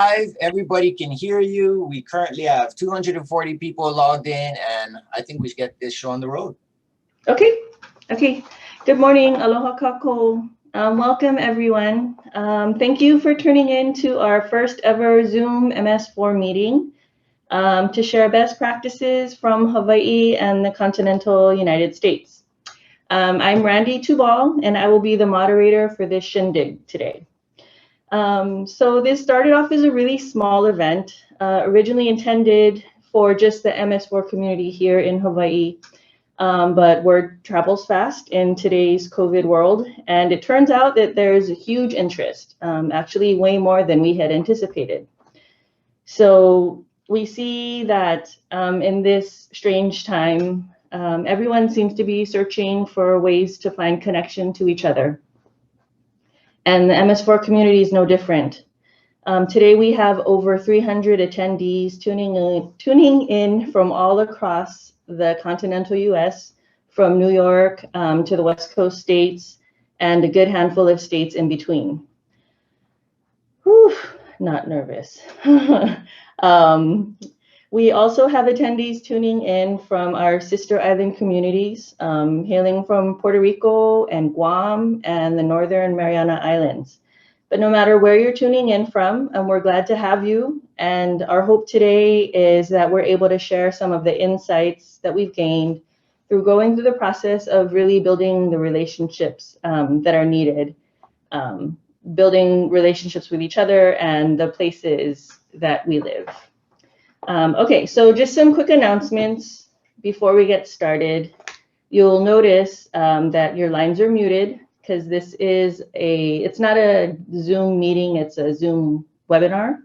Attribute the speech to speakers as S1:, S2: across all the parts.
S1: Live, everybody can hear you. We currently have 240 people logged in, and I think we should get this show on the road.
S2: Okay. Good morning, aloha kako. Welcome everyone. Thank you for tuning in to our first ever Zoom MS4 meeting to share best practices from Hawaii and the continental United States. I'm Randee Tubal, and I will be the moderator for this shindig today. So this started off as a really small event, originally intended for just the MS4 community here in Hawaii. But word travels fast in today's COVID world, and it turns out that there's a huge interest, actually way more than we had anticipated. So we see that in this strange time, everyone seems to be searching for ways to find connection to each other. And the MS4 community is no different. Today we have over 300 attendees tuning in from all across the continental US, from New York to the West Coast states, and a good handful of states in between. Whew, not nervous. We also have attendees tuning in from our sister island communities, hailing from Puerto Rico and Guam and the Northern Mariana Islands. But no matter where you're tuning in from, we're glad to have you. And our hope today is that we're able to share some of the insights that we've gained through going through the process of really building the relationships that are needed, building relationships with each other and the places that we live. Okay, so just some quick announcements before we get started. You'll notice that your lines are muted because this is it's not a Zoom meeting, it's a Zoom webinar.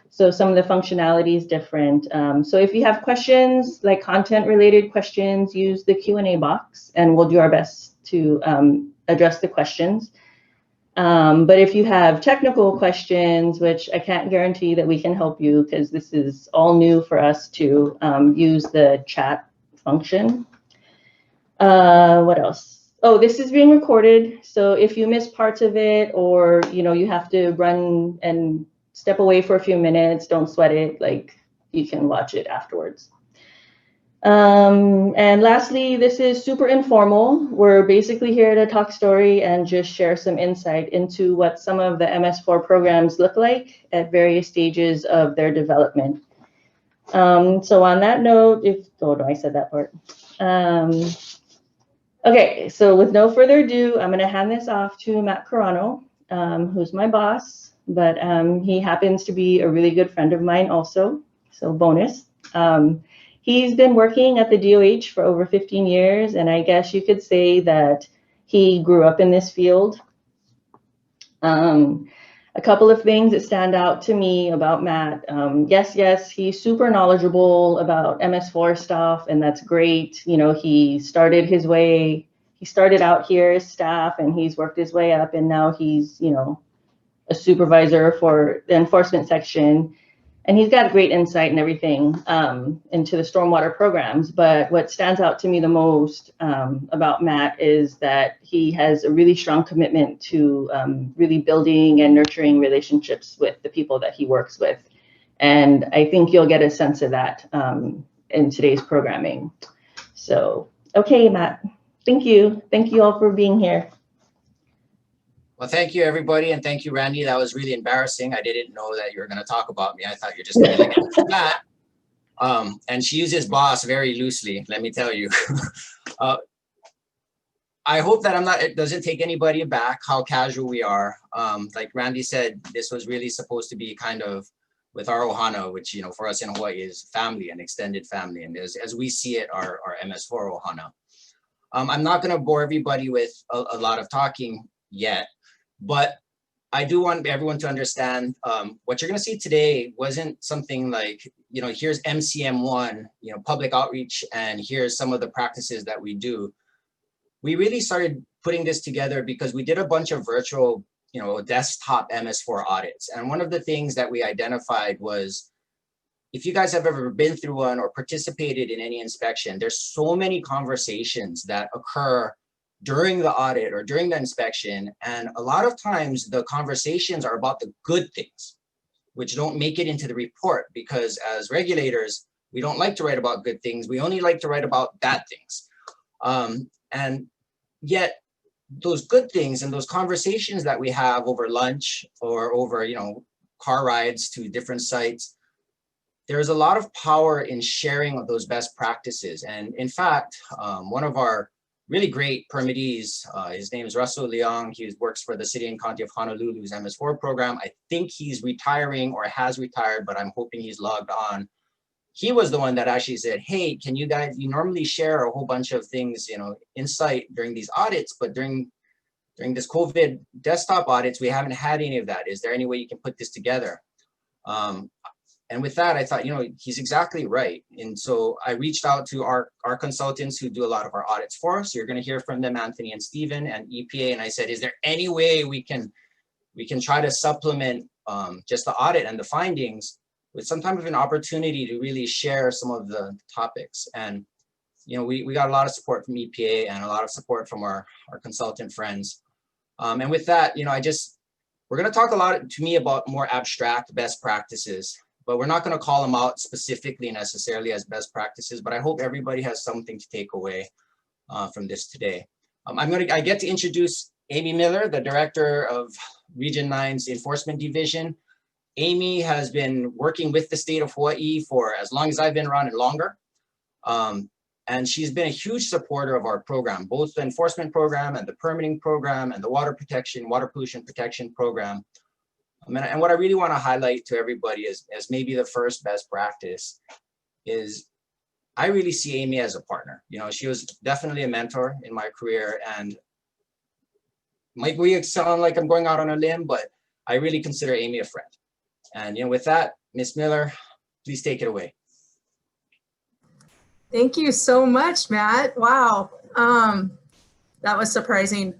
S2: So some of the functionality is different. So if you have questions, like content related questions, use the Q&A box and we'll do our best to address the questions. But if you have technical questions, which I can't guarantee that we can help you because this is all new for us to use the chat function. What else? Oh, this is being recorded. So if you miss parts of it or you have to run and step away for a few minutes, don't sweat it. Like you can watch it afterwards. And lastly, this is super informal. We're basically here to talk story and just share some insight into what some of the MS4 programs look like at various stages of their development. So on that note, I said that part. Okay, so with no further ado, I'm gonna hand this off to Matt Kurano, who's my boss, but he happens to be a really good friend of mine also, so bonus. He's been working at the DOH for over 15 years, and I guess you could say that he grew up in this field. A couple of things that stand out to me about Matt. Yes, he's super knowledgeable about MS4 stuff, and that's great. He started out here as staff, and he's worked his way up, and now he's, a supervisor for the enforcement section. And he's got great insight and everything into the stormwater programs. But what stands out to me the most about Matt is that he has a really strong commitment to really building and nurturing relationships with the people that he works with. And I think you'll get a sense of that in today's programming. So, okay, Matt, thank you. Thank you all for being here.
S1: Well, thank you, everybody, and thank you, Randee. That was really embarrassing. I didn't know that you were going to talk about me. I thought you're just going to like that. And she uses boss very loosely, let me tell you. I hope that it doesn't take anybody aback how casual we are. Like Randee said, this was really supposed to be kind of with our ohana, which for us in Hawaii is family, an extended family, and as we see it, our MS4 ohana. I'm not going to bore everybody with a lot of talking yet. But I do want everyone to understand what you're going to see today wasn't something like, here's MCM1, public outreach, and here's some of the practices that we do. We really started putting this together because we did a bunch of virtual, desktop MS4 audits. And one of the things that we identified was, if you guys have ever been through one or participated in any inspection, there's so many conversations that occur during the audit or during the inspection. And a lot of times the conversations are about the good things. which don't make it into the report, because as regulators, we don't like to write about good things. We only like to write about bad things. And yet those good things and those conversations that we have over lunch or over, you know, car rides to different sites, there's a lot of power in sharing of those best practices. And in fact, one of our really great permittees, his name is Russell Leong. He works for the City and County of Honolulu's MS4 program. I think he's retiring or has retired, but I'm hoping he's logged on. He was the one that actually said, hey, can you guys, you normally share a whole bunch of things, you know, insight during these audits, but during this COVID desktop audits, we haven't had any of that. Is there any way you can put this together? And with that, I thought, you know, he's exactly right. And so I reached out to our consultants who do a lot of our audits for us. So you're going to hear from them, Anthony and Stephen and EPA. And I said, is there any way we can try to supplement just the audit and the findings with some type of an opportunity to really share some of the topics? And, you know, we got a lot of support from EPA and a lot of support from our consultant friends. And with that, you know, we're going to talk a lot to me about more abstract best practices, but we're not going to call them out specifically necessarily as best practices, but I hope everybody has something to take away from this today. I get to introduce Amy Miller, the Director of Region 9's Enforcement Division. Amy has been working with the state of Hawaii for as long as I've been around and longer. And she's been a huge supporter of our program, both the enforcement program and the permitting program and the water pollution protection program. And what I really want to highlight to everybody is, as maybe the first best practice, is I really see Amy as a partner. You know, she was definitely a mentor in my career, and might we sound like I'm going out on a limb, but I really consider Amy a friend. And, you know, with that, Ms. Miller, please take it away.
S3: Thank you so much, Matt. Wow, that was surprising.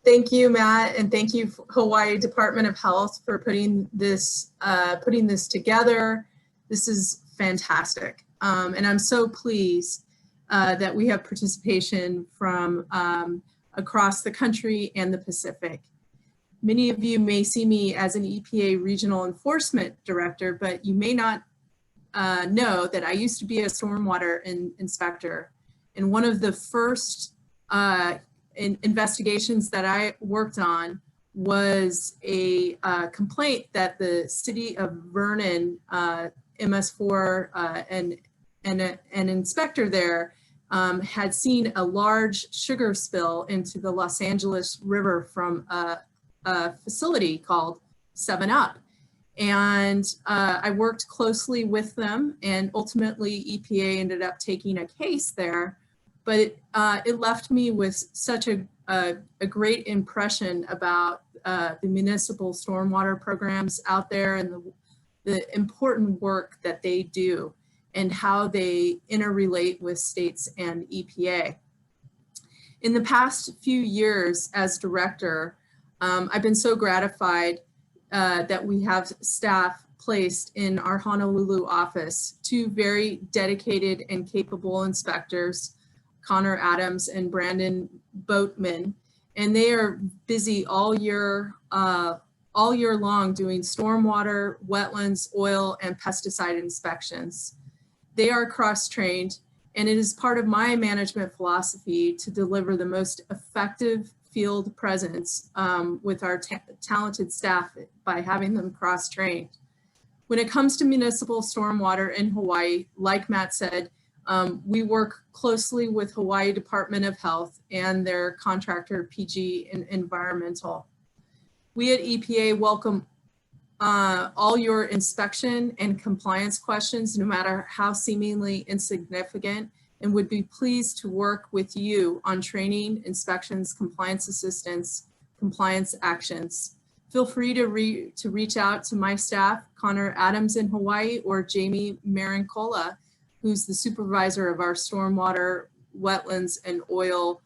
S3: Thank you, Matt, and thank you, Hawaii Department of Health, for putting this together. This is fantastic, and I'm so pleased that we have participation from across the country and the Pacific. Many of you may see me as an EPA Regional Enforcement Director, but you may not know that I used to be a stormwater inspector. And one of the first investigations that I worked on was a complaint that the city of Vernon, MS4, and an inspector there had seen a large sugar spill into the Los Angeles River from a facility called 7-Up. And I worked closely with them, and ultimately EPA ended up taking a case there. But it left me with such a great impression about the municipal stormwater programs out there and the important work that they do and how they interrelate with states and EPA. In the past few years as director, I've been so gratified that we have staff placed in our Honolulu office, 2 very dedicated and capable inspectors, Connor Adams and Brandon Boatman, and they are busy all year long doing stormwater, wetlands, oil, and pesticide inspections. They are cross-trained, and it is part of my management philosophy to deliver the most effective field presence with our talented staff by having them cross-trained. When it comes to municipal stormwater in Hawaii, like Matt said, we work closely with Hawaii Department of Health and their contractor, PG Environmental. We at EPA welcome all your inspection and compliance questions, no matter how seemingly insignificant, and would be pleased to work with you on training, inspections, compliance assistance, compliance actions. Feel free to reach out to my staff, Connor Adams in Hawaii, or Jamie Marincola, who's the supervisor of our stormwater, wetlands, and oil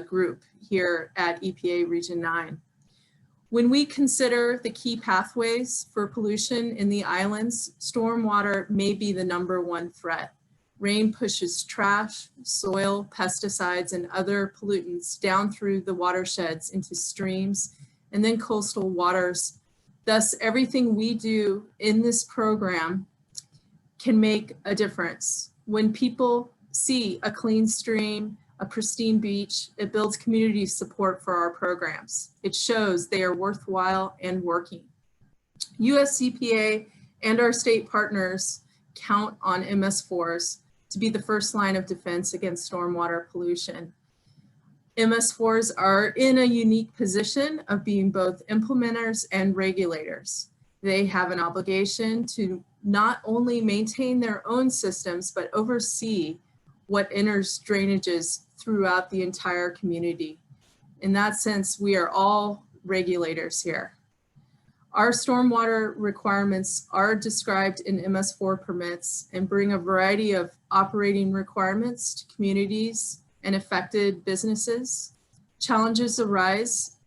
S3: group here at EPA Region 9. When we consider the key pathways for pollution in the islands, stormwater may be the #1 threat. Rain pushes trash, soil, pesticides, and other pollutants down through the watersheds into streams and then coastal waters Thus, everything we do in this program can make a difference. When people see a clean stream, a pristine beach, it builds community support for our programs. It shows they are worthwhile and working. USEPA and our state partners count on MS4s to be the first line of defense against stormwater pollution. MS4s are in a unique position of being both implementers and regulators. They have an obligation to not only maintain their own systems, but oversee what enters drainages throughout the entire community. In that sense, we are all regulators here. Our stormwater requirements are described in MS4 permits and bring a variety of operating requirements to communities and affected businesses. Challenges arise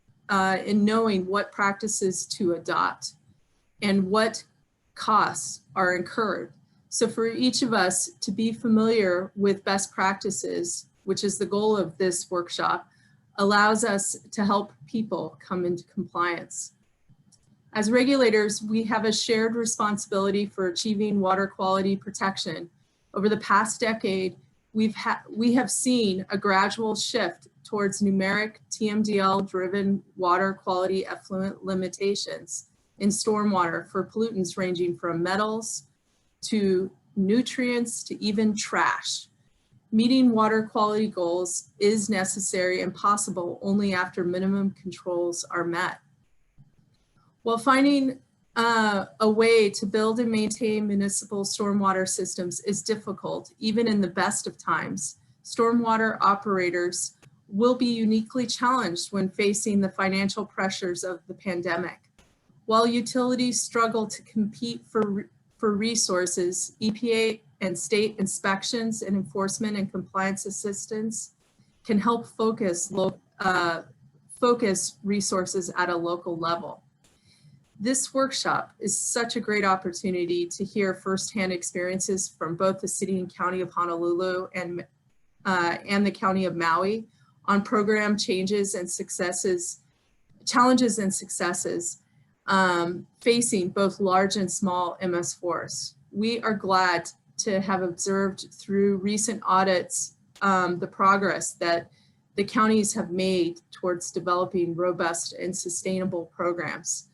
S3: in knowing what practices to adopt and what costs are incurred. So for each of us to be familiar with best practices, which is the goal of this workshop, allows us to help people come into compliance. As regulators, we have a shared responsibility for achieving water quality protection. Over the past decade, we have seen a gradual shift towards numeric TMDL-driven water quality effluent limitations in stormwater for pollutants ranging from metals to nutrients to even trash. Meeting water quality goals is necessary and possible only after minimum controls are met. While finding a way to build and maintain municipal stormwater systems is difficult, even in the best of times, stormwater operators will be uniquely challenged when facing the financial pressures of the pandemic. While utilities struggle to compete for resources, EPA and state inspections and enforcement and compliance assistance can help focus resources at a local level. This workshop is such a great opportunity to hear firsthand experiences from both the City and County of Honolulu and the County of Maui on program challenges and successes facing both large and small MS4s. We are glad to have observed through recent audits the progress that the counties have made towards developing robust and sustainable programs.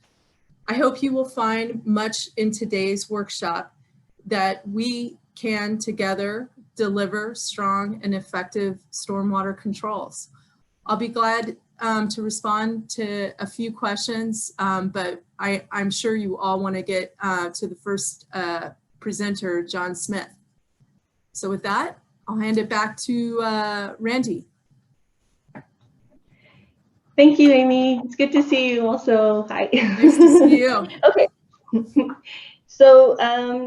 S3: I hope you will find much in today's workshop that we can together deliver strong and effective stormwater controls. I'll be glad to respond to a few questions, but I'm sure you all want to get to the first presenter, John Smith. So with that, I'll hand it back to Randee.
S2: Thank you, Amy. It's good to see you also. Hi.
S3: Nice to see you.
S2: Okay. So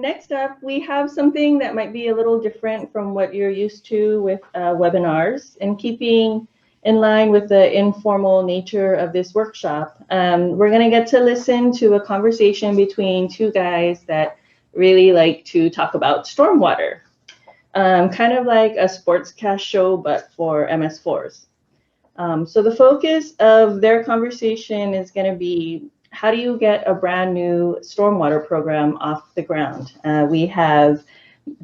S2: next up, we have something that might be a little different from what you're used to with webinars, and keeping in line with the informal nature of this workshop. We're going to get to listen to a conversation between two guys that really like to talk about stormwater, kind of like a sportscast show, but for MS4s. So the focus of their conversation is going to be, how do you get a brand new stormwater program off the ground? We have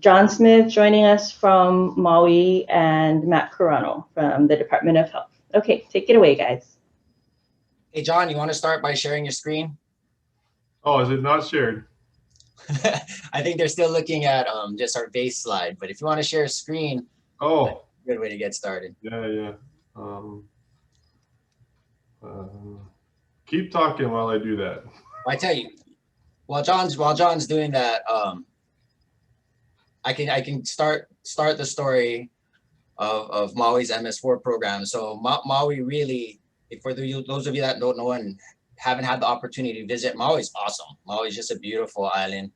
S2: John Smith joining us from Maui and Matt Kurano from the Department of Health. Okay, take it away, guys.
S1: Hey, John, you want to start by sharing your screen?
S4: Oh, is it not shared?
S1: I think they're still looking at just our base slide, but if you want to share a screen,
S4: oh,
S1: good way to get started.
S4: Yeah. Keep talking while I do that.
S1: I tell you, while John's doing that, I can start the story of Maui's MS4 program. So Maui really, for those of you that don't know and haven't had the opportunity to visit, Maui's awesome. Maui's just a beautiful island.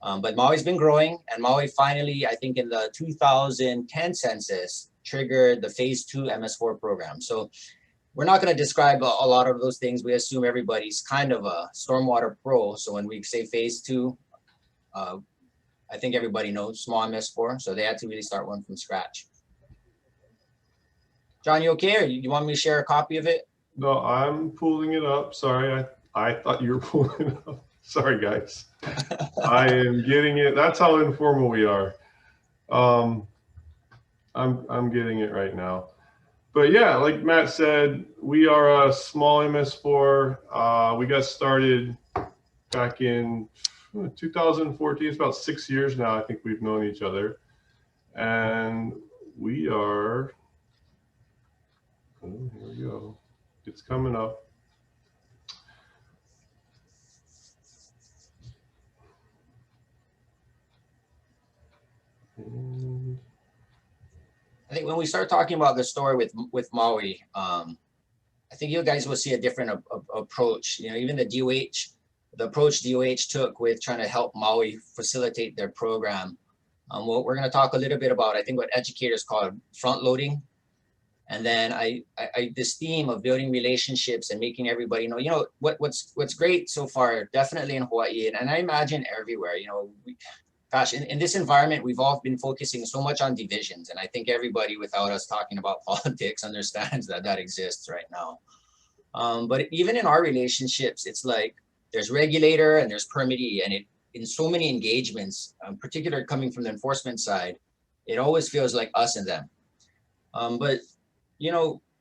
S1: But Maui's been growing, and Maui finally, I think in the 2010 census, triggered the phase 2 MS4 program. So we're not going to describe a lot of those things. We assume everybody's kind of a stormwater pro. So when we say phase 2, I think everybody knows small MS4. So they had to really start one from scratch. John, you okay? Or you want me to share a copy of it?
S4: No, I'm pulling it up. Sorry, I thought you were pulling up. Sorry, guys. I am getting it. That's how informal we are. I'm getting it right now. But yeah, like Matt said, we are a small MS4. We got started back in 2014. It's about 6 years now. I think we've known each other. And we are, oh, here we go. It's coming up. And
S1: I think when we start talking about the story with Maui, I think you guys will see a different approach. You know, even the DOH, the approach DOH took with trying to help Maui facilitate their program. What we're going to talk a little bit about, I think what educators call front loading. And then this theme of building relationships and making everybody know, what's great so far, definitely in Hawaii, and I imagine everywhere, gosh, in this environment, we've all been focusing so much on divisions. And I think everybody, without us talking about politics, understands that exists right now. But even in our relationships, it's like there's regulator and there's permittee, and in so many engagements, particularly coming from the enforcement side, it always feels like us and them. But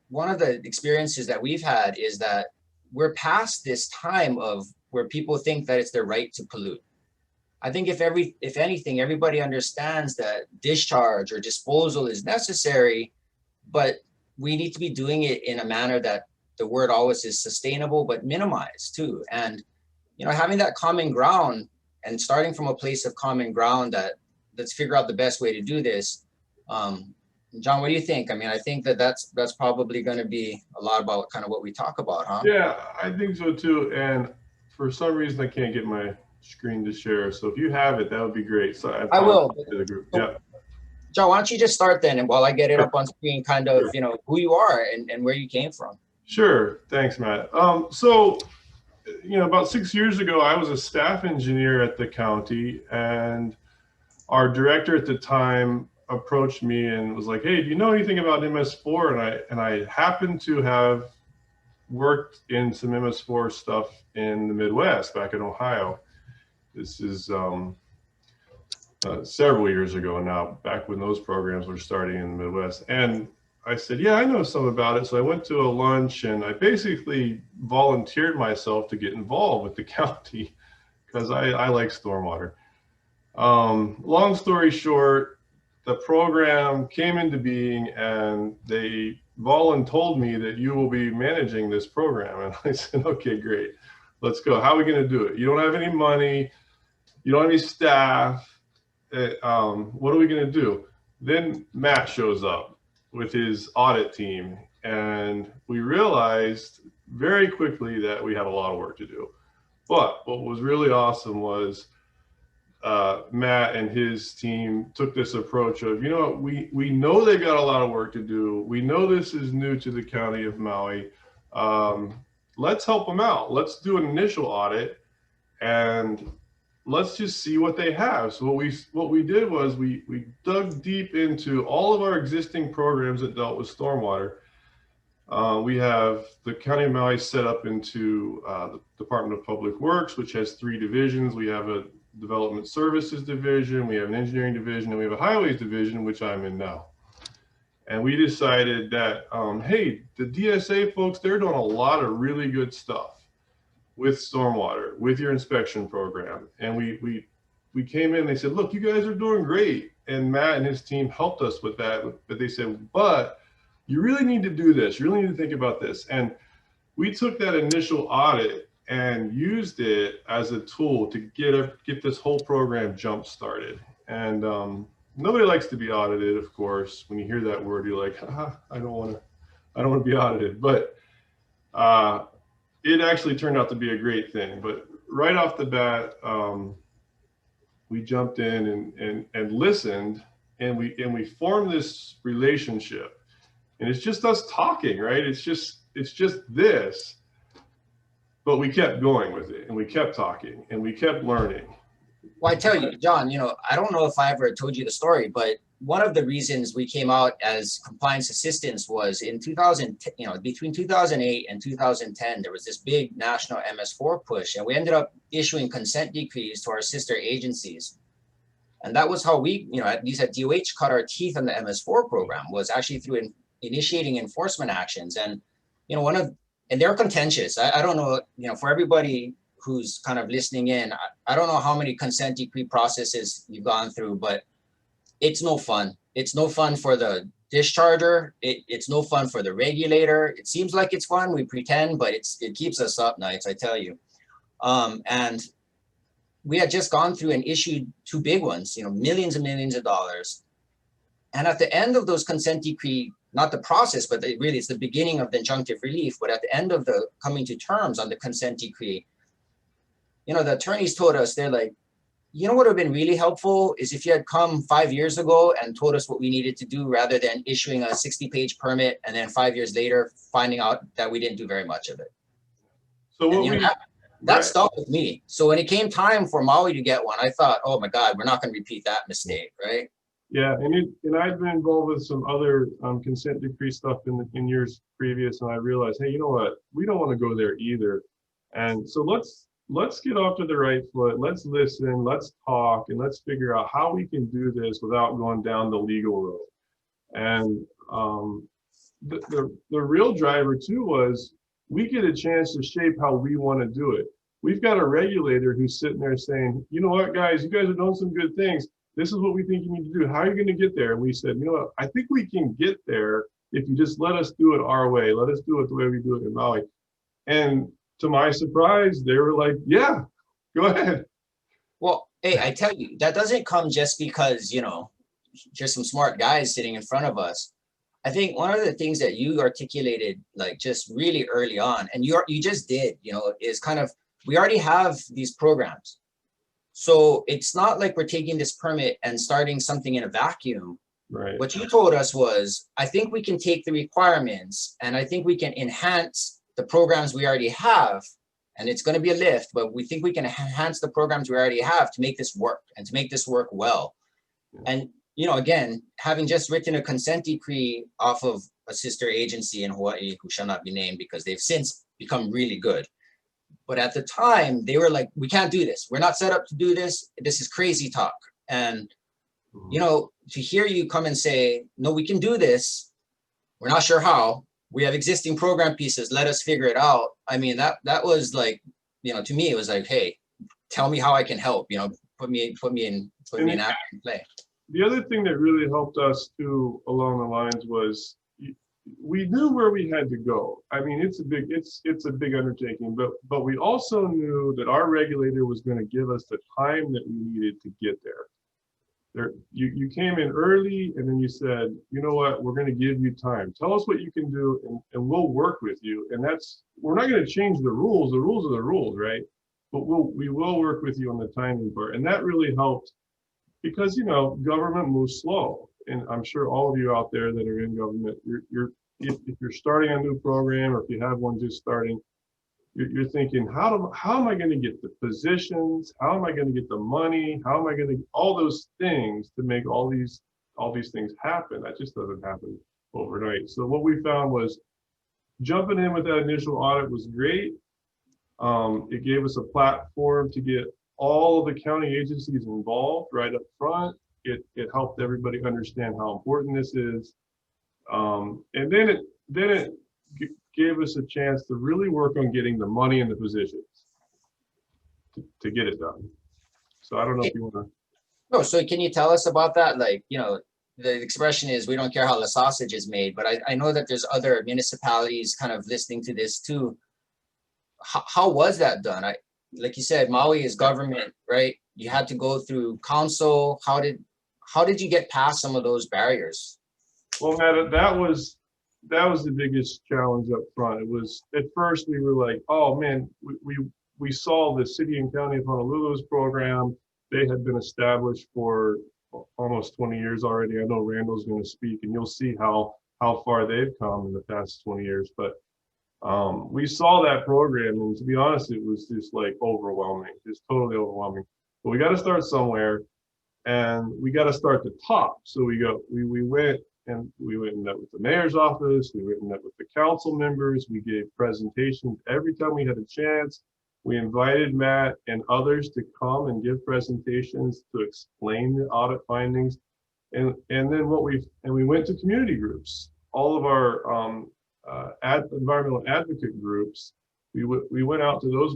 S1: one of the experiences that we've had is that we're past this time of where people think that it's their right to pollute. I think if anything, everybody understands that discharge or disposal is necessary, but we need to be doing it in a manner that the word always is sustainable, but minimized too. And, having that common ground and starting from a place of common ground that let's figure out the best way to do this. John, what do you think? I mean, I think that's probably going to be a lot about kind of what we talk about, huh?
S4: yeah, I think so too. And for some reason, I can't get my screen to share. So if you have it, that would be great. So
S1: I will.
S4: To the group. Yeah.
S1: John, why don't you just start then, and while I get it up on screen, kind of, who you are and where you came from.
S4: Sure. Thanks, Matt. So, about 6 years ago, I was a staff engineer at the county, and our director at the time approached me and was like, "Hey, do you know anything about MS4?" And I happened to have worked in some MS4 stuff in the Midwest back in Ohio. This is several years ago now, back when those programs were starting in the Midwest. And I said, yeah, I know some about it. So I went to a lunch and I basically volunteered myself to get involved with the county because I like stormwater. Long story short, the program came into being and they told me that you will be managing this program. And I said, okay, great, let's go. How are we going to do it? You don't have any money. You don't have any staff. What are we going to do? Then Matt shows up with his audit team, and we realized very quickly that we had a lot of work to do. But what was really awesome was Matt and his team took this approach of, we know they've got a lot of work to do. We know this is new to the County of Maui. Let's help them out. Let's do an initial audit and let's just see what they have. So what we did was we dug deep into all of our existing programs that dealt with stormwater. We have the County of Maui set up into the Department of Public Works, which has 3 divisions. We have a Development Services division, we have an Engineering division, and we have a Highways division, which I'm in now. And we decided that, hey, the DSA folks, they're doing a lot of really good stuff with stormwater, with your inspection program. And we came in, they said, look, you guys are doing great. And Matt and his team helped us with that. But they said, but you really need to do this. You really need to think about this. And we took that initial audit and used it as a tool to get this whole program jump started. And nobody likes to be audited, of course. When you hear that word, you're like, I don't want to be audited. But it actually turned out to be a great thing. But right off the bat, we jumped in and listened, and we formed this relationship. And it's just us talking, right? It's just this. But we kept going with it, and we kept talking, and we kept learning.
S1: Well, I tell you, John, I don't know if I ever told you the story, but one of the reasons we came out as compliance assistants was in 2000, between 2008 and 2010, there was this big national MS4 push, and we ended up issuing consent decrees to our sister agencies. And that was how we, at least at DOH, cut our teeth on the MS4 program, was actually through initiating enforcement actions. And, and they're contentious. I don't know, for everybody who's kind of listening in, I don't know how many consent decree processes you've gone through, but it's no fun. It's no fun for the discharger. It's no fun for the regulator. It seems like it's fun. We pretend, but it keeps us up nights, I tell you. And we had just gone through and issued 2 big ones, millions and millions of dollars. And at the end of those consent decree, not the process, but really it's the beginning of the injunctive relief. But at the end of the coming to terms on the consent decree, the attorneys told us, they're like, what would have been really helpful is if you had come 5 years ago and told us what we needed to do rather than issuing a 60-page permit and then 5 years later finding out that we didn't do very much of it. So that stuck with me. So when it came time for Maui to get one, I thought, oh my God, we're not going to repeat that mistake, right?
S4: Yeah, and I've been involved with some other consent decree stuff in years previous, and I realized, hey, you know what? We don't want to go there either. And so let's get off to the right foot. Let's listen, let's talk, and let's figure out how we can do this without going down the legal road. And the real driver too was we get a chance to shape how we want to do it. We've got a regulator who's sitting there saying, you know what, guys, you guys are doing some good things. This is what we think you need to do. How are you going to get there? And we said, you know what, I think we can get there if you just let us do it our way. Let us do it the way we do it in Maui. And to my surprise, they were like, yeah, go ahead.
S1: Well, hey, I tell you, that doesn't come just because, just some smart guys sitting in front of us. I think one of the things that you articulated, like just really early on, and you just did, is kind of, we already have these programs. So it's not like we're taking this permit and starting something in a vacuum.
S4: Right.
S1: What you told us was, I think we can take the requirements and I think we can enhance the programs we already have, and it's going to be a lift, but we think we can enhance the programs we already have to make this work and to make this work well. And, again, having just written a consent decree off of a sister agency in Hawaii who shall not be named because they've since become really good. But at the time, they were like, we can't do this. We're not set up to do this. This is crazy talk. And, to hear you come and say, no, we can do this. We're not sure how. We have existing program pieces. Let us figure it out. I mean, that was like, to me, it was like, hey, tell me how I can help. Put me in action play.
S4: The other thing that really helped us too along the lines was we knew where we had to go. I mean, it's a big undertaking, but we also knew that our regulator was going to give us the time that we needed to get there. You came in early and then you said, you know what, we're going to give you time. Tell us what you can do and we'll work with you. And we're not going to change the rules. The rules are the rules, right? But we will work with you on the timing part. And that really helped because, government moves slow. And I'm sure all of you out there that are in government, if you're starting a new program or if you have one just starting, you're thinking, how am I going to get the positions? How am I going to get the money? How am I going to all those things to make all these things happen? That just doesn't happen overnight. So what we found was jumping in with that initial audit was great. It gave us a platform to get all of the county agencies involved right up front. It helped everybody understand how important this is. And then it gave us a chance to really work on getting the money and the positions to get it done. So I don't know if you want to.
S1: No, so can you tell us about that? Like, the expression is, we don't care how the sausage is made, but I know that there's other municipalities kind of listening to this too. How was that done? Like you said, Maui is government, right? You had to go through council. How did you get past some of those barriers?
S4: Well, Matt, that was the biggest challenge up front. It was, at first we were like, oh man, we saw the City and County of Honolulu's program. They had been established for almost 20 years already. I know Randall's going to speak and you'll see how far they've come in the past 20 years. But we saw that program and to be honest, it was just like overwhelming, just totally overwhelming. But we got to start somewhere. and we got to start the top. So we went and met with the mayor's office. We went and met with the council members. We gave presentations every time we had a chance. We invited Matt and others to come and give presentations to explain the audit findings. And then we went to community groups. All of our environmental advocate groups, we went out to those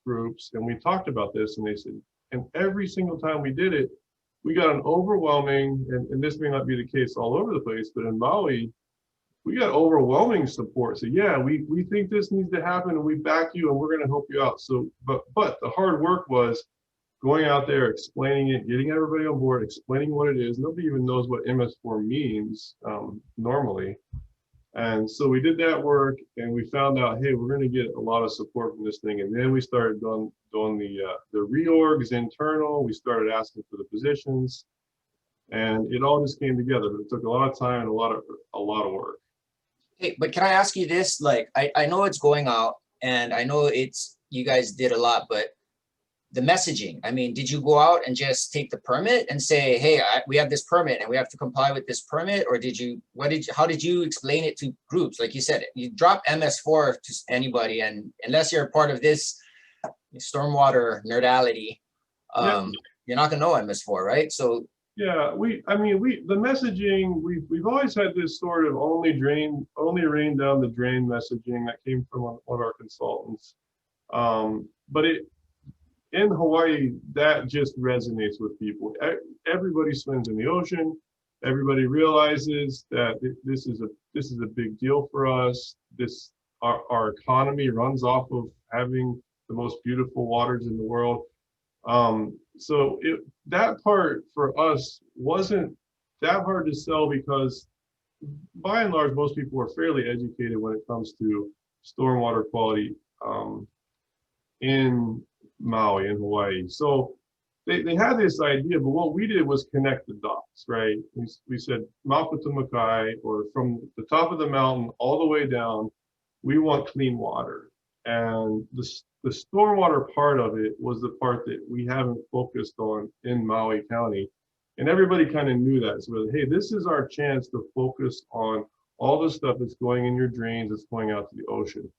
S4: groups and we talked about this, and they said, and every single time we did it, we got an overwhelming, and this may not be the case all over the place, but in Maui, we got overwhelming support. So yeah, we think this needs to happen, and we back you, and we're going to help you out. So, but the hard work was going out there, explaining it, getting everybody on board, explaining what it is. Nobody even knows what MS4 means normally. And so we did that work, and we found out, hey, we're going to get a lot of support from this thing. And then we started doing the reorgs internal. We started asking for the positions, and it all just came together. But it took a lot of time and a lot of work.
S1: Hey, but can I ask you this? Like, I know it's going out, and I know you guys did a lot, but the messaging, I mean, did you go out and just take the permit and say, hey, we have this permit and we have to comply with this permit? Or how did you explain it to groups? Like you said, you drop MS4 to anybody, and unless you're a part of this stormwater nerdality, you're not gonna know MS4, right? So
S4: yeah, the messaging, we've always had this sort of only rain down the drain messaging that came from one of our consultants. But in Hawaii, that just resonates with people. Everybody swims in the ocean. Everybody realizes that this is a big deal for us. Our economy runs off of having the most beautiful waters in the world. So that part for us wasn't that hard to sell, because by and large, most people are fairly educated when it comes to stormwater quality in Maui, in Hawaii. So they had this idea, but what we did was connect the dots, right? We said Maputamakai, or from the top of the mountain all the way down, we want clean water. And the stormwater part of it was the part that we haven't focused on in Maui County. And everybody kind of knew that. So, hey, this is our chance to focus on all the stuff that's going in your drains, that's going out to the ocean.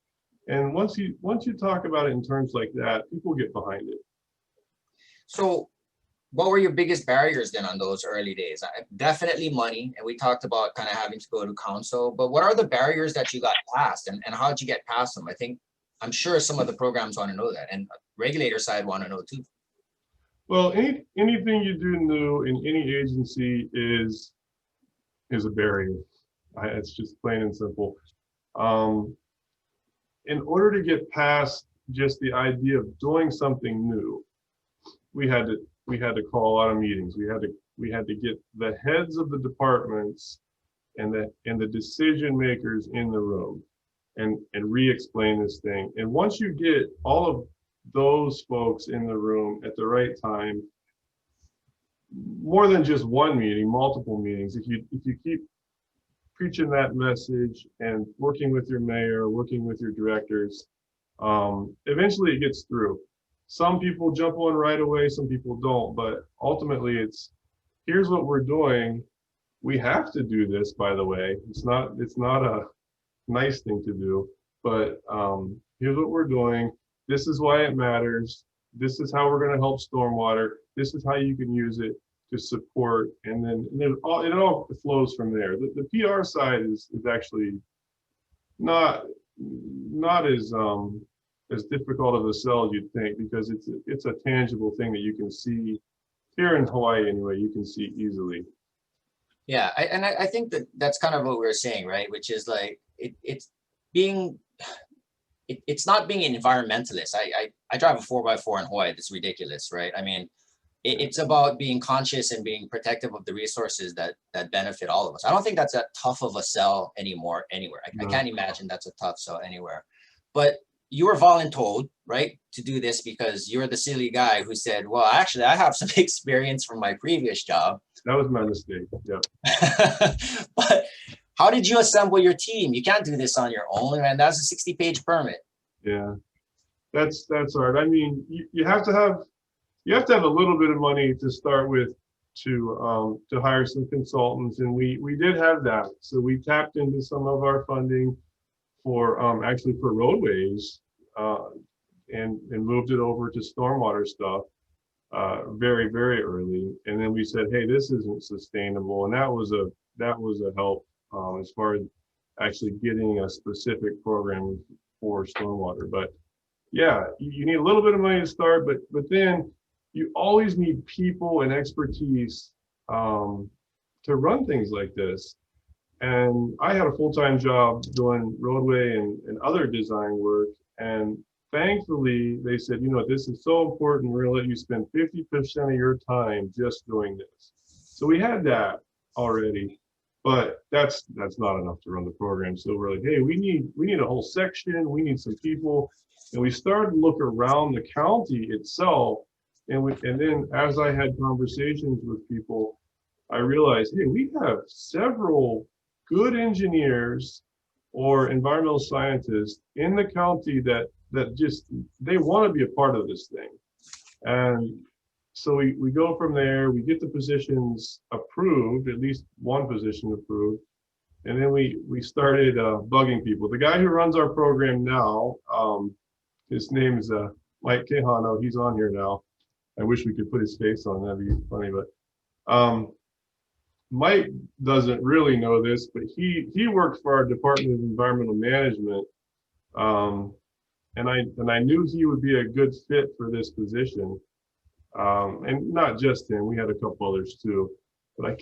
S4: And once you talk about it in terms like that, people get behind it.
S1: So what were your biggest barriers then on those early days? Definitely money, and we talked about kind of having to go to council, but what are the barriers that you got past, and how did you get past them? I'm sure some of the programs want to know that, and regulator side want to know too.
S4: Well, anything you do new in any agency is a barrier. It's just plain and simple. In order to get past just the idea of doing something new, we had to call a lot of meetings. We had to get the heads of the departments and the decision makers in the room and re-explain this thing. And once you get all of those folks in the room at the right time, more than just one meeting, multiple meetings, if you keep preaching that message and working with your mayor, working with your directors, eventually it gets through. Some people jump on right away, some people don't, but ultimately here's what we're doing. We have to do this, by the way. It's not a nice thing to do, but here's what we're doing. This is why it matters. This is how we're going to help stormwater. This is how you can use it to support, and then it all flows from there. The PR side is actually not as difficult of a sell as you'd think, because it's a tangible thing that you can see here in Hawaii anyway. You can see easily.
S1: Yeah, I think that's kind of what we were saying, right? Which is like it's not being an environmentalist. I drive a 4x4 in Hawaii. That's ridiculous, right? I mean, it's about being conscious and being protective of the resources that benefit all of us. I don't think that's that tough of a sell anymore anywhere. I can't imagine that's a tough sell anywhere. But you were voluntold, right, to do this because you're the silly guy who said, well, actually, I have some experience from my previous job.
S4: That was my mistake, yeah.
S1: But how did you assemble your team? You can't do this on your own, man. That's a 60-page permit.
S4: Yeah, that's hard. I mean, you have to have a little bit of money to start with to hire some consultants, and we did have that. So we tapped into some of our funding for actually for roadways, and moved it over to stormwater stuff very, very early. And then we said, hey, this isn't sustainable, and that was a help as far as actually getting a specific program for stormwater. But yeah, you need a little bit of money to start, but then you always need people and expertise to run things like this. And I had a full-time job doing roadway and other design work. And thankfully, they said, you know, this is so important, we're gonna let you spend 50% of your time just doing this. So we had that already, but that's not enough to run the program. So we're like, hey, we need a whole section, we need some people. And we started to look around the county itself. And then as I had conversations with people, I realized, hey, we have several good engineers or environmental scientists in the county that just, they want to be a part of this thing. And so we go from there, we get the positions approved, at least one position approved. And then we started bugging people. The guy who runs our program now, his name is Mike Kurano. He's on here now. I wish we could put his face on, that'd be funny, but Mike doesn't really know this, but he works for our Department of Environmental Management. And I knew he would be a good fit for this position. And not just him, we had a couple others too. But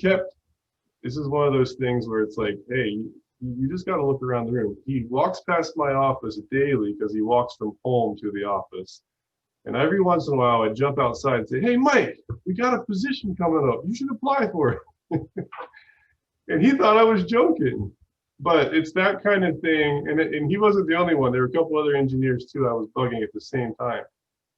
S4: this is one of those things where it's like, hey, you just got to look around the room. He walks past my office daily because he walks from home to the office. And every once in a while, I jump outside and say, hey, Mike, we got a position coming up. You should apply for it. And he thought I was joking. But it's that kind of thing. And he wasn't the only one. There were a couple other engineers, too, I was bugging at the same time.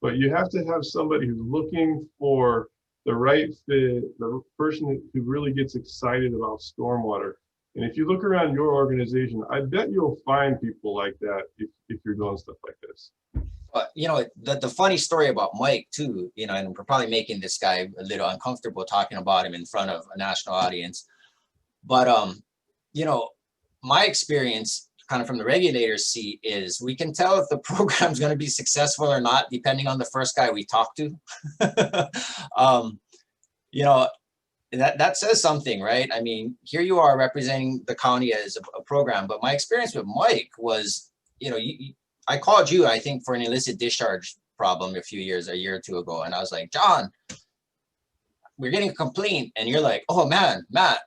S4: But you have to have somebody who's looking for the right fit, the person who really gets excited about stormwater. And if you look around your organization, I bet you'll find people like that if you're doing stuff like this.
S1: You know, the funny story about Mike too, you know, and we're probably making this guy a little uncomfortable talking about him in front of a national audience. But, you know, my experience kind of from the regulator's seat is we can tell if the program's going to be successful or not, depending on the first guy we talk to. You know, that says something, right? I mean, here you are representing the county as a program, but my experience with Mike was, you know, I called you, I think, for an illicit discharge problem a year or two ago. And I was like, John, we're getting a complaint. And you're like, oh man, Matt,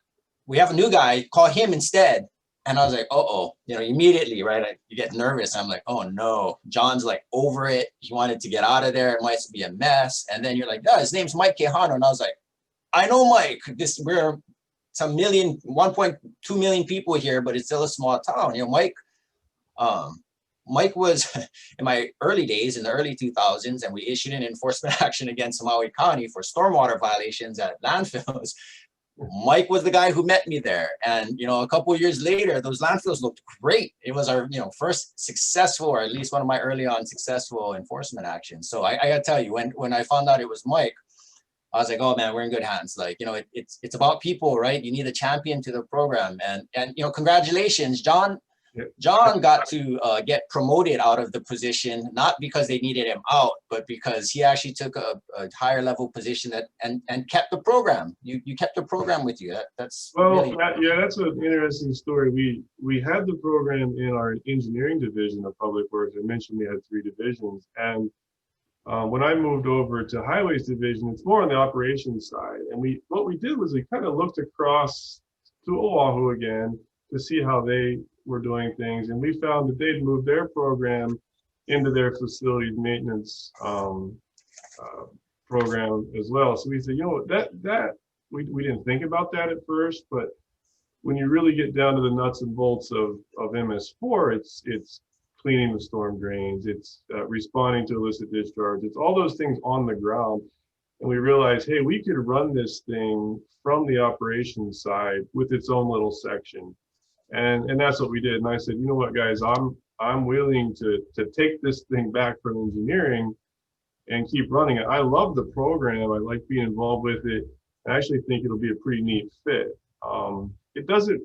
S1: we have a new guy, call him instead. And I was like, uh-oh, you know, immediately, right? You get nervous. I'm like, oh no, John's like over it. He wanted to get out of there. It might be a mess. And then you're like, no, his name's Mike Kurano. And I was like, I know Mike, we're some 1.2 million people here, but it's still a small town. You know, Mike was in my early days, in the early 2000s, and we issued an enforcement action against Maui County for stormwater violations at landfills. Mike was the guy who met me there. And, you know, a couple of years later, those landfills looked great. It was our, you know, first successful, or at least one of my early on successful enforcement actions. So I gotta tell you, when I found out it was Mike, I was like, oh man, we're in good hands. Like, you know, it's about people, right? You need a champion to the program. And you know, congratulations, John. John got to get promoted out of the position, not because they needed him out, but because he actually took a higher level position and kept the program. You kept the program with you. That's really...
S4: Yeah, that's an interesting story. We had the program in our engineering division of public works. I mentioned we had 3 divisions, and when I moved over to highways division, it's more on the operations side. And what we did was we kind of looked across to Oahu again to see how they were doing things, and we found that they'd moved their program into their facilities maintenance program as well. So we said, you know, that we didn't think about that at first, but when you really get down to the nuts and bolts of MS4, it's cleaning the storm drains, it's responding to illicit discharge, it's all those things on the ground. And we realized, hey, we could run this thing from the operations side with its own little section. And that's what we did. And I said, you know what, guys, I'm willing to take this thing back from engineering and keep running it. I love the program. I like being involved with it. I actually think it'll be a pretty neat fit. It doesn't,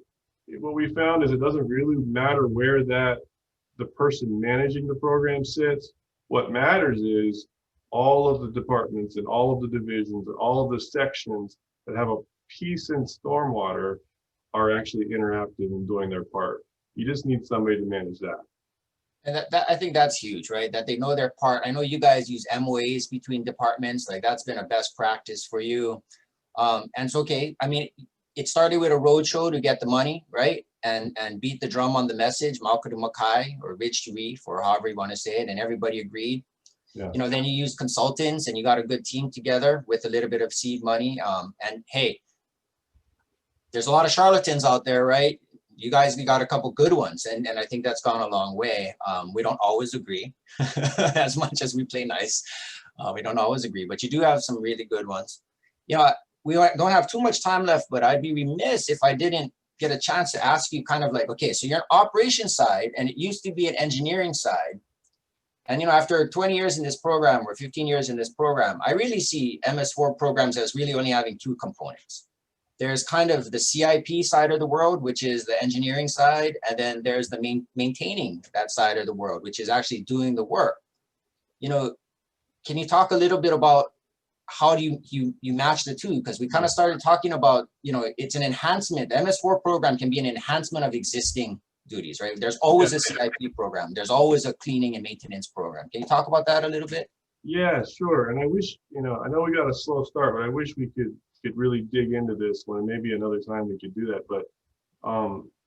S4: what we found is it doesn't really matter where the person managing the program sits. What matters is all of the departments and all of the divisions and all of the sections that have a piece in stormwater are actually interactive and doing their part. You just need somebody to manage that.
S1: And that I think that's huge, right? That they know their part. I know you guys use MOAs between departments, like that's been a best practice for you. And it's okay. I mean, it started with a roadshow to get the money, right? And beat the drum on the message, Mauka to Makai, or Ridge to Reef, or however you want to say it, and everybody agreed.
S4: Yeah.
S1: You know, then you use consultants and you got a good team together with a little bit of seed money. And hey, there's a lot of charlatans out there, right? You guys got a couple good ones, and I think that's gone a long way. We don't always agree as much as we play nice. We don't always agree, but you do have some really good ones. You know, we don't have too much time left, but I'd be remiss if I didn't get a chance to ask you kind of like, okay, so you're an operations side and it used to be an engineering side. And, you know, after 20 years in this program or 15 years in this program, I really see MS4 programs as really only having two components. There's kind of the CIP side of the world, which is the engineering side. And then there's the maintaining that side of the world, which is actually doing the work. You know, can you talk a little bit about how do you match the two? Because we kind of started talking about, you know, it's an enhancement. The MS4 program can be an enhancement of existing duties, right? There's always a CIP program. There's always a cleaning and maintenance program. Can you talk about that a little bit?
S4: Yeah, sure. And I wish, you know, I know we got a slow start, but I wish we could really dig into this when maybe another time we could do that. But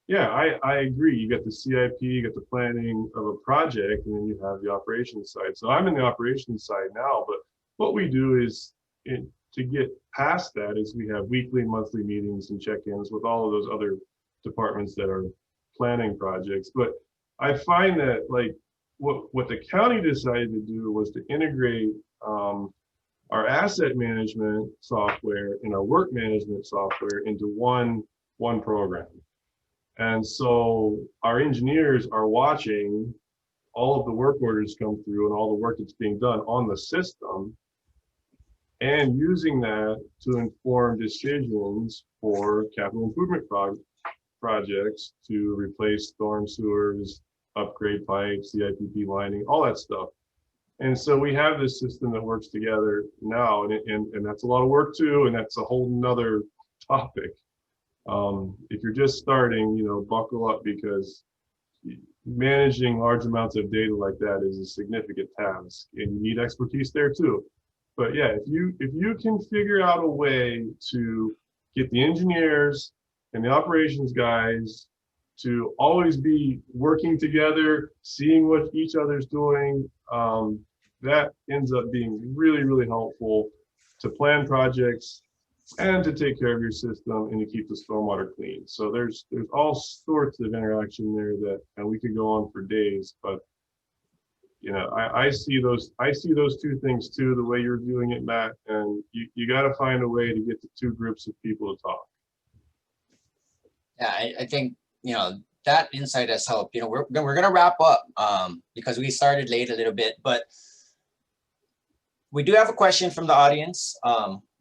S4: yeah, I agree. You got the CIP, you got the planning of a project, and then you have the operations side. So I'm in the operations side now, but what we do is to get past that is we have weekly and monthly meetings and check-ins with all of those other departments that are planning projects. But I find that like what the county decided to do was to integrate our asset management software and our work management software into one program. And so our engineers are watching all of the work orders come through and all the work that's being done on the system, and using that to inform decisions for capital improvement projects to replace storm sewers, upgrade pipes, CIPP lining, all that stuff. And so we have this system that works together now, and that's a lot of work too, and that's a whole nother topic. If you're just starting, you know, buckle up, because managing large amounts of data like that is a significant task, and you need expertise there too. But yeah, if you can figure out a way to get the engineers and the operations guys to always be working together, seeing what each other's doing, that ends up being really, really helpful to plan projects and to take care of your system and to keep the stormwater clean. So there's all sorts of interaction there that, and we could go on for days, but you know, I see those two things too, the way you're doing it, Matt, and you got to find a way to get the two groups of people to talk.
S1: Yeah, I think, you know, that insight has helped. You know, we're going to wrap up because we started late a little bit, but we do have a question from the audience.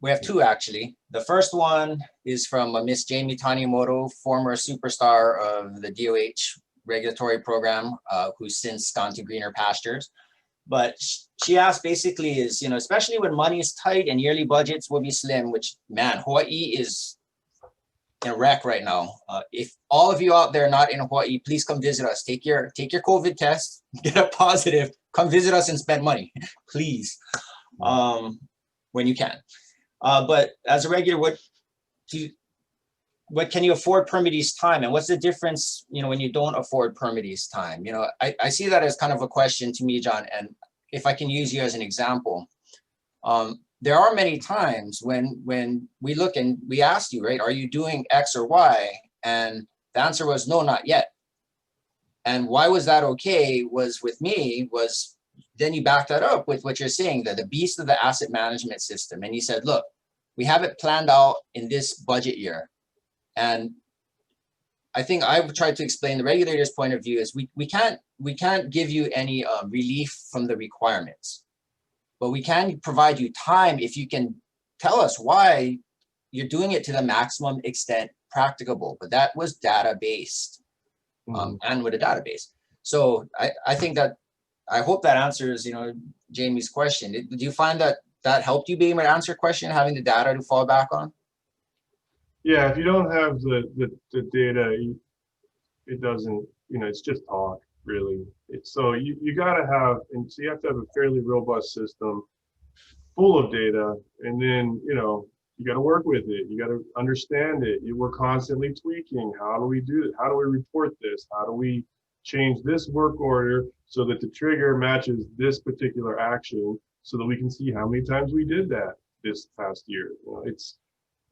S1: We have two, actually. The first one is from Miss Jamie Tanimoto, former superstar of the DOH regulatory program, who's since gone to greener pastures. But she asked basically is, you know, especially when money is tight and yearly budgets will be slim, which, man, Hawaii is in a wreck right now. If all of you out there not in Hawaii, please come visit us. Take your COVID test, get a positive, come visit us and spend money, please, when you can. But as a regular, what can you afford permittees time, and what's the difference, you know, when you don't afford permittees time? You know, I see that as kind of a question to me, John, and if I can use you as an example, there are many times when we look and we asked you, right, are you doing X or Y? And the answer was no, not yet. And why was that okay was with me was then you back that up with what you're saying, that the beast of the asset management system. And you said, look, we have it planned out in this budget year. And I think I've tried to explain the regulator's point of view is we can't give you any relief from the requirements, but we can provide you time if you can tell us why you're doing it to the maximum extent practicable, but that was data-based and with a database. So I think that, I hope that answers, Jamie's question. Do you find that that helped you be able to answer your question, having the data to fall back on?
S4: Yeah, if you don't have the data, it doesn't, it's just talk, really. So you got to have, and so you have to have a fairly robust system full of data, and then, you got to work with it. You got to understand it. We're constantly tweaking. How do we do it? How do we report this? How do we change this work order so that the trigger matches this particular action, so that we can see how many times we did that this past year?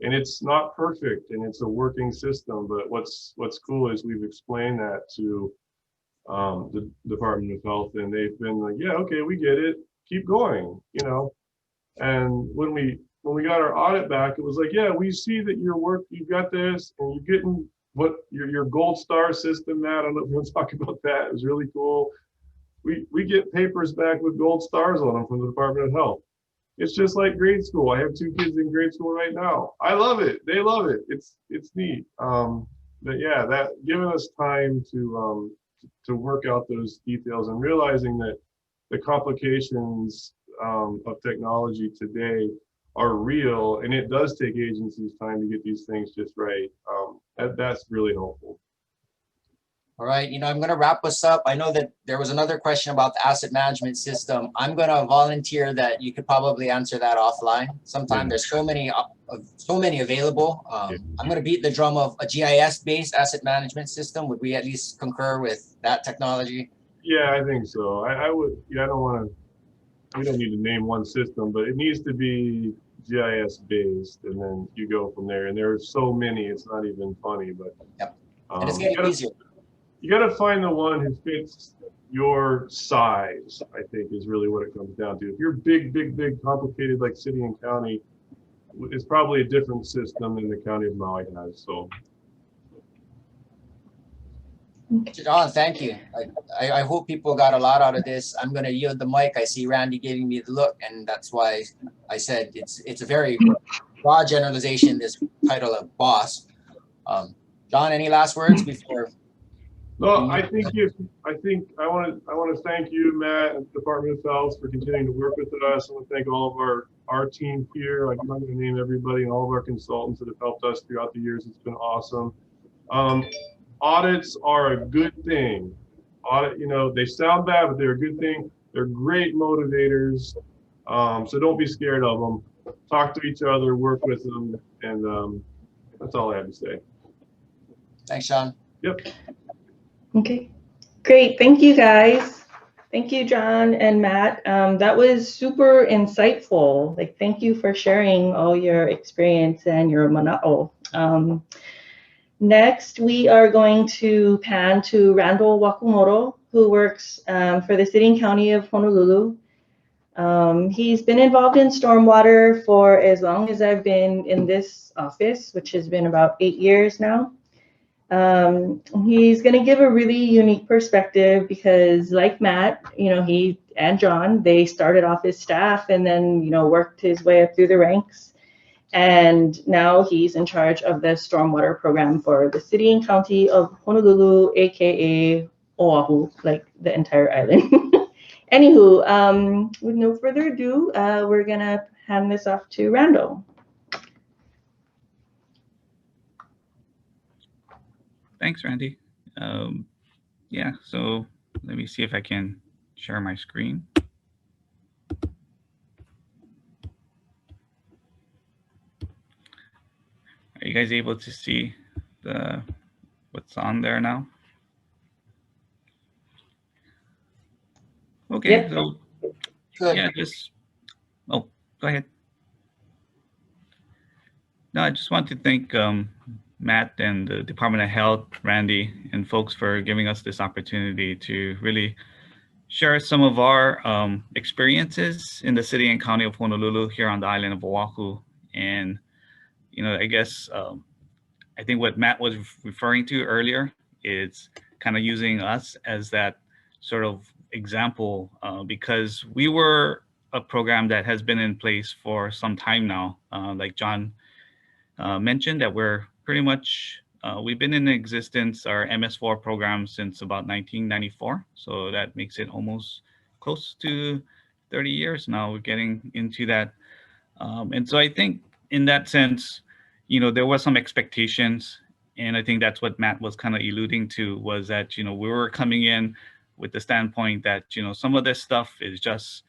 S4: And it's not perfect, and it's a working system, but what's cool is we've explained that to the Department of Health, and they've been like, yeah, okay, we get it, keep going, And when we got our audit back, it was like, yeah, we see that your work, you've got this, and you're getting what your gold star system, Matt, I don't know if you want to talk about that. It was really cool. We get papers back with gold stars on them from the Department of Health. It's just like grade school. I have 2 kids in grade school right now. I love it. They love it. It's neat. But yeah, that giving us time to work out those details and realizing that the complications of technology today are real, and it does take agencies time to get these things just right. That's really helpful.
S1: All right, I'm going to wrap us up. I know that there was another question about the asset management system. I'm going to volunteer that you could probably answer that offline. Sometime there's so many available. I'm going to beat the drum of a GIS-based asset management system. Would we at least concur with that technology?
S4: Yeah, I think so. I would. Yeah, I don't want to. We don't need to name one system, but it needs to be GIS-based, and then you go from there. And there are so many, it's not even funny. But
S1: yep. And it's getting easier.
S4: You got to find the one who fits your size, I think, is really what it comes down to. If you're big, complicated like city and county, it's probably a different system than the County of Maui has. So,
S1: John, thank you. I hope people got a lot out of this. I'm going to yield the mic. I see Randee giving me the look, and that's why I said it's a very broad generalization, this title of boss. John, any last words before?
S4: No, I think I want to thank you, Matt, and the Department of Health for continuing to work with us. I want to thank all of our team here. I'm not going to name everybody, and all of our consultants that have helped us throughout the years. It's been awesome. Audits are a good thing. They sound bad, but they're a good thing. They're great motivators. So don't be scared of them. Talk to each other, work with them, and that's all I have to say.
S1: Thanks, Sean.
S4: Yep.
S2: Okay, great. Thank you, guys. Thank you, John and Matt. That was super insightful. Thank you for sharing all your experience and your mana'o. Next, we are going to pan to Randall Wakamoto, who works for the City and County of Honolulu. He's been involved in stormwater for as long as I've been in this office, which has been about 8 years now. He's going to give a really unique perspective because, like Matt, he and John, they started off as staff and then, worked his way up through the ranks. And now he's in charge of the stormwater program for the City and County of Honolulu, aka Oahu, like the entire island. Anywho, with no further ado, we're going to hand this off to Randall.
S5: Thanks, Randee. Yeah, so let me see if I can share my screen. Are you guys able to see what's on there now? Okay,
S2: yep.
S5: So
S1: Good.
S5: Yeah, go ahead. No, I just want to thank Matt and the Department of Health, Randee, and folks for giving us this opportunity to really share some of our experiences in the City and County of Honolulu here on the island of Oahu. And, I guess I think what Matt was referring to earlier is kind of using us as that sort of example because we were a program that has been in place for some time now. Like John mention that we're pretty much, we've been in existence, our MS4 program, since about 1994. So that makes it almost close to 30 years now. We're getting into that. And so I think in that sense, there were some expectations. And I think that's what Matt was kind of alluding to, was that, we were coming in with the standpoint that, some of this stuff is just,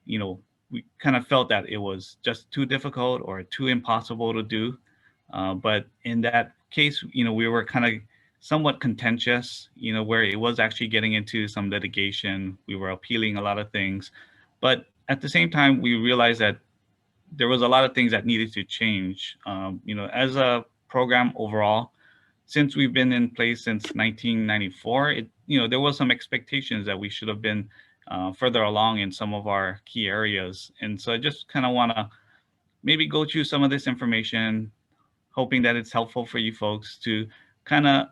S5: we kind of felt that it was just too difficult or too impossible to do. But in that case, we were kind of somewhat contentious, where it was actually getting into some litigation. We were appealing a lot of things. But at the same time, we realized that there was a lot of things that needed to change. As a program overall, since we've been in place since 1994, there was some expectations that we should have been further along in some of our key areas. And so I just kind of want to maybe go through some of this information, hoping that it's helpful for you folks to kind of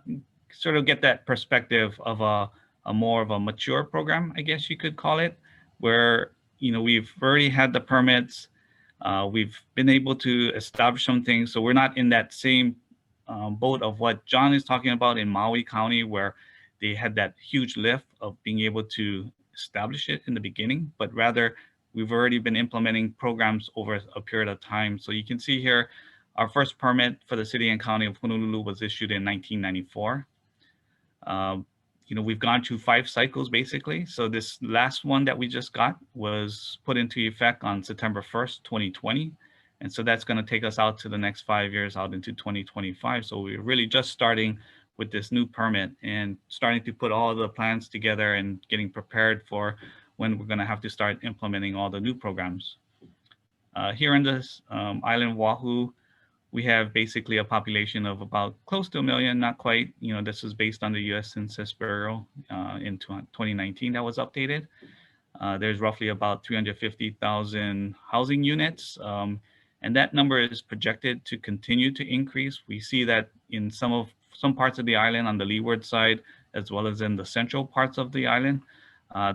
S5: sort of get that perspective of a more of a mature program, I guess you could call it, where, we've already had the permits, we've been able to establish some things. So we're not in that same boat of what John is talking about in Maui County, where they had that huge lift of being able to establish it in the beginning, but rather we've already been implementing programs over a period of time. So you can see here, our first permit for the city and county of Honolulu was issued in 1994. We've gone through 5 cycles basically. So this last one that we just got was put into effect on September 1st, 2020. And so that's going to take us out to the next 5 years, out into 2025. So we're really just starting with this new permit and starting to put all the plans together and getting prepared for when we're going to have to start implementing all the new programs. Here in this island of Oahu, we have basically a population of about close to 1 million, not quite. This is based on the US Census Bureau in 2019 that was updated. There's roughly about 350,000 housing units. And that number is projected to continue to increase. We see that in some parts of the island on the leeward side, as well as in the central parts of the island.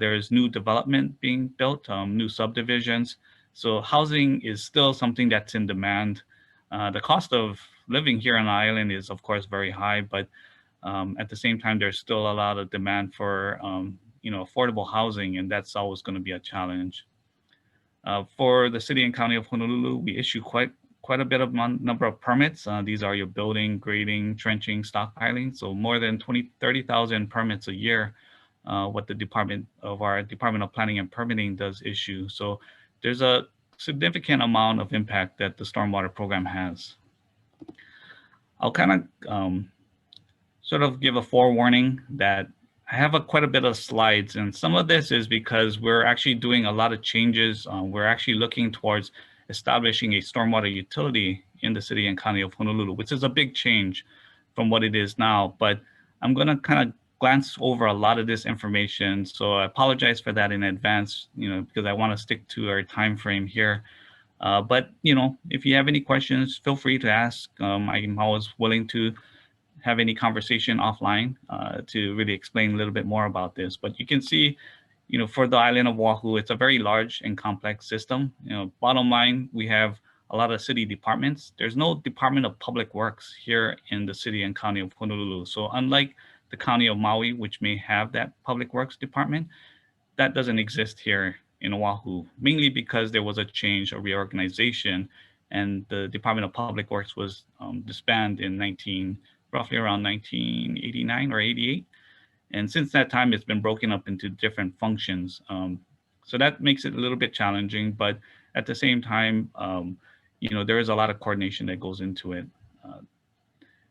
S5: There is new development being built, new subdivisions. So housing is still something that's in demand. The cost of living here on the island is, of course, very high, but at the same time, there's still a lot of demand for affordable housing, and that's always going to be a challenge. For the city and county of Honolulu, we issue quite a bit of number of permits. These are your building, grading, trenching, stockpiling. So more than 30,000 permits a year, what the Department of Planning and Permitting does issue. So there's a significant amount of impact that the stormwater program has. I'll kind of sort of give a forewarning that I have quite a bit of slides, and some of this is because we're actually doing a lot of changes. We're actually looking towards establishing a stormwater utility in the city and county of Honolulu, which is a big change from what it is now. But I'm going to kind of glance over a lot of this information, so I apologize for that in advance, because I want to stick to our time frame here. But if you have any questions, feel free to ask. I'm always willing to have any conversation offline to really explain a little bit more about this. But you can see, for the island of Oahu, it's a very large and complex system. Bottom line, we have a lot of city departments. There's no Department of Public Works here in the city and county of Honolulu. So unlike the County of Maui, which may have that Public Works Department, that doesn't exist here in Oahu, mainly because there was a change, a reorganization, and the Department of Public Works was disbanded in roughly around 1989 or 88. And since that time, it's been broken up into different functions. So that makes it a little bit challenging, but at the same time, there is a lot of coordination that goes into it.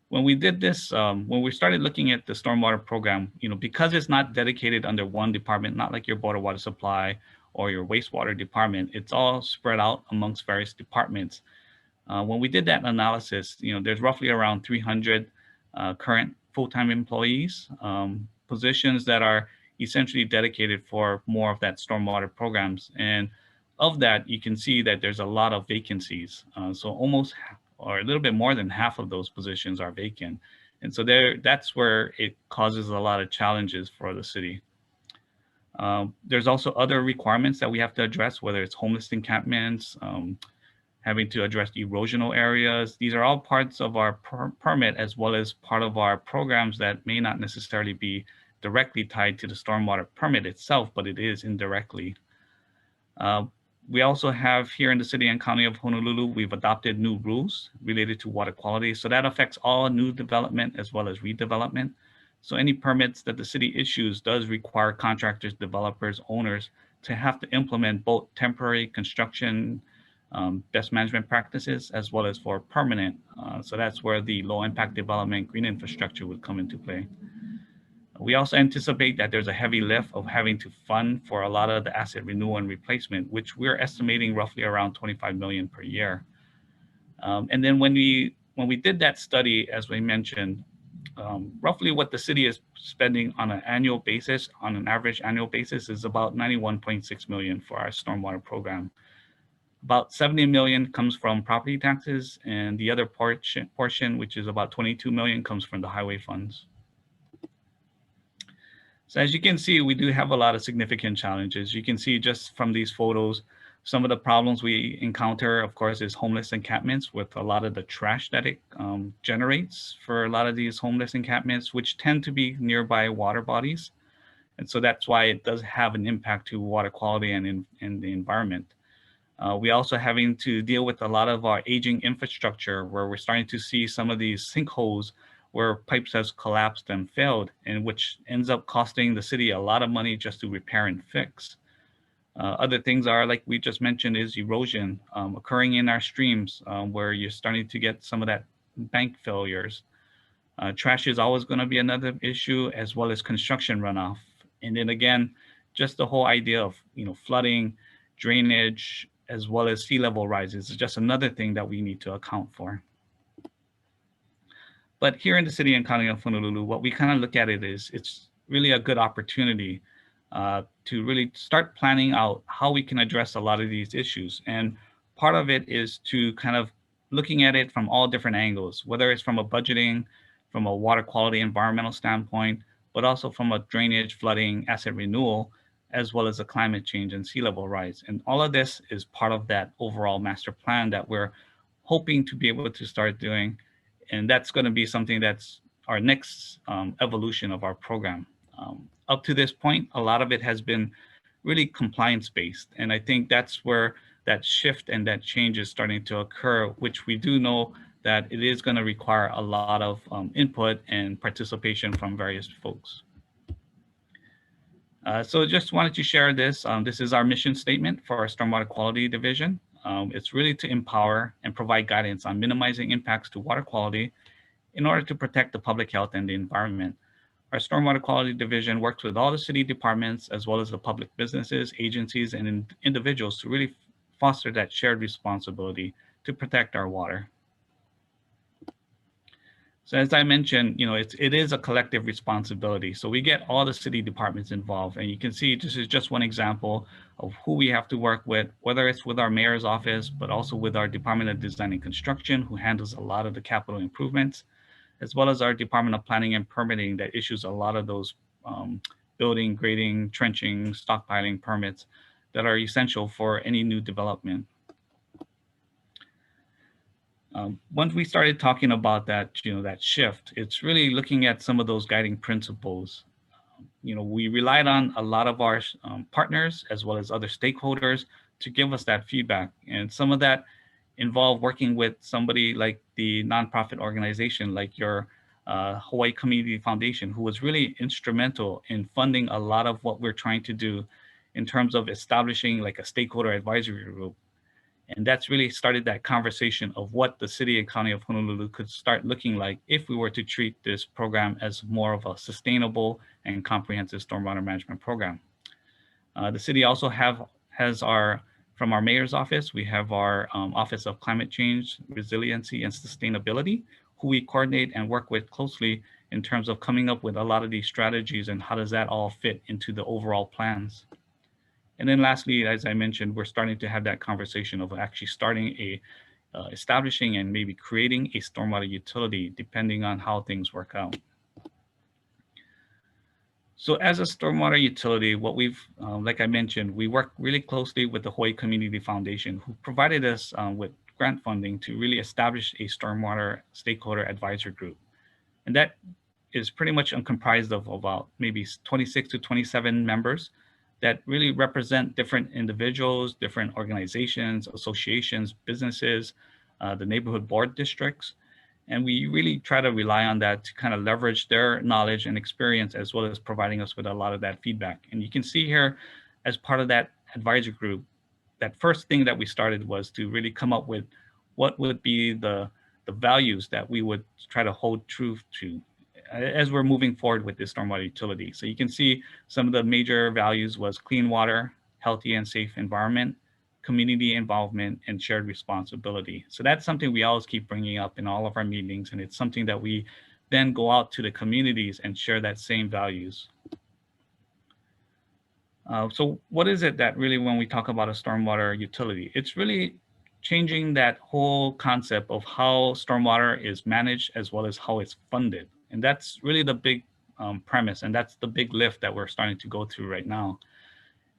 S5: When we did this, when we started looking at the stormwater program, because it's not dedicated under one department, not like your board of water supply or your wastewater department, it's all spread out amongst various departments. When we did that analysis, there's roughly around 300 current full-time employees, positions that are essentially dedicated for more of that stormwater programs. And of that, you can see that there's a lot of vacancies. So almost, or a little bit more than half of those positions are vacant. And so that's where it causes a lot of challenges for the city. There's also other requirements that we have to address, whether it's homeless encampments, having to address erosional areas. These are all parts of our permit, as well as part of our programs that may not necessarily be directly tied to the stormwater permit itself, but it is indirectly. We also have here in the City and County of Honolulu, we've adopted new rules related to water quality. So that affects all new development as well as redevelopment. So any permits that the city issues does require contractors, developers, owners to have to implement both temporary construction best management practices as well as for permanent. So that's where the low impact development green infrastructure would come into play. We also anticipate that there's a heavy lift of having to fund for a lot of the asset renewal and replacement, which we're estimating roughly around 25 million per year. And then when we did that study, as we mentioned, roughly what the city is spending on an annual basis, on an average annual basis, is about 91.6 million for our stormwater program. About 70 million comes from property taxes, and the other portion, which is about 22 million, comes from the highway funds. So as you can see, we do have a lot of significant challenges. You can see just from these photos, some of the problems we encounter, of course, is homeless encampments with a lot of the trash that it generates for a lot of these homeless encampments, which tend to be nearby water bodies. And so that's why it does have an impact to water quality and the environment. We also having to deal with a lot of our aging infrastructure, where we're starting to see some of these sinkholes where pipes has collapsed and failed, and which ends up costing the city a lot of money just to repair and fix. Other things are, like we just mentioned, is erosion occurring in our streams, where you're starting to get some of that bank failures. Trash is always going to be another issue, as well as construction runoff. And then again, just the whole idea of flooding, drainage, as well as sea level rises is just another thing that we need to account for. But here in the City and County of Honolulu, what we kind of look at it is, it's really a good opportunity to really start planning out how we can address a lot of these issues. And part of it is to kind of looking at it from all different angles, whether it's from a budgeting, from a water quality environmental standpoint, but also from a drainage, flooding, asset renewal, as well as a climate change and sea level rise. And all of this is part of that overall master plan that we're hoping to be able to start doing. And that's going to be something that's our next evolution of our program. Up to this point, a lot of it has been really compliance-based. And I think that's where that shift and that change is starting to occur, which we do know that it is going to require a lot of input and participation from various folks. So just wanted to share this. This is our mission statement for our Stormwater Quality Division. It's really to empower and provide guidance on minimizing impacts to water quality in order to protect the public health and the environment. Our Stormwater Quality Division works with all the city departments, as well as the public businesses, agencies, and individuals to really foster that shared responsibility to protect our water. So as I mentioned, it is a collective responsibility. So we get all the city departments involved, and you can see this is just one example of who we have to work with, whether it's with our mayor's office, but also with our Department of Design and Construction, who handles a lot of the capital improvements, as well as our Department of Planning and Permitting that issues a lot of those building, grading, trenching, stockpiling permits that are essential for any new development. Once we started talking about that, that shift, it's really looking at some of those guiding principles. We relied on a lot of our partners as well as other stakeholders to give us that feedback. And some of that involved working with somebody like the nonprofit organization, like your Hawaii Community Foundation, who was really instrumental in funding a lot of what we're trying to do in terms of establishing like a stakeholder advisory group. And that's really started that conversation of what the City and County of Honolulu could start looking like if we were to treat this program as more of a sustainable and comprehensive stormwater management program. The city also has from our mayor's office, we have our Office of Climate Change, Resiliency, and Sustainability, who we coordinate and work with closely in terms of coming up with a lot of these strategies and how does that all fit into the overall plans. And then lastly, as I mentioned, we're starting to have that conversation of actually starting establishing and maybe creating a stormwater utility, depending on how things work out. So as a stormwater utility, what we've, like I mentioned, we work really closely with the Hawaii Community Foundation, who provided us with grant funding to really establish a stormwater stakeholder advisory group. And that is pretty much comprised of about maybe 26 to 27 members that really represent different individuals, different organizations, associations, businesses, the neighborhood board districts. And we really try to rely on that to kind of leverage their knowledge and experience, as well as providing us with a lot of that feedback. And you can see here, as part of that advisory group, that first thing that we started was to really come up with what would be the values that we would try to hold true to as we're moving forward with this stormwater utility. So you can see some of the major values was clean water, healthy and safe environment, community involvement, and shared responsibility. So that's something we always keep bringing up in all of our meetings, and it's something that we then go out to the communities and share that same values. So what is it that really, when we talk about a stormwater utility, it's really changing that whole concept of how stormwater is managed as well as how it's funded. And that's really the big premise, and that's the big lift that we're starting to go through right now.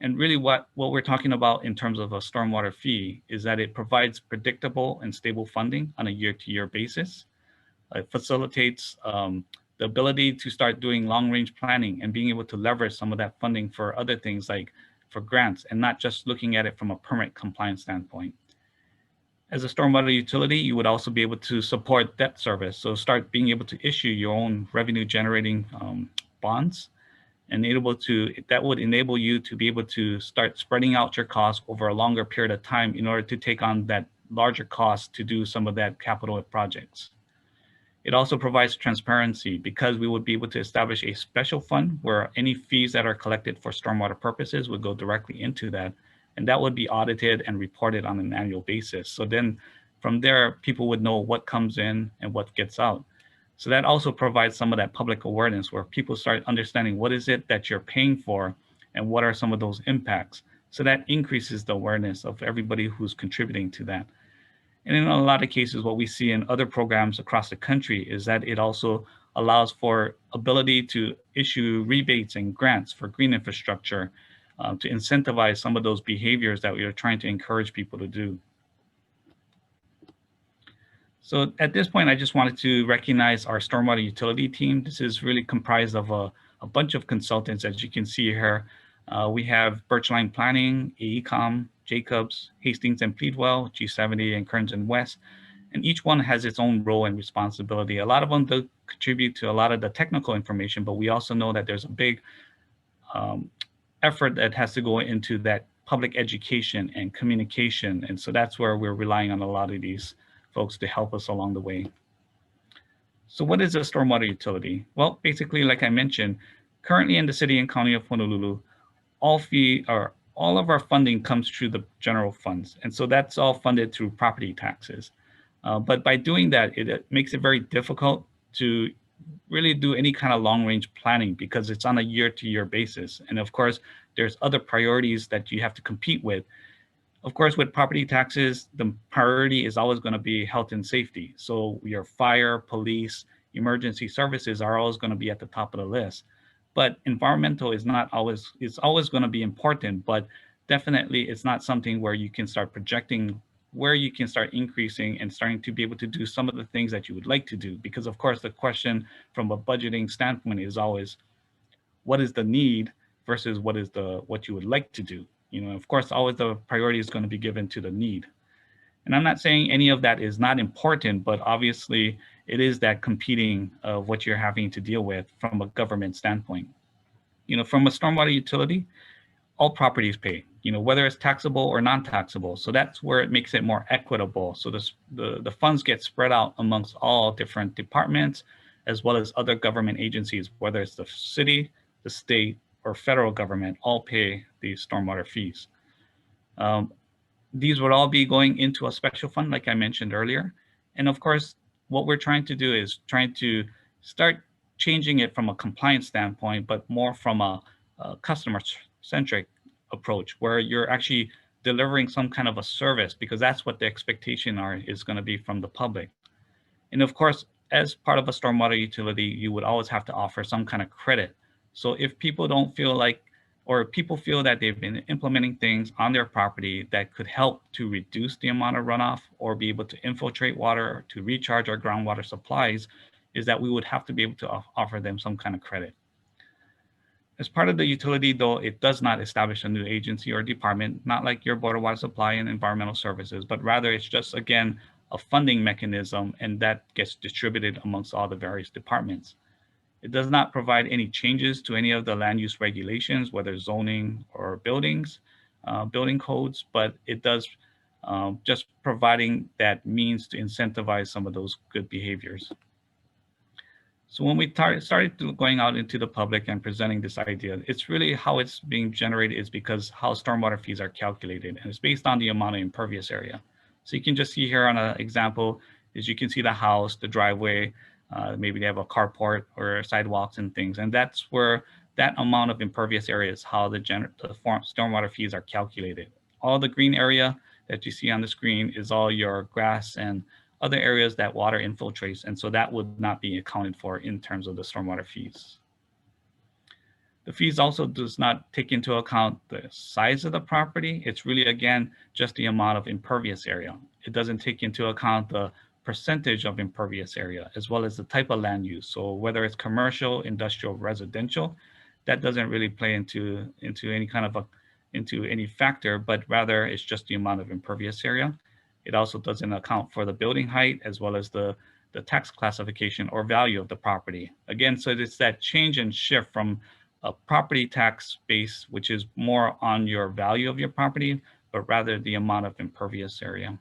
S5: And really what we're talking about in terms of a stormwater fee is that it provides predictable and stable funding on a year-to-year basis. It facilitates the ability to start doing long-range planning and being able to leverage some of that funding for other things, like for grants, and not just looking at it from a permit compliance standpoint. As a stormwater utility, you would also be able to support debt service. So start being able to issue your own revenue generating bonds, and that would enable you to be able to start spreading out your costs over a longer period of time in order to take on that larger cost to do some of that capital projects. It also provides transparency, because we would be able to establish a special fund where any fees that are collected for stormwater purposes would go directly into that. And that would be audited and reported on an annual basis. So then from there, people would know what comes in and what gets out. So that also provides some of that public awareness, where people start understanding what is it that you're paying for and what are some of those impacts. So that increases the awareness of everybody who's contributing to that. And in a lot of cases, what we see in other programs across the country is that it also allows for ability to issue rebates and grants for green infrastructure to incentivize some of those behaviors that we are trying to encourage people to do. So at this point, I just wanted to recognize our stormwater utility team. This is really comprised of a bunch of consultants, as you can see here. We have Birchline Planning, AECOM, Jacobs, Hastings and Pleadwell, G70, and Kearns and West. And each one has its own role and responsibility. A lot of them do contribute to a lot of the technical information, but we also know that there's a big effort that has to go into that public education and communication. And so that's where we're relying on a lot of these folks to help us along the way. So what is a stormwater utility? Well, basically, like I mentioned, currently in the city and county of Honolulu, all of our funding comes through the general funds. And so that's all funded through property taxes. But by doing that, it makes it very difficult to really do any kind of long-range planning, because it's on a year-to-year basis. And of course, there's other priorities that you have to compete with. Of course, with property taxes, the priority is always going to be health and safety. So your fire, police, emergency services are always going to be at the top of the list. But environmental is not always, it's always going to be important, but definitely it's not something where you can start projecting where you can start increasing and starting to be able to do some of the things that you would like to do. Because of course, the question from a budgeting standpoint is always, what is the need versus what you would like to do? You know, of course, always the priority is going to be given to the need. And I'm not saying any of that is not important, but obviously it is that competing of what you're having to deal with from a government standpoint. You know, from a stormwater utility, all properties pay, you know, whether it's taxable or non-taxable. So that's where it makes it more equitable. So the funds get spread out amongst all different departments, as well as other government agencies, whether it's the city, the state, or federal government, all pay these stormwater fees. These would all be going into a special fund, like I mentioned earlier. And of course, what we're trying to do is trying to start changing it from a compliance standpoint, but more from a customer-centric approach, where you're actually delivering some kind of a service, because that's what the expectation is going to be from the public. And of course, as part of a stormwater utility, you would always have to offer some kind of credit. So if people don't feel like or people feel that they've been implementing things on their property that could help to reduce the amount of runoff or be able to infiltrate water to recharge our groundwater supplies, is that we would have to be able to offer them some kind of credit. As part of the utility, though, it does not establish a new agency or department, not like your Board of Water Supply and Environmental Services, but rather it's just, again, a funding mechanism, and that gets distributed amongst all the various departments. It does not provide any changes to any of the land use regulations, whether zoning or buildings, building codes, but it does just providing that means to incentivize some of those good behaviors. So when we started going out into the public and presenting this idea, it's really how it's being generated is because how stormwater fees are calculated, and it's based on the amount of impervious area. So you can just see here on an example is you can see the house, the driveway, maybe they have a carport or sidewalks and things, and that's where that amount of impervious area is how the stormwater fees are calculated. All the green area that you see on the screen is all your grass and other areas that water infiltrates, and so that would not be accounted for in terms of the stormwater fees. The fees also does not take into account the size of the property. It's really, again, just the amount of impervious area. It doesn't take into account the percentage of impervious area, as well as the type of land use. So whether it's commercial, industrial, residential, that doesn't really play into any kind of into any factor, but rather it's just the amount of impervious area. It also doesn't account for the building height as well as the tax classification or value of the property. Again, so it's that change and shift from a property tax base, which is more on your value of your property, but rather the amount of impervious area.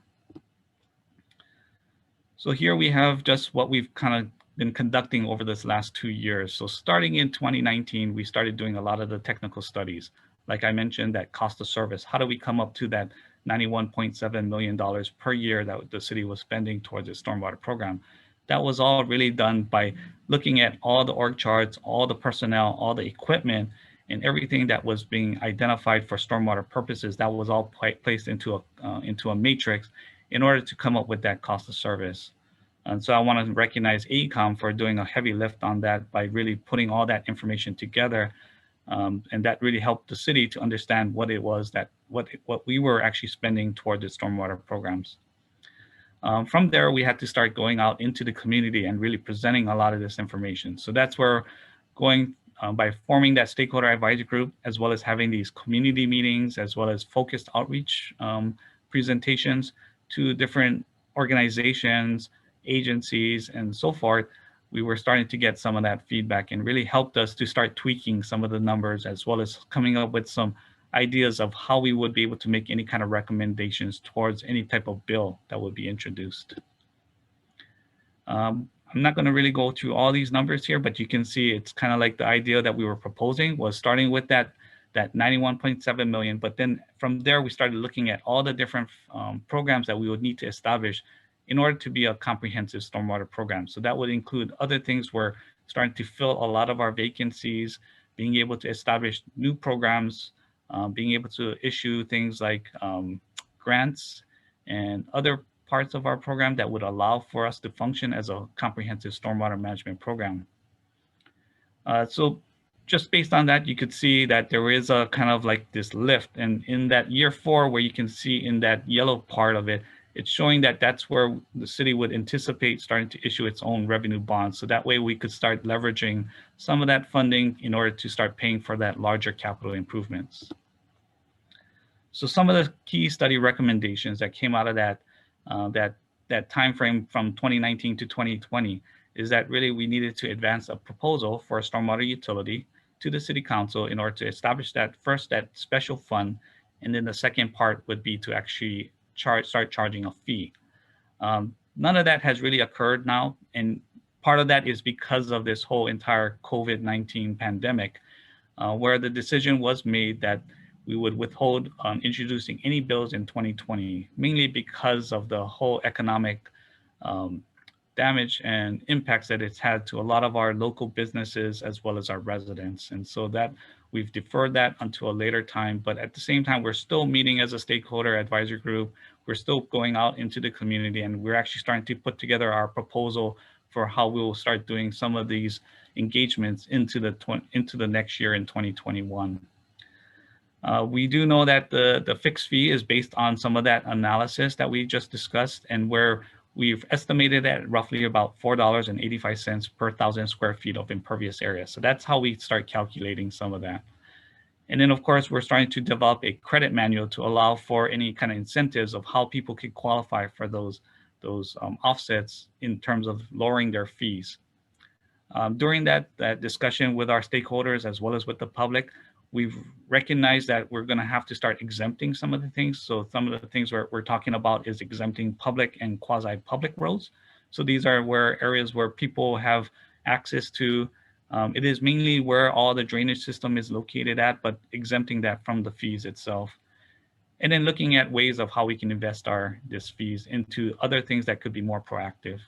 S5: So here we have just what we've kind of been conducting over this last 2 years. So starting in 2019, we started doing a lot of the technical studies. Like I mentioned, that cost of service. How do we come up to that $91.7 million per year that the city was spending towards its stormwater program? That was all really done by looking at all the org charts, all the personnel, all the equipment, and everything that was being identified for stormwater purposes. That was all placed into a matrix in order to come up with that cost of service. And so I want to recognize AECOM for doing a heavy lift on that by really putting all that information together. And that really helped the city to understand what it was that what we were actually spending toward the stormwater programs. From there, we had to start going out into the community and really presenting a lot of this information. So that's where going by forming that stakeholder advisory group, as well as having these community meetings, as well as focused outreach presentations to different organizations, agencies, and so forth. We were starting to get some of that feedback and really helped us to start tweaking some of the numbers, as well as coming up with some ideas of how we would be able to make any kind of recommendations towards any type of bill that would be introduced. I'm not going to really go through all these numbers here, but you can see it's kind of like the idea that we were proposing was starting with that 91.7 million. But then from there, we started looking at all the different programs that we would need to establish in order to be a comprehensive stormwater program. So that would include other things. We're starting to fill a lot of our vacancies, being able to establish new programs, being able to issue things like grants and other parts of our program that would allow for us to function as a comprehensive stormwater management program. So just based on that, you could see that there is a kind of like this lift. And in that year 4, where you can see in that yellow part of it, it's showing that that's where the city would anticipate starting to issue its own revenue bonds. So that way we could start leveraging some of that funding in order to start paying for that larger capital improvements. So some of the key study recommendations that came out of that that time frame from 2019 to 2020 is that really we needed to advance a proposal for a stormwater utility to the city council in order to establish that special fund, and then the second part would be to actually start charging a fee. None of that has really occurred now, and part of that is because of this whole entire COVID-19 pandemic, where the decision was made that we would withhold introducing any bills in 2020, mainly because of the whole economic damage and impacts that it's had to a lot of our local businesses as well as our residents. And so that we've deferred that until a later time, but at the same time, we're still meeting as a stakeholder advisory group. We're still going out into the community, and we're actually starting to put together our proposal for how we will start doing some of these engagements into the next year in 2021. We do know that the fixed fee is based on some of that analysis that we just discussed, and where we've estimated at roughly about $4.85 per 1,000 square feet of impervious area. So that's how we start calculating some of that. And then, of course, we're starting to develop a credit manual to allow for any kind of incentives of how people could qualify for those offsets in terms of lowering their fees. During that discussion with our stakeholders as well as with the public, we've recognized that we're going to have to start exempting some of the things. So some of the things we're talking about is exempting public and quasi-public roads. So these are areas where people have access to. It is mainly where all the drainage system is located at, but exempting that from the fees itself. And then looking at ways of how we can invest these fees into other things that could be more proactive.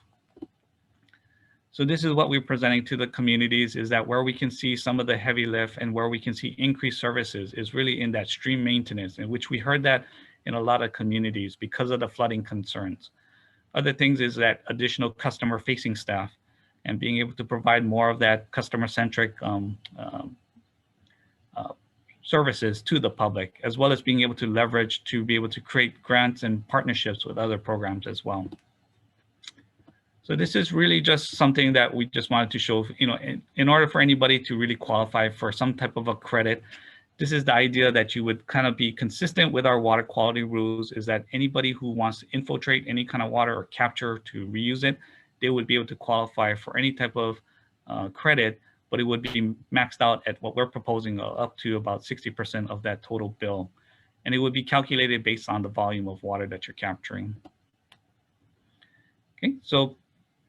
S5: So this is what we're presenting to the communities, is that where we can see some of the heavy lift and where we can see increased services is really in that stream maintenance, in which we heard that in a lot of communities because of the flooding concerns. Other things is that additional customer facing staff and being able to provide more of that customer-centric services to the public, as well as being able to leverage to be able to create grants and partnerships with other programs as well. So this is really just something that we just wanted to show, in order for anybody to really qualify for some type of a credit, this is the idea that you would kind of be consistent with our water quality rules, is that anybody who wants to infiltrate any kind of water or capture to reuse it, they would be able to qualify for any type of credit, but it would be maxed out at what we're proposing up to about 60% of that total bill. And it would be calculated based on the volume of water that you're capturing. Okay, so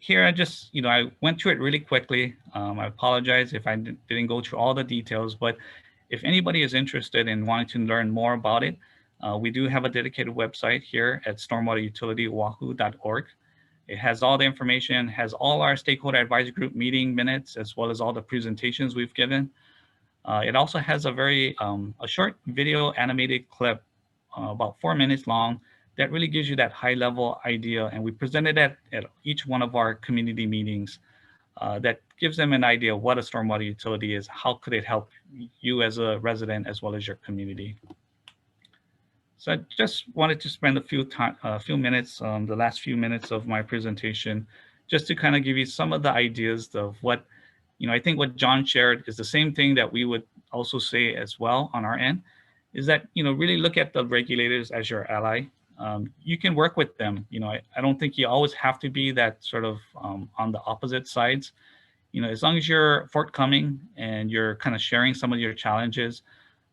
S5: here I just, I went through it really quickly. I apologize if I didn't go through all the details, but if anybody is interested in wanting to learn more about it, we do have a dedicated website here at stormwaterutilityoahu.org. It has all the information, has all our stakeholder advisory group meeting minutes, as well as all the presentations we've given. It also has a very a short video animated clip, about 4 minutes long, that really gives you that high level idea. And we presented that at each one of our community meetings that gives them an idea of what a stormwater utility is, how could it help you as a resident as well as your community. So I just wanted to spend a few minutes, the last few minutes of my presentation, just to kind of give you some of the ideas of what, I think what John shared is the same thing that we would also say as well on our end, is that, really look at the regulators as your ally. You can work with them. I don't think you always have to be that sort of on the opposite sides. As long as you're forthcoming and you're kind of sharing some of your challenges,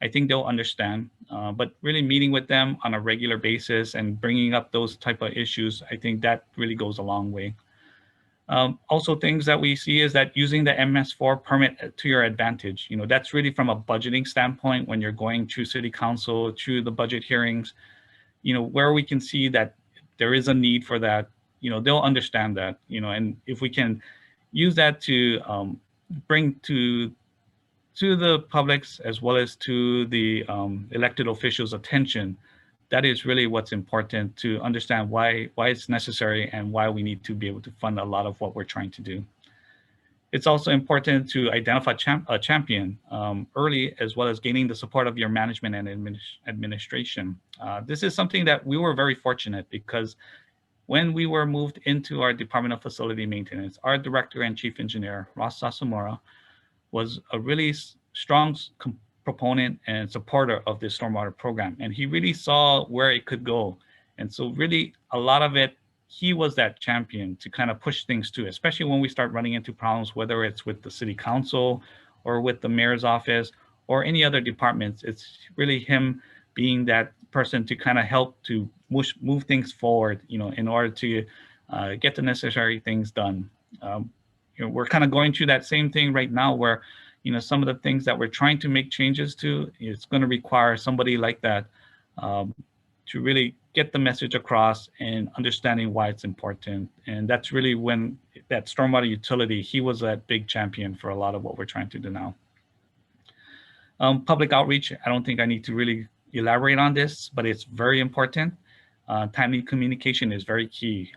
S5: I think they'll understand. But really meeting with them on a regular basis and bringing up those type of issues, I think that really goes a long way. Also, things that we see is that using the MS4 permit to your advantage. That's really from a budgeting standpoint when you're going to city council, to the budget hearings, where we can see that there is a need for that, they'll understand that, and if we can use that to bring to the public's as well as to the elected officials' attention, that is really what's important to understand why it's necessary and why we need to be able to fund a lot of what we're trying to do. It's also important to identify a champion early, as well as gaining the support of your management and administration. This is something that we were very fortunate, because when we were moved into our Department of Facility Maintenance, our director and chief engineer, Ross Sasamura, was a really strong proponent and supporter of this stormwater program. And he really saw where it could go. And so really a lot of it, he was that champion to kind of push things too, especially when we start running into problems, whether it's with the city council or with the mayor's office or any other departments. It's really him being that person to kind of help to move things forward, in order to get the necessary things done. We're kind of going through that same thing right now where, some of the things that we're trying to make changes to, it's going to require somebody like that to really get the message across and understanding why it's important. And that's really when that stormwater utility, he was that big champion for a lot of what we're trying to do now. Public outreach, I don't think I need to really elaborate on this, but it's very important. Timely communication is very key.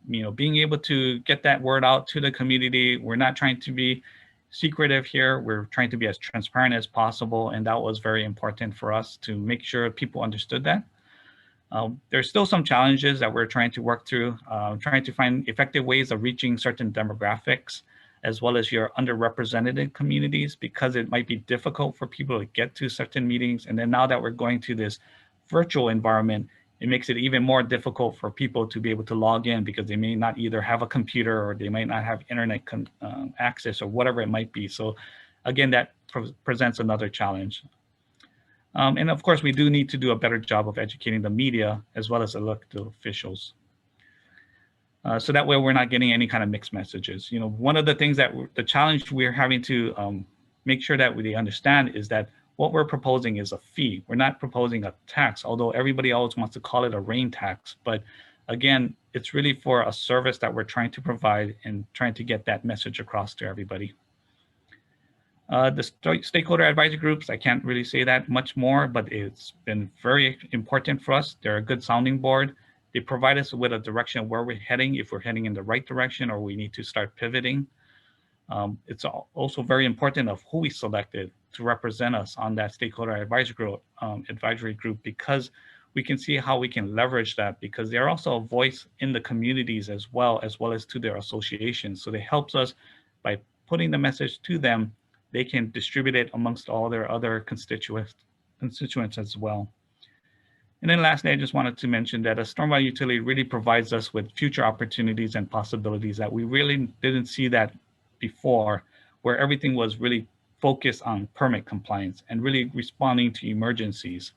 S5: Being able to get that word out to the community. We're not trying to be secretive here. We're trying to be as transparent as possible, and that was very important for us to make sure people understood that. There's still some challenges that we're trying to work through, trying to find effective ways of reaching certain demographics, as well as your underrepresented communities, because it might be difficult for people to get to certain meetings. And then now that we're going to this virtual environment, it makes it even more difficult for people to be able to log in, because they may not either have a computer or they might not have internet access or whatever it might be. So again, that presents another challenge. And of course, we do need to do a better job of educating the media as well as elected officials. So that way we're not getting any kind of mixed messages. You know, one of the things that the challenge we're having to make sure that they understand is that what we're proposing is a fee. We're not proposing a tax, although everybody always wants to call it a rain tax. But again, it's really for a service that we're trying to provide and trying to get that message across to everybody. The stakeholder advisory groups, I can't really say that much more, but it's been very important for us. They're a good sounding board. They provide us with a direction of where we're heading, if we're heading in the right direction or we need to start pivoting. It's also very important of who we selected to represent us on that stakeholder advisory group, because we can see how we can leverage that, because they're also a voice in the communities as well as to their associations. So it helps us by putting the message to them. They can distribute it amongst all their other constituents as well. And then lastly, I just wanted to mention that a stormwater utility really provides us with future opportunities and possibilities that we really didn't see that before, where everything was really focused on permit compliance and really responding to emergencies,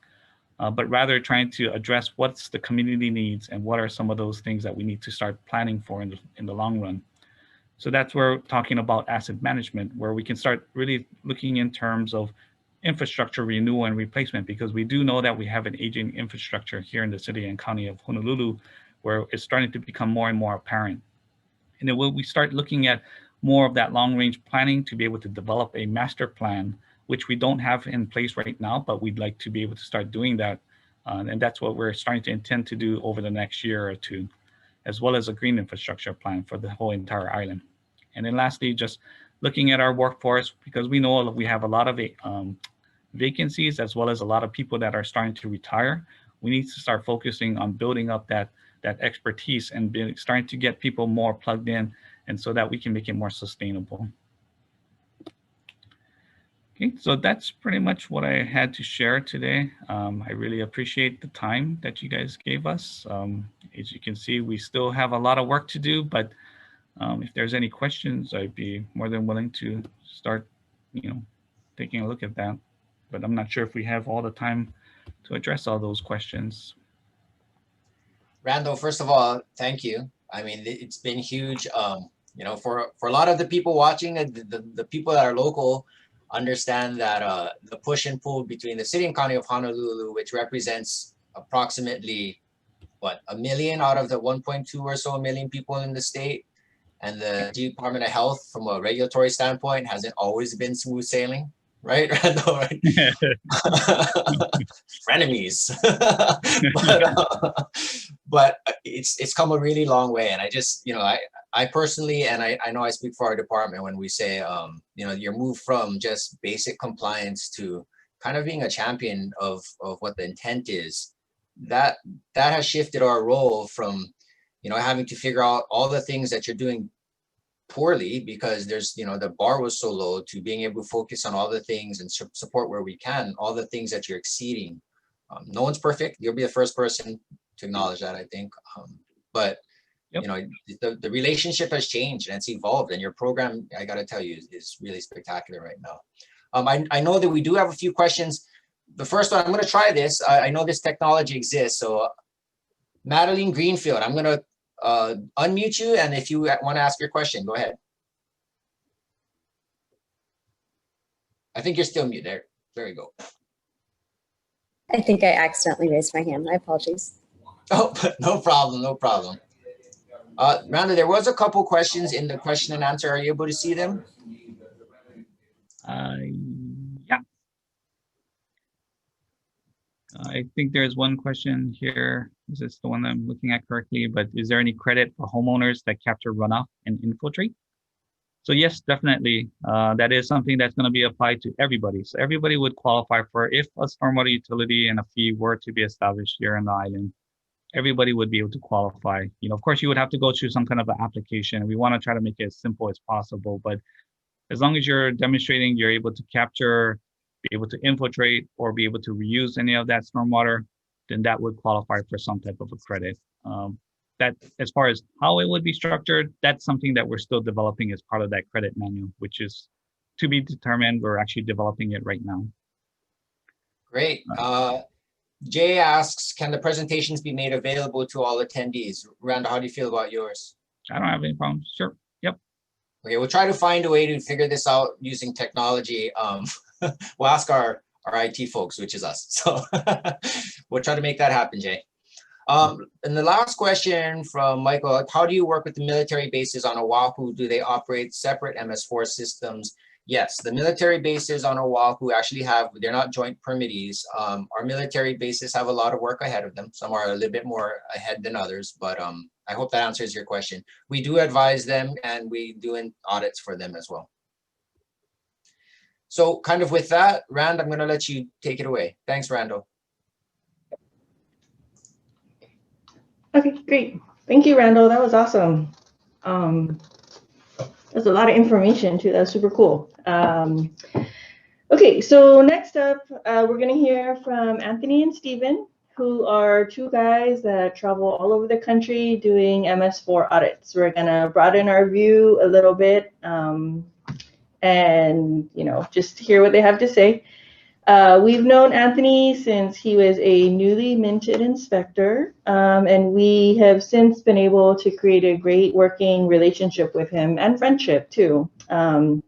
S5: but rather trying to address what's the community needs and what are some of those things that we need to start planning for in the long run. So that's where we're talking about asset management, where we can start really looking in terms of infrastructure renewal and replacement, because we do know that we have an aging infrastructure here in the city and county of Honolulu, where it's starting to become more and more apparent. And then when we start looking at more of that long range planning to be able to develop a master plan, which we don't have in place right now, but we'd like to be able to start doing that. And that's what we're starting to intend to do over the next year or two, as well as a green infrastructure plan for the whole entire island. And then lastly, just looking at our workforce, because we know we have a lot of vacancies, as well as a lot of people that are starting to retire. We need to start focusing on building up that expertise and starting to get people more plugged in, and so that we can make it more sustainable. Okay, so that's pretty much what I had to share today. I really appreciate the time that you guys gave us. As you can see, we still have a lot of work to do, but if there's any questions, I'd be more than willing to start, taking a look at that. But I'm not sure if we have all the time to address all those questions.
S1: Randall, first of all, thank you. I mean, it's been huge. For a lot of the people watching, the people that are local understand that the push and pull between the city and county of Honolulu, which represents approximately, 1 million out of the 1.2 or so million people in the state, and the Department of Health, from a regulatory standpoint, hasn't always been smooth sailing, right, Randall? Right? Frenemies. but it's come a really long way, and I just, I personally, and I know I speak for our department when we say, your move from just basic compliance to kind of being a champion of what the intent is, that has shifted our role from, having to figure out all the things that you're doing poorly because there's, the bar was so low, to being able to focus on all the things and support where we can, all the things that you're exceeding. No one's perfect. You'll be the first person to acknowledge that, I think. But yep. The relationship has changed and it's evolved, and your program, I got to tell you, is really spectacular right now. I know that we do have a few questions. The first one, I'm going to try this. I know this technology exists. So Madeline Greenfield, I'm going to unmute you, and if you want to ask your question, go ahead. I think you're still mute there. There you go.
S6: I think I accidentally raised my hand. My apologies.
S1: Oh, no problem, no problem. Randee, there was a couple questions in the question and answer. Are you able to see them?
S5: Yeah. I think there's one question here. Is this the one that I'm looking at correctly? But is there any credit for homeowners that capture runoff and infiltrate? So yes, definitely, that is something that's going to be applied to everybody. So everybody would qualify for, if a stormwater utility and a fee were to be established here on the island, everybody would be able to qualify. You know, of course, you would have to go through some kind of an application. We want to try to make it as simple as possible, but as long as you're demonstrating you're able to capture, be able to infiltrate, or be able to reuse any of that stormwater, then that would qualify for some type of a credit. That, as far as how it would be structured, that's something that we're still developing as part of that credit manual, which is to be determined. We're actually developing it right now.
S1: Great. Jay asks, can the presentations be made available to all attendees? Randall, how do you feel about yours?
S5: I don't have any problems. Sure. Yep.
S1: Okay, we'll try to find a way to figure this out using technology. We'll ask our IT folks, which is us. So we'll try to make that happen, Jay. And the last question from Michael, how do you work with the military bases on Oahu? Do they operate separate MS4 systems? Yes, the military bases on Oahu actually have, they're not joint permittees. Our military bases have a lot of work ahead of them. Some are a little bit more ahead than others, but I hope that answers your question. We do advise them and we do audits for them as well. So kind of with that, Rand, I'm gonna let you take it away. Thanks, Randall.
S2: Okay, great. Thank you, Randall. That was awesome. There's a lot of information too. That's super cool. Okay, so next up, we're gonna hear from Anthony and Steven, who are two guys that travel all over the country doing MS4 audits. We're gonna broaden our view a little bit and just hear what they have to say. We've known Anthony since he was a newly minted inspector, and we have since been able to create a great working relationship with him and friendship too, with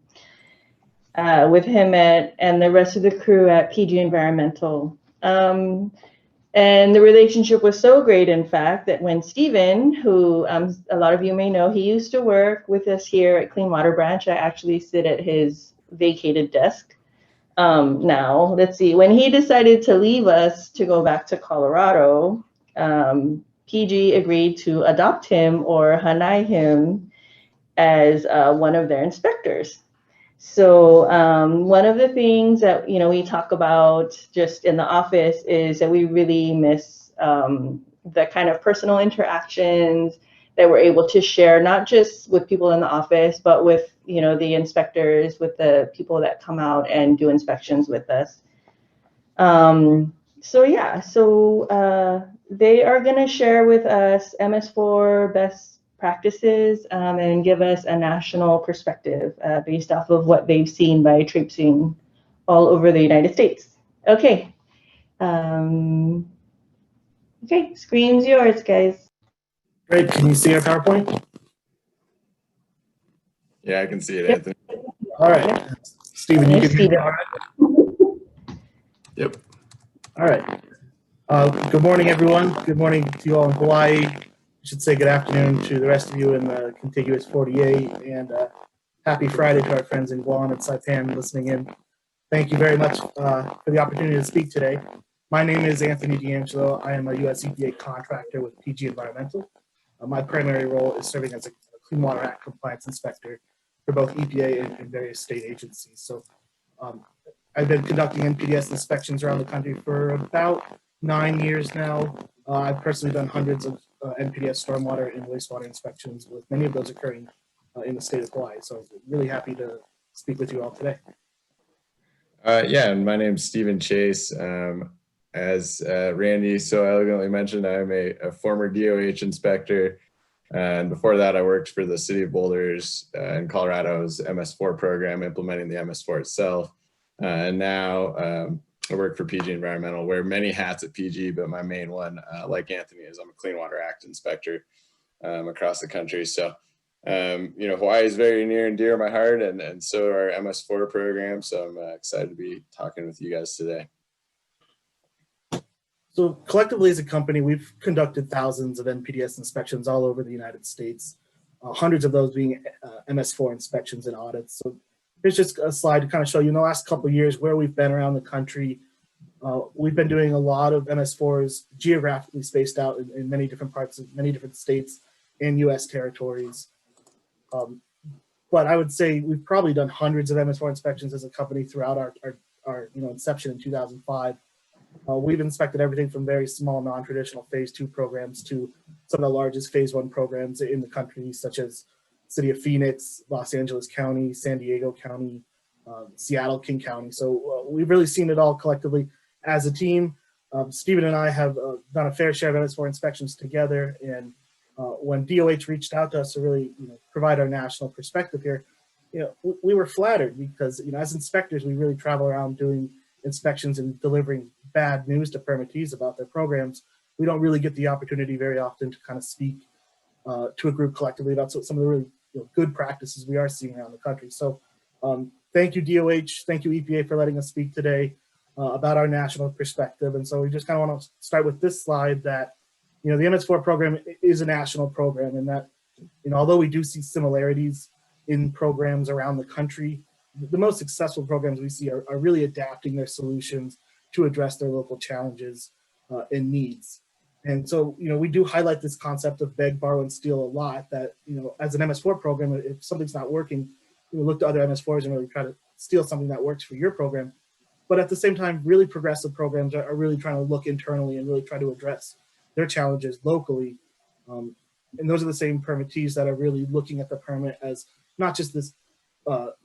S2: him and the rest of the crew at PG Environmental. And the relationship was so great, in fact, that when Steven, who a lot of you may know, he used to work with us here at Clean Water Branch. I actually sit at his vacated desk. Now, let's see, when he decided to leave us to go back to Colorado, PG agreed to adopt him or hanai him as one of their inspectors. So one of the things that we talk about just in the office is that we really miss the kind of personal interactions that we're able to share, not just with people in the office, but with the inspectors, with the people that come out and do inspections with us. So yeah, so they are going to share with us MS4 best practices and give us a national perspective based off of what they've seen by traipsing all over the United States. Okay. Okay, screen's yours, guys.
S7: Great. Can you see our PowerPoint?
S8: Yeah, I can see it,
S2: Yep.
S8: Anthony.
S7: All right. Steven, you can hear me all right?
S8: Yep.
S7: All right. Good morning, everyone. Good morning to you all in Hawaii. I should say good afternoon to the rest of you in the contiguous 48, and happy Friday to our friends in Guam and Saipan listening in. Thank you very much for the opportunity to speak today. My name is Anthony D'Angelo. I am a USEPA contractor with PG Environmental. My primary role is serving as a Clean Water Act compliance inspector for both EPA and various state agencies. So I've been conducting NPDES inspections around the country for about 9 years now. I've personally done hundreds of NPDES stormwater and wastewater inspections, with many of those occurring in the state of Hawaii. So I'm really happy to speak with you all today.
S8: Yeah, and my name's Stephen Chase. As Randee so elegantly mentioned, I'm a former DOH inspector. And before that, I worked for the city of Boulders in Colorado's MS4 program, implementing the MS4 itself. And now I work for PG Environmental, wear many hats at PG, but my main one, like Anthony, is I'm a Clean Water Act inspector across the country. So, Hawaii is very near and dear to my heart, and so our MS4 program. So I'm excited to be talking with you guys today.
S7: So collectively as a company, we've conducted thousands of NPDES inspections all over the United States, hundreds of those being MS4 inspections and audits. So here's just a slide to kind of show you in the last couple of years where we've been around the country. We've been doing a lot of MS4s geographically spaced out in many different parts of many different states and US territories. but I would say we've probably done hundreds of MS4 inspections as a company throughout our inception in 2005. We've inspected everything from very small non-traditional phase 2 programs to some of the largest phase 1 programs in the country, such as City of Phoenix, Los Angeles County, San Diego County, Seattle, King County. So we've really seen it all collectively as a team. Stephen and I have done a fair share of MS4 inspections together, and when DOH reached out to us to really provide our national perspective here, we were flattered because as inspectors we really travel around doing inspections and delivering bad news to permittees about their programs. We don't really get the opportunity very often to kind of speak to a group collectively about some of the really good practices we are seeing around the country. So thank you DOH, thank you EPA for letting us speak today about our national perspective. And so we just kind of want to start with this slide that the MS4 program is a national program, and that although we do see similarities in programs around the country, the most successful programs we see are really adapting their solutions to address their local challenges and needs. And so, we do highlight this concept of beg, borrow, and steal a lot, that, as an MS4 program, if something's not working, look to other MS4s and really try to steal something that works for your program. But at the same time, really progressive programs are really trying to look internally and really try to address their challenges locally. And those are the same permittees that are really looking at the permit as not just this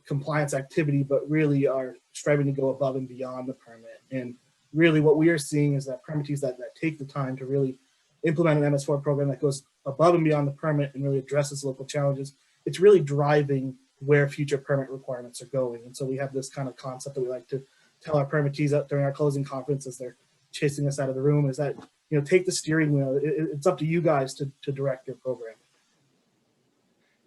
S7: compliance activity, but really are striving to go above and beyond the permit. And really what we are seeing is that permittees that take the time to really implement an MS4 program that goes above and beyond the permit and really addresses local challenges, it's really driving where future permit requirements are going. And so we have this kind of concept that we like to tell our permittees out during our closing conference as they're chasing us out of the room, is that, take the steering wheel. It's up to you guys to direct your program.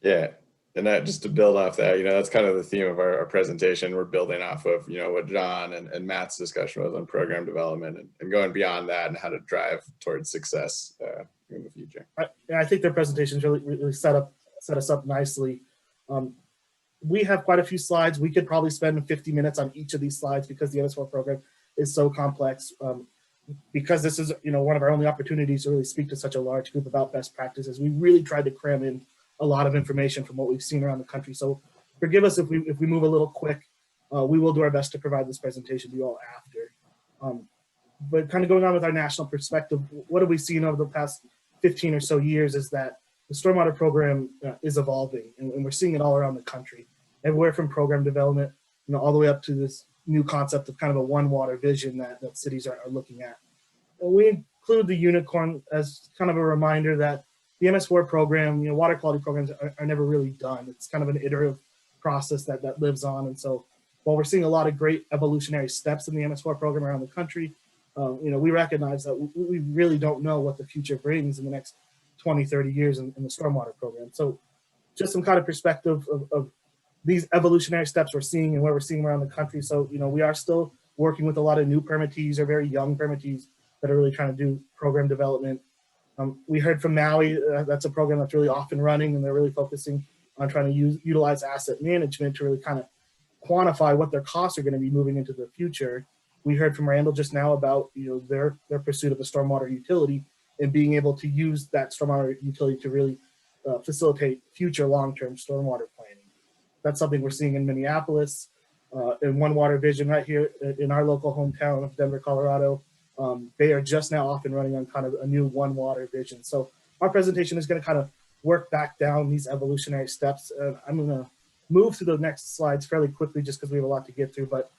S8: Yeah. And that, just to build off that, that's kind of the theme of our presentation. We're building off of, what John and Matt's discussion was on program development and going beyond that and how to drive towards success in the future.
S7: I think their presentations really set us up nicely. We have quite a few slides. We could probably spend 50 minutes on each of these slides because the MS4 program is so complex. Because this is, one of our only opportunities to really speak to such a large group about best practices, we really tried to cram in a lot of information from what we've seen around the country. So forgive us if we move a little quick. We will do our best to provide this presentation to you all after. But kind of going on with our national perspective, what have we seen over the past 15 or so years is that the stormwater program is evolving, and we're seeing it all around the country, everywhere from program development, all the way up to this new concept of kind of a one water vision that cities are looking at. And we include the unicorn as kind of a reminder that the MS4 program, water quality programs are never really done. It's kind of an iterative process that lives on. And so while we're seeing a lot of great evolutionary steps in the MS4 program around the country, we recognize that we really don't know what the future brings in the next 20, 30 years in the stormwater program. So just some kind of perspective of these evolutionary steps we're seeing and where we're seeing around the country. So, we are still working with a lot of new permittees or very young permittees that are really trying to do program development. We heard from Maui, that's a program that's really off and running, and they're really focusing on trying to utilize asset management to really kind of quantify what their costs are going to be moving into the future. We heard from Randall just now about their pursuit of a stormwater utility and being able to use that stormwater utility to really facilitate future long-term stormwater planning. That's something we're seeing in Minneapolis, in One Water Vision right here in our local hometown of Denver, Colorado. They are just now off and running on kind of a new One Water Vision. So our presentation is going to kind of work back down these evolutionary steps. I'm going to move through the next slides fairly quickly just because we have a lot to get through. But,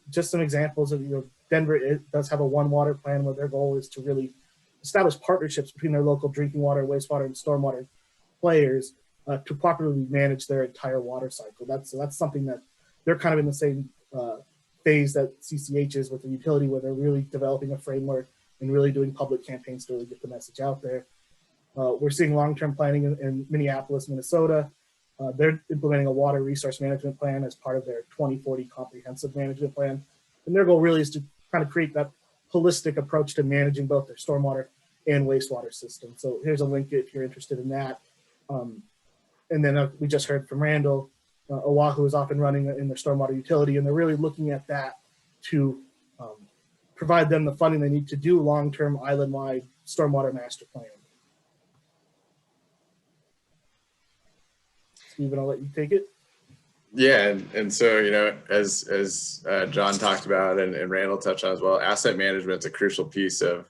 S7: just some examples of, Denver does have a One Water plan where their goal is to really establish partnerships between their local drinking water, wastewater, and stormwater players to properly manage their entire water cycle. That's something that they're kind of in the same phase that CCH is with the utility, where they're really developing a framework and really doing public campaigns to really get the message out there. We're seeing long-term planning in Minneapolis, Minnesota. They're implementing a water resource management plan as part of their 2040 comprehensive management plan. And their goal really is to kind of create that holistic approach to managing both their stormwater and wastewater system. So here's a link if you're interested in that. And then we just heard from Randall, Oahu is off and running in their stormwater utility, and they're really looking at that to provide them the funding they need to do long-term island-wide stormwater master plan. Stephen, I'll let you take it.
S8: Yeah, and so, you know, as John talked about and Randall touched on as well, asset management is a crucial piece of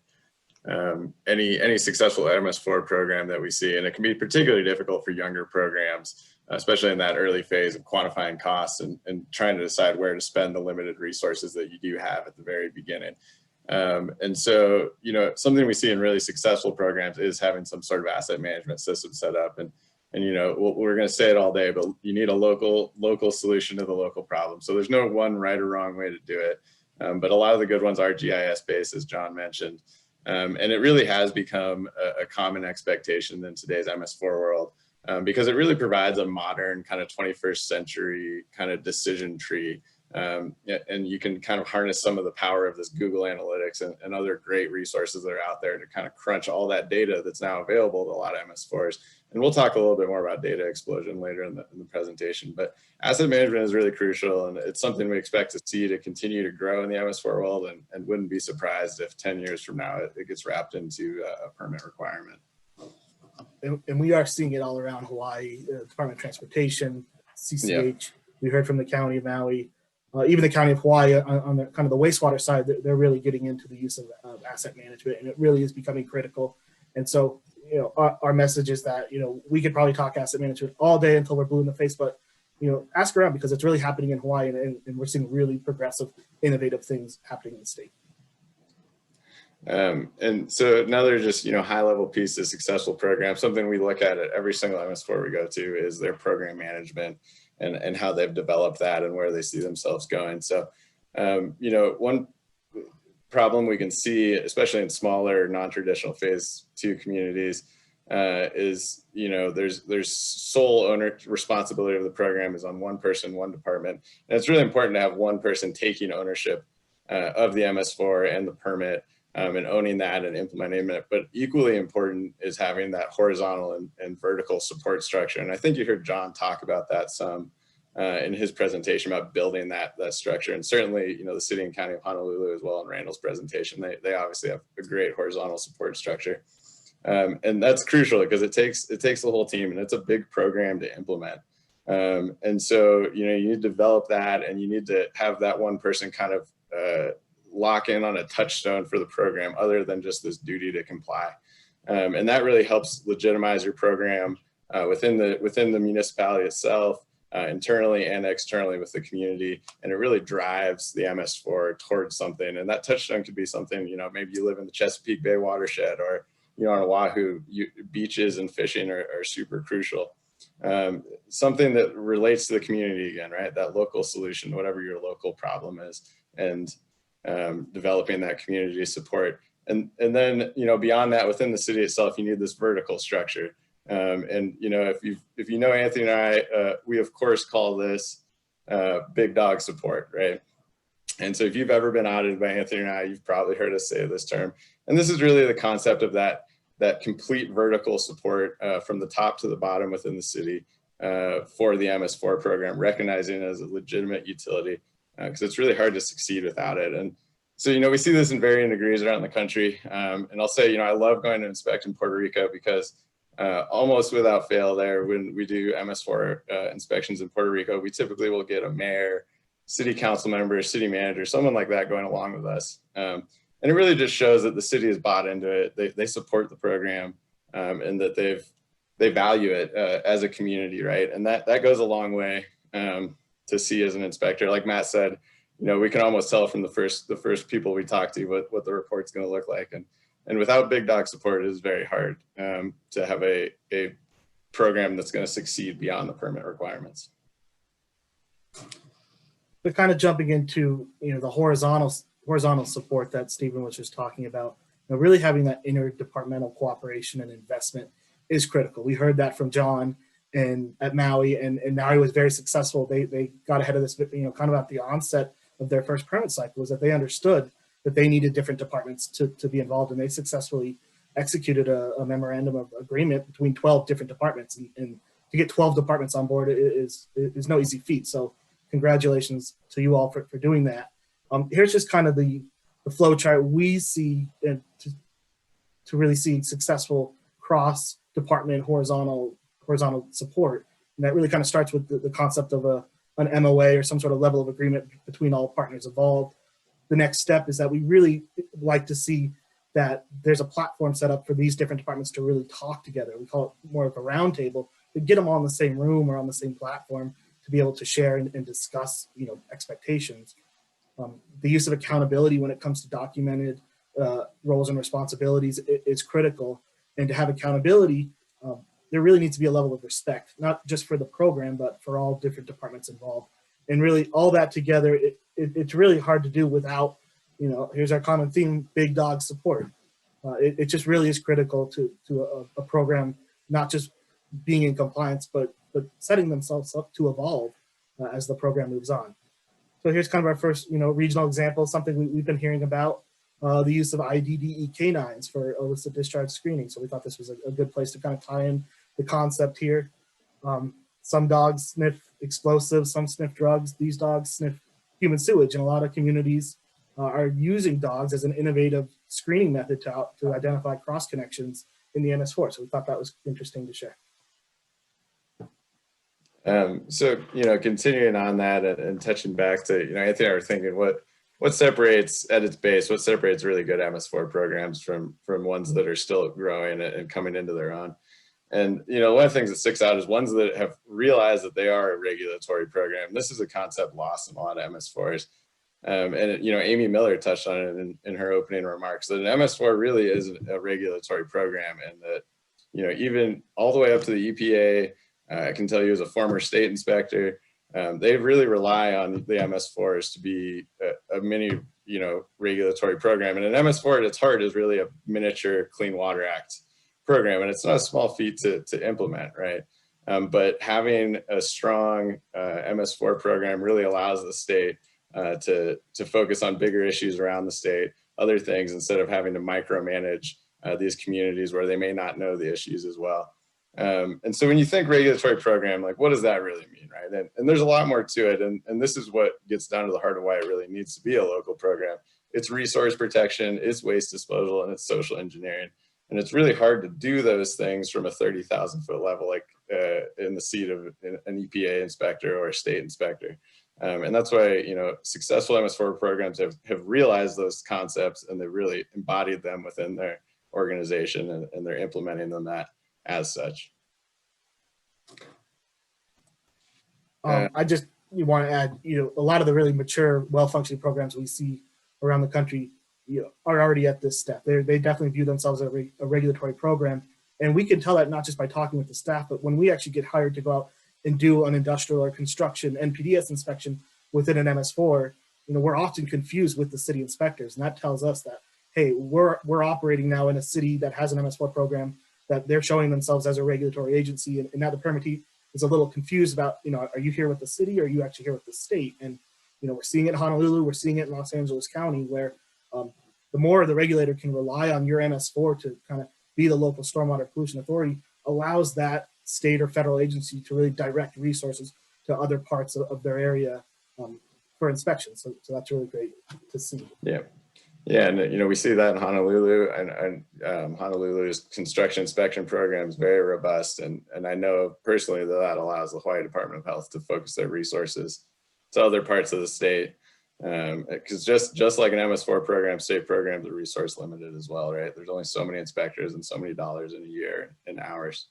S8: any successful MS4 program that we see, and it can be particularly difficult for younger programs, especially in that early phase of quantifying costs and trying to decide where to spend the limited resources that you do have at the very beginning. And so, you know, something we see in really successful programs is having some sort of asset management system set up. And you know, we're going to say it all day, but you need a local solution to the local problem. So there's no one right or wrong way to do it. But a lot of the good ones are GIS based, as John mentioned. And it really has become a common expectation in today's MS4 world, because it really provides a modern kind of 21st century kind of decision tree. And you can kind of harness some of the power of this Google Analytics and other great resources that are out there to kind of crunch all that data that's now available to a lot of MS4s. And we'll talk a little bit more about data explosion later in the presentation, but asset management is really crucial, and it's something we expect to see to continue to grow in the MS4 world, and wouldn't be surprised if 10 years from now it gets wrapped into a permit requirement.
S7: And we are seeing it all around Hawaii, Department of Transportation, CCH.
S8: Yeah.
S7: We heard from the County of Maui, even the County of Hawaii on the kind of the wastewater side, they're really getting into the use of asset management, and it really is becoming critical. And so, you know, our message is that, you know, we could probably talk asset management all day until we're blue in the face, but, you know, ask around, because it's really happening in Hawaii, and we're seeing really progressive, innovative things happening in the state.
S8: And so another just, you know, high level piece of successful program, something we look at every single MS4 we go to, is their program management and how they've developed that and where they see themselves going. So, you know, one problem we can see, especially in smaller non-traditional phase 2 communities, is, you know, there's sole owner responsibility of the program is on one person, one department. And it's really important to have one person taking ownership of the MS4 and the permit, and owning that and implementing it. But equally important is having that horizontal and vertical support structure. And I think you heard John talk about that some in his presentation about building that structure. And certainly, you know, the City and County of Honolulu as well in Randall's presentation, they obviously have a great horizontal support structure. And that's crucial because it takes the whole team, and it's a big program to implement. And so, you know, you need to develop that, and you need to have that one person kind of lock in on a touchstone for the program other than just this duty to comply. And that really helps legitimize your program within the municipality itself, internally and externally with the community. And it really drives the MS4 towards something. And that touchstone could be something, you know, maybe you live in the Chesapeake Bay watershed, or, you know, on Oahu, beaches and fishing are super crucial. Something that relates to the community again, right? That local solution, whatever your local problem is, and developing that community support. And then, you know, beyond that, within the city itself, you need this vertical structure. And, you know, if you know Anthony and I, we of course call this big dog support, right? And so if you've ever been audited by Anthony and I, you've probably heard us say this term. And this is really the concept of that complete vertical support from the top to the bottom within the city for the MS4 program, recognizing it as a legitimate utility, because it's really hard to succeed without it. And so, you know, we see this in varying degrees around the country. And I'll say, you know, I love going to inspect in Puerto Rico because almost without fail there, when we do MS4 inspections in Puerto Rico, we typically will get a mayor, city council member, city manager, someone like that going along with us. And it really just shows that the city has bought into it. They support the program, and that they value it as a community, right? And that goes a long way to see as an inspector. Like Matt said, you know, we can almost tell from the first people we talk to what the report's going to look like. And without big dog support, it is very hard to have a program that's going to succeed beyond the permit requirements.
S7: But kind of jumping into, you know, the horizontal support that Stephen was just talking about, you know, really having that interdepartmental cooperation and investment is critical. We heard that from John at Maui, and Maui was very successful. They got ahead of this, you know, kind of at the onset of their first permit cycle, was that they understood that they needed different departments to be involved, and they successfully executed a memorandum of agreement between 12 different departments, and to get 12 departments on board is no easy feat. So congratulations to you all for doing that. Here's just kind of the flow chart we see to really see successful cross-department horizontal support. And that really kind of starts with the concept of an MOA or some sort of level of agreement between all partners involved. The next step is that we really like to see that there's a platform set up for these different departments to really talk together. We call it more of a roundtable, to get them all in the same room or on the same platform to be able to share and discuss, expectations. The use of accountability when it comes to documented roles and responsibilities is critical. And to have accountability, there really needs to be a level of respect, not just for the program, but for all different departments involved. And really all that together, it's really hard to do without, here's our common theme, big dog support. It just really is critical to a program, not just being in compliance, but setting themselves up to evolve as the program moves on. So here's kind of our first, regional example, something we've been hearing about, the use of IDDE canines for illicit discharge screening. So we thought this was a good place to kind of tie in the concept here. Some dogs sniff explosives, some sniff drugs. These dogs sniff human sewage, and a lot of communities are using dogs as an innovative screening method to identify cross connections in the MS4. So we thought that was interesting to share.
S8: So, continuing on that and touching back to, Anthony and I were thinking what separates at its base, what separates really good MS4 programs from ones that are still growing and coming into their own. And, one of the things that sticks out is ones that have realized that they are a regulatory program. This is a concept lost in a lot of MS4s. And, Amy Miller touched on it in her opening remarks, that an MS4 really is a regulatory program, and that, even all the way up to the EPA, I can tell you as a former state inspector, they really rely on the MS4s to be a mini, regulatory program. And an MS4 at its heart is really a miniature Clean Water Act program, and it's not a small feat to implement, right? But having a strong MS4 program really allows the state to focus on bigger issues around the state, other things, instead of having to micromanage these communities where they may not know the issues as well. And so when you think regulatory program, like, what does that really mean, right? And there's a lot more to it. And this is what gets down to the heart of why it really needs to be a local program. It's resource protection, it's waste disposal, and it's social engineering. And it's really hard to do those things from a 30,000 foot level, like in the seat of an EPA inspector or a state inspector. And that's why, successful MS4 programs have realized those concepts, and they've really embodied them within their organization, and they're implementing them as such.
S7: I just want to add, a lot of the really mature, well-functioning programs we see around the country are already at this step. They definitely view themselves as a regulatory program. And we can tell that not just by talking with the staff, but when we actually get hired to go out and do an industrial or construction NPDES inspection within an MS4, we're often confused with the city inspectors. And that tells us that, hey, we're operating now in a city that has an MS4 program, that they're showing themselves as a regulatory agency. And now the permittee is a little confused about, are you here with the city, or are you actually here with the state? And, we're seeing it in Honolulu, we're seeing it in Los Angeles County, where the more the regulator can rely on your MS4 to kind of be the local stormwater pollution authority, allows that state or federal agency to really direct resources to other parts of their area for inspection. So that's really great to see.
S8: Yeah. Yeah, and we see that in Honolulu, and Honolulu's construction inspection program is very robust, and I know personally that allows the Hawaii Department of Health to focus their resources to other parts of the state, because just like an MS4 program, state programs are resource limited as well, right? There's only so many inspectors and so many dollars in a year in hours.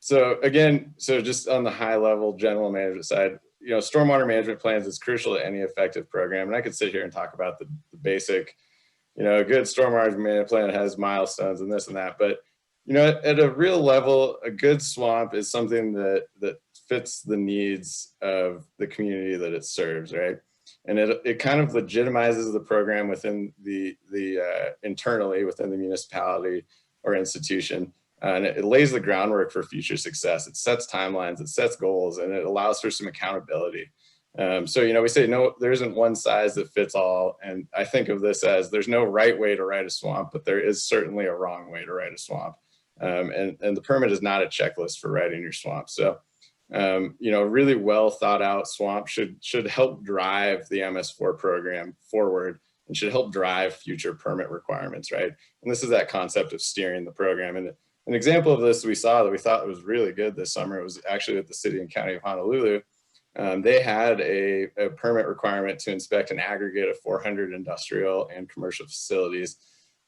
S8: So just on the high level general management side, stormwater management plans is crucial to any effective program. And I could sit here and talk about the basic, a good stormwater management plan has milestones and this and that. But, at a real level, a good swamp is something that fits the needs of the community that it serves, right? And it kind of legitimizes the program within the internally within the municipality or institution. And it lays the groundwork for future success. It sets timelines, it sets goals, and it allows for some accountability. So, we say, no, there isn't one size that fits all. And I think of this as there's no right way to ride a swamp, but there is certainly a wrong way to ride a swamp. And the permit is not a checklist for riding your swamp. So, really well thought out swamp should help drive the MS4 program forward and should help drive future permit requirements, right? And this is that concept of steering the program. And An example of this we saw that we thought was really good this summer was actually with the city and county of Honolulu. They had a permit requirement to inspect an aggregate of 400 industrial and commercial facilities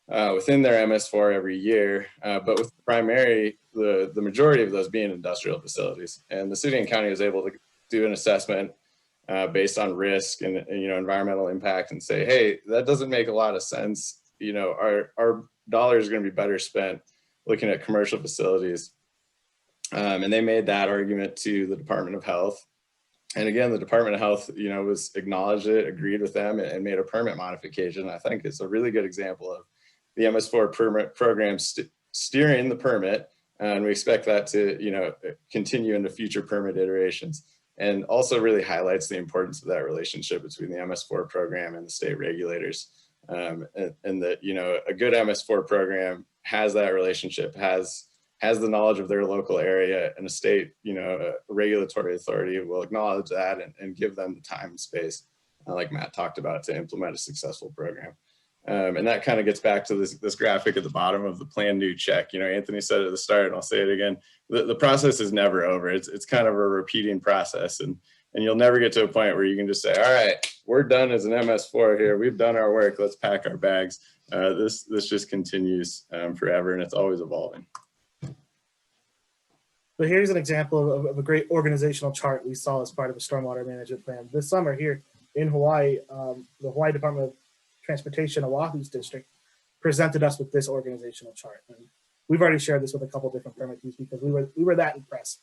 S8: within their MS4 every year, but with the majority of those being industrial facilities. And the city and county was able to do an assessment based on risk and environmental impact and say, hey, that doesn't make a lot of sense. Our dollar is going to be better spent looking at commercial facilities. And they made that argument to the Department of Health. And again, the Department of Health, was acknowledged it, agreed with them, and made a permit modification. I think it's a really good example of the MS4 permit program steering the permit. And we expect that to, continue into future permit iterations. And also really highlights the importance of that relationship between the MS4 program and the state regulators. And that, a good MS4 program has that relationship, has the knowledge of their local area, and a state, a regulatory authority will acknowledge that and give them the time and space, like Matt talked about, to implement a successful program. And that kind of gets back to this graphic at the bottom of the plan, do, check. Anthony said it at the start, and I'll say it again, the process is never over. It's kind of a repeating process, and you'll never get to a point where you can just say, all right, we're done as an MS4 here. We've done our work. Let's pack our bags. This just continues forever, and it's always evolving.
S7: But here's an example of a great organizational chart we saw as part of a stormwater management plan. This summer here in Hawaii, the Hawaii Department of Transportation, Oahu's district, presented us with this organizational chart. And we've already shared this with a couple different permittees because we were that impressed.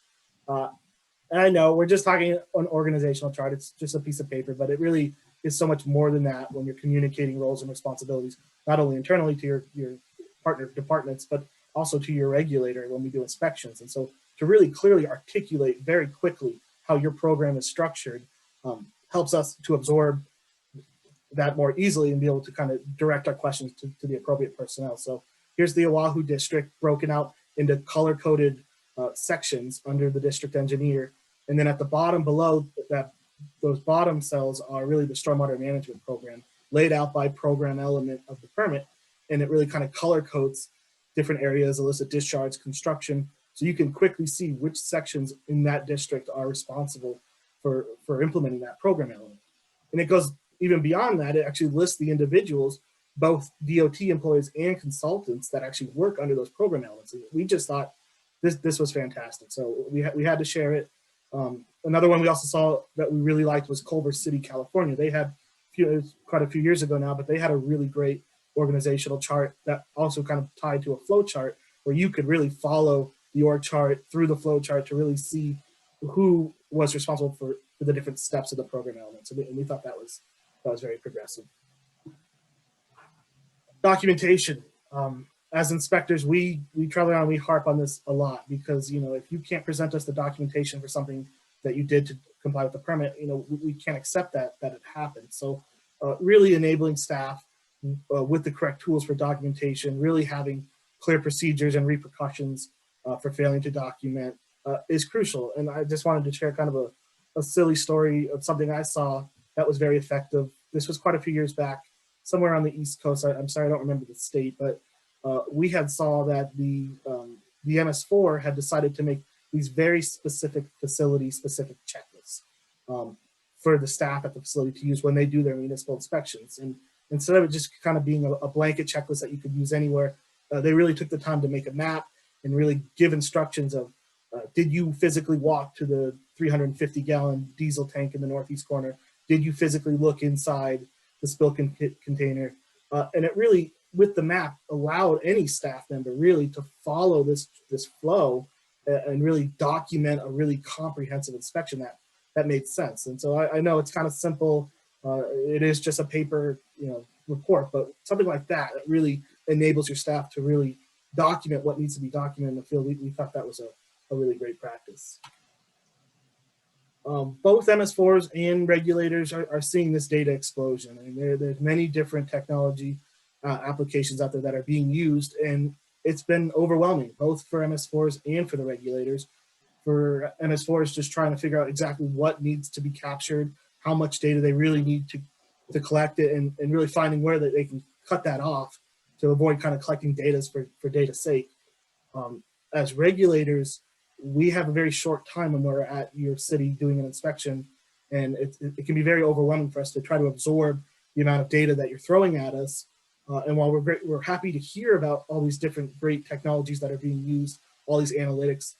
S7: And I know we're just talking an organizational chart. It's just a piece of paper, but it really is so much more than that when you're communicating roles and responsibilities, not only internally to your partner departments, but also to your regulator when we do inspections. And so to really clearly articulate very quickly how your program is structured helps us to absorb that more easily and be able to kind of direct our questions to the appropriate personnel. So here's the Oahu district broken out into color-coded sections under the district engineer. And then at the bottom below that, those bottom cells are really the stormwater management program laid out by program element of the permit. And it really kind of color codes different areas, illicit discharge, construction. So you can quickly see which sections in that district are responsible for implementing that program element. And it goes even beyond that. It actually lists the individuals, both DOT employees and consultants that actually work under those program elements. And we just thought this was fantastic. So we had to share it. Another one we also saw that we really liked was Culver City, California. They had quite a few years ago now, but they had a really great organizational chart that also kind of tied to a flow chart where you could really follow the org chart through the flow chart to really see who was responsible for the different steps of the program elements. And we thought that was very progressive. Documentation. As inspectors, we travel around, we harp on this a lot because, if you can't present us the documentation for something that you did to comply with the permit, we can't accept that it happened. So really enabling staff with the correct tools for documentation, really having clear procedures and repercussions for failing to document is crucial. And I just wanted to share kind of a silly story of something I saw that was very effective. This was quite a few years back, somewhere on the East Coast. I'm sorry, I don't remember the state, but we had saw that the MS4 had decided to make these very specific facility-specific checklists for the staff at the facility to use when they do their municipal inspections. And instead of it just kind of being a blanket checklist that you could use anywhere, they really took the time to make a map and really give instructions of, did you physically walk to the 350-gallon diesel tank in the northeast corner? Did you physically look inside the spill container? And it really, with the map, allowed any staff member really to follow this flow and really document a really comprehensive inspection that made sense. And so I know it's kind of simple. It is just a paper, report, but something like that really enables your staff to really document what needs to be documented in the field. We thought that was a really great practice. Both MS4s and regulators are seeing this data explosion. I mean, there's many different technology applications out there that are being used, and it's been overwhelming, both for MS4s and for the regulators. For MS4s, just trying to figure out exactly what needs to be captured, how much data they really need to collect it, and really finding where they can cut that off to avoid kind of collecting data for data's sake. As regulators, we have a very short time when we're at your city doing an inspection, and it can be very overwhelming for us to try to absorb the amount of data that you're throwing at us. And while we're happy to hear about all these different great technologies that are being used, all these analytics,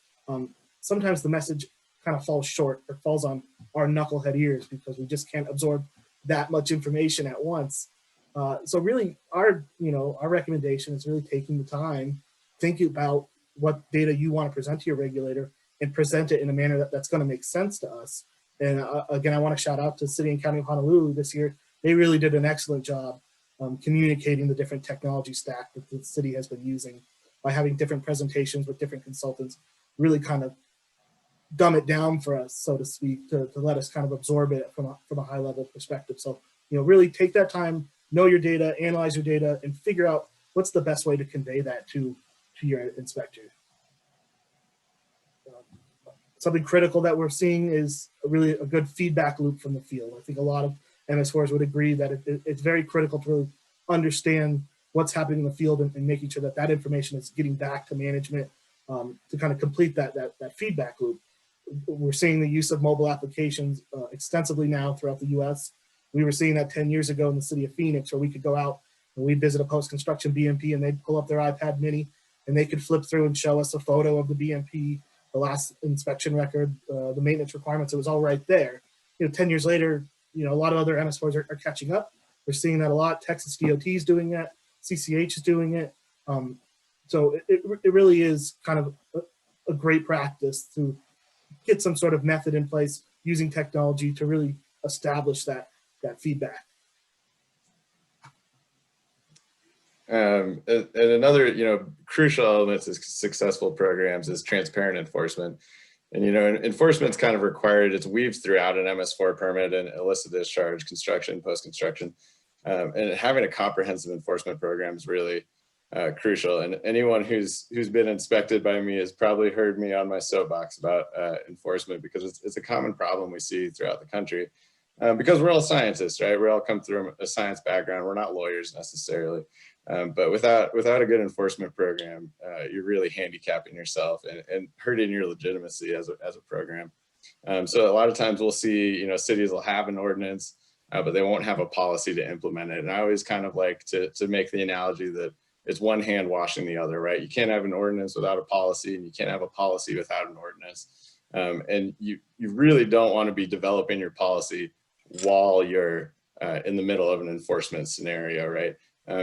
S7: sometimes the message kind of falls short or falls on our knucklehead ears because we just can't absorb that much information at once. So really our recommendation is really taking the time, thinking about what data you want to present to your regulator and present it in a manner that's going to make sense to us. And again, I want to shout out to City and County of Honolulu this year. They really did an excellent job communicating the different technology stack that the city has been using by having different presentations with different consultants, really kind of dumb it down for us, so to speak, to let us kind of absorb it from a high level perspective. So, really take that time, know your data, analyze your data, and figure out what's the best way to convey that to your inspector. Something critical that we're seeing is really a good feedback loop from the field. I think a lot of MS4s would agree that it's very critical to really understand what's happening in the field and making sure that information is getting back to management to kind of complete that feedback loop. We're seeing the use of mobile applications extensively now throughout the US. We were seeing that 10 years ago in the city of Phoenix, where we could go out and we'd visit a post-construction BMP and they'd pull up their iPad mini and they could flip through and show us a photo of the BMP, the last inspection record, the maintenance requirements. It was all right there. 10 years later, a lot of other MS4s are catching up. We're seeing that a lot. Texas DOT is doing it. CCH is doing it. So it really is kind of a great practice to get some sort of method in place using technology to really establish that feedback.
S8: And another, crucial element to successful programs is transparent enforcement. And, enforcement's kind of required. It's weaved throughout an MS4 permit and illicit discharge, construction, post-construction. And having a comprehensive enforcement program is really crucial. And anyone who's been inspected by me has probably heard me on my soapbox about enforcement, because it's a common problem we see throughout the country. Because we're all scientists, right? We all come through a science background. We're not lawyers necessarily. But without a good enforcement program, you're really handicapping yourself and hurting your legitimacy as a program. So a lot of times we'll see, cities will have an ordinance, but they won't have a policy to implement it. And I always kind of like to make the analogy that it's one hand washing the other, right? You can't have an ordinance without a policy, and you can't have a policy without an ordinance. And you really don't want to be developing your policy while you're in the middle of an enforcement scenario, right?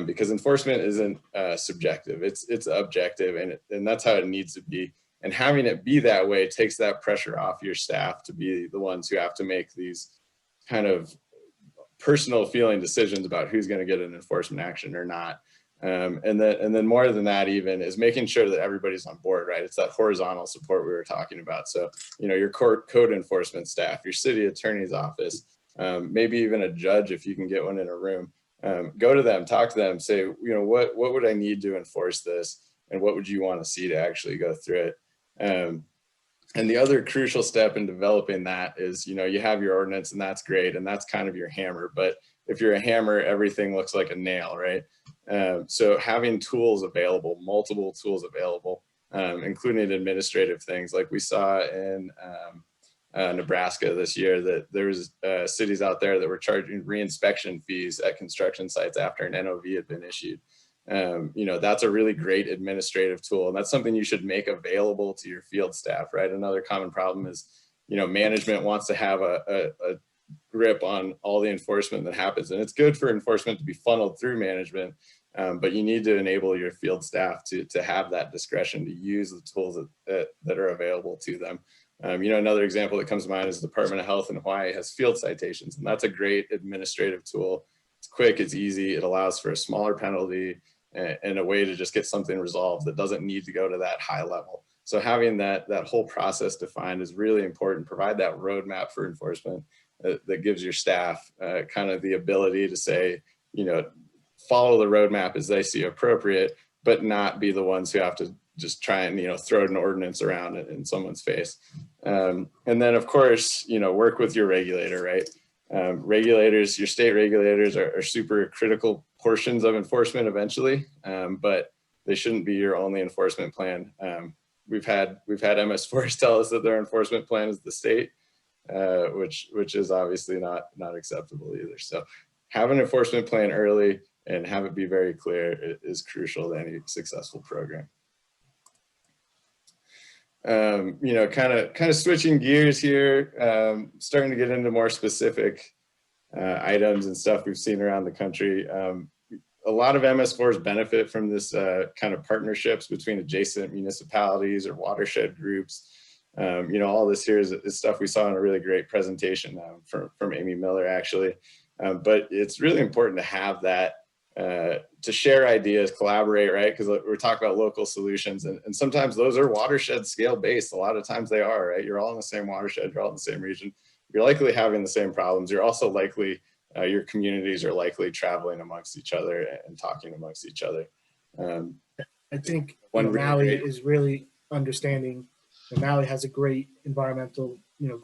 S8: Because enforcement isn't subjective, it's objective, and that's how it needs to be. And having it be that way takes that pressure off your staff to be the ones who have to make these kind of personal feeling decisions about who's going to get an enforcement action or not. And then more than that even is making sure that everybody's on board, right? It's that horizontal support we were talking about. So, your code enforcement staff, your city attorney's office, maybe even a judge, if you can get one in a room, go to them, talk to them, say, what would I need to enforce this? And what would you want to see to actually go through it? And the other crucial step in developing that is, you have your ordinance, and that's great. And that's kind of your hammer. But if you're a hammer, everything looks like a nail, right? So having tools available, multiple tools available, including administrative things, like we saw in Nebraska this year, that there was cities out there that were charging reinspection fees at construction sites after an NOV had been issued. That's a really great administrative tool, and that's something you should make available to your field staff, right? Another common problem is, management wants to have a grip on all the enforcement that happens, and it's good for enforcement to be funneled through management, but you need to enable your field staff to have that discretion to use the tools that are available to them. Another example that comes to mind is the Department of Health in Hawaii has field citations, and that's a great administrative tool. It's quick, it's easy, it allows for a smaller penalty and a way to just get something resolved that doesn't need to go to that high level. So having that whole process defined is really important. Provide that roadmap for enforcement that gives your staff kind of the ability to say, follow the roadmap as they see appropriate, but not be the ones who have to just try and, throw an ordinance around in someone's face. And then of course, work with your regulator, right? Regulators, your state regulators are super critical portions of enforcement eventually, but they shouldn't be your only enforcement plan. We've had MS4s tell us that their enforcement plan is the state, which is obviously not acceptable either. So have an enforcement plan early and have it be very clear is crucial to any successful program. You know, kind of switching gears here, starting to get into more specific items and stuff we've seen around the country. A lot of MS4s benefit from this kind of partnerships between adjacent municipalities or watershed groups. You know, all this here is stuff we saw in a really great presentation from Amy Miller, actually. But it's really important to have that, to share ideas, collaborate, right? Because we're talking about local solutions, and sometimes those are watershed scale based. A lot of times they are, right? You're all in the same watershed, you're all in the same region. You're likely having the same problems. You're also likely, your communities are likely traveling amongst each other and talking amongst each other.
S7: I think Maui is really understanding that Maui has a great environmental, you know,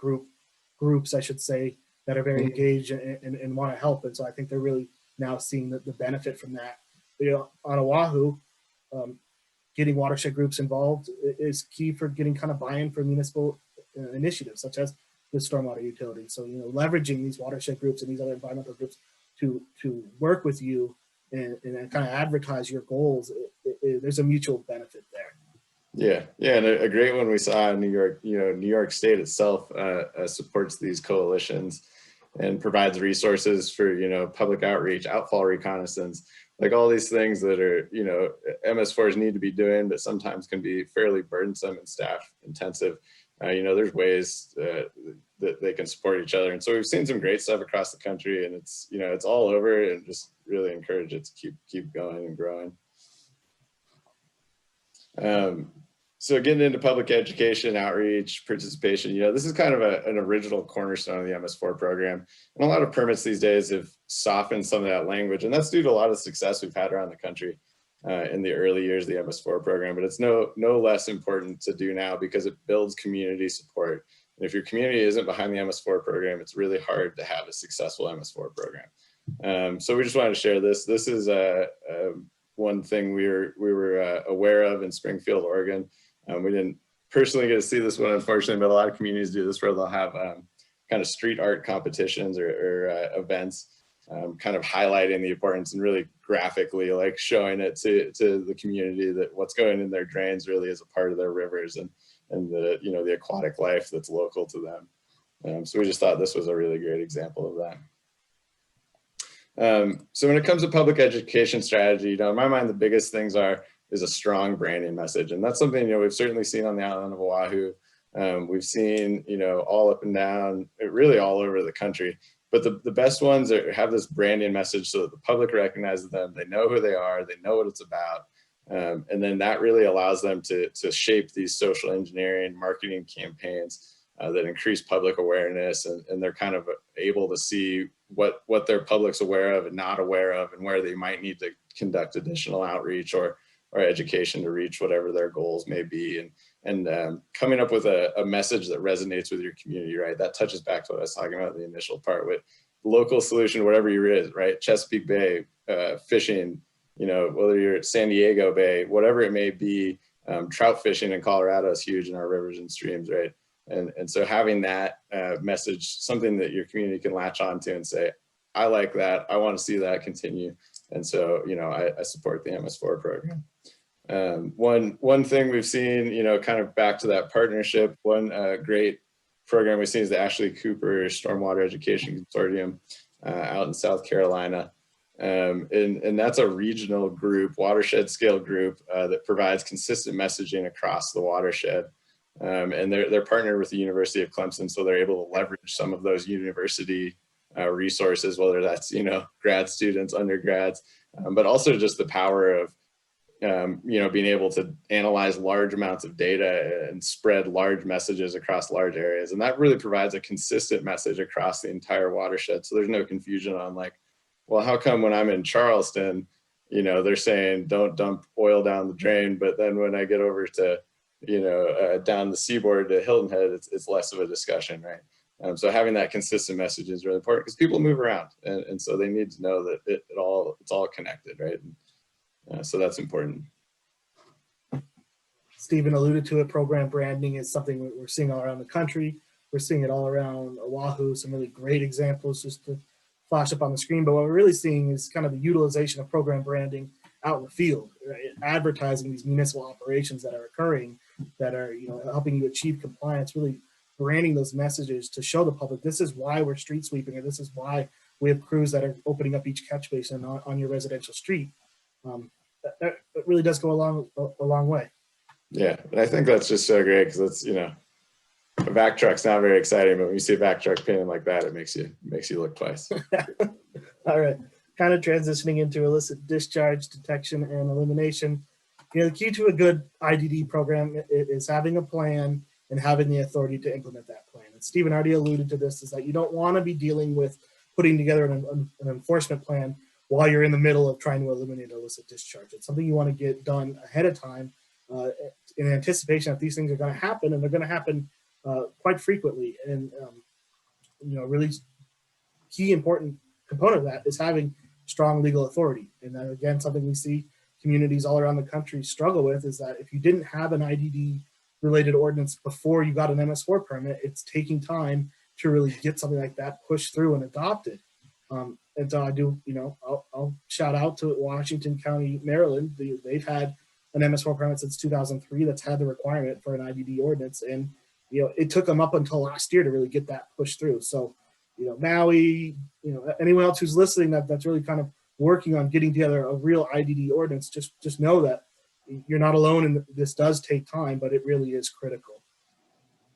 S7: groups, I should say, that are very engaged and want to help. And so I think they're really now seeing the benefit from that. You know, on Oahu, getting watershed groups involved is key for getting kind of buy-in for municipal initiatives, such as the stormwater utility. So, you know, leveraging these watershed groups and these other environmental groups to work with you and kind of advertise your goals, there's a mutual benefit there.
S8: Yeah, and a great one we saw in New York. You know, New York State itself supports these coalitions and provides resources for, you know, public outreach, outfall reconnaissance, like all these things that are, you know, MS4s need to be doing, but sometimes can be fairly burdensome and staff intensive. You know, there's ways that they can support each other. And so we've seen some great stuff across the country, and it's, you know, it's all over, and just really encourage it to keep going and growing. So getting into public education, outreach, participation, you know, this is kind of an original cornerstone of the MS4 program. And a lot of permits these days have softened some of that language, and that's due to a lot of success we've had around the country in the early years of the MS4 program. But it's no less important to do now because it builds community support. And if your community isn't behind the MS4 program, it's really hard to have a successful MS4 program. So we just wanted to share this. This is one thing we were aware of in Springfield, Oregon. We didn't personally get to see this one, unfortunately, but a lot of communities do this, where they'll have kind of street art competitions or events, kind of highlighting the importance and really graphically like showing it to the community that what's going in their drains really is a part of their rivers and the, you know, the aquatic life that's local to them. So we just thought this was a really great example of that. So when it comes to public education strategy, you know, in my mind, the biggest things is a strong branding message. And that's something, you know, we've certainly seen on the island of Oahu. We've seen, you know, all up and down, really all over the country. But the best ones have this branding message so that the public recognizes them, they know who they are, they know what it's about. And then that really allows them to shape these social engineering marketing campaigns that increase public awareness, and they're kind of able to see what their public's aware of and not aware of, and where they might need to conduct additional outreach or education to reach whatever their goals may be, and coming up with a message that resonates with your community, right? That touches back to what I was talking about in the initial part with local solution, whatever you is, right? Chesapeake Bay, fishing, you know, whether you're at San Diego Bay, whatever it may be, trout fishing in Colorado is huge in our rivers and streams, right? And so having that message, something that your community can latch onto and say, I like that, I want to see that continue. And so, you know, I support the MS4 program. One thing we've seen, you know, kind of back to that partnership, one great program we've seen is the Ashley Cooper Stormwater Education Consortium out in South Carolina. And that's a regional group, watershed scale group that provides consistent messaging across the watershed. And they're partnered with the University of Clemson, so they're able to leverage some of those university resources, whether that's, you know, grad students, undergrads, but also just the power of, you know, being able to analyze large amounts of data and spread large messages across large areas. And that really provides a consistent message across the entire watershed. So there's no confusion on like, well, how come when I'm in Charleston, you know, they're saying don't dump oil down the drain, but then when I get over to, you know, down the seaboard to Hilton Head, it's less of a discussion, right? So having that consistent message is really important because people move around, and so they need to know that it's all connected, right? So that's important.
S7: Stephen alluded to it, program branding is something we're seeing all around the country. We're seeing it all around Oahu, some really great examples just to flash up on the screen. But what we're really seeing is kind of the utilization of program branding out in the field, right? Advertising these municipal operations that are occurring, that are, you know, helping you achieve compliance, really branding those messages to show the public, this is why we're street sweeping, or this is why we have crews that are opening up each catch basin on your residential street. That really does go a long way.
S8: Yeah, and I think that's just so great because it's, you know, a back truck's not very exciting, but when you see a back truck painted like that, it makes you look twice.
S7: All right, kind of transitioning into illicit discharge detection and elimination. You know, the key to a good IDD program is having a plan and having the authority to implement that plan. And Stephen already alluded to this, is that you don't want to be dealing with putting together an enforcement plan while you're in the middle of trying to eliminate illicit discharge. It's something you want to get done ahead of time in anticipation that these things are going to happen, and they're going to happen quite frequently. And you know, really key important component of that is having strong legal authority. And then again, something we see communities all around the country struggle with is that if you didn't have an IDD related ordinance before you got an MS4 permit, it's taking time to really get something like that pushed through and adopted. And so I do, you know, I'll shout out to Washington County, Maryland. They've had an MS4 permit since 2003 that's had the requirement for an IDD ordinance. And, you know, it took them up until last year to really get that pushed through. So, you know, Maui, you know, anyone else who's listening that's really kind of working on getting together a real IDD ordinance, just know that you're not alone, and this does take time, but it really is critical.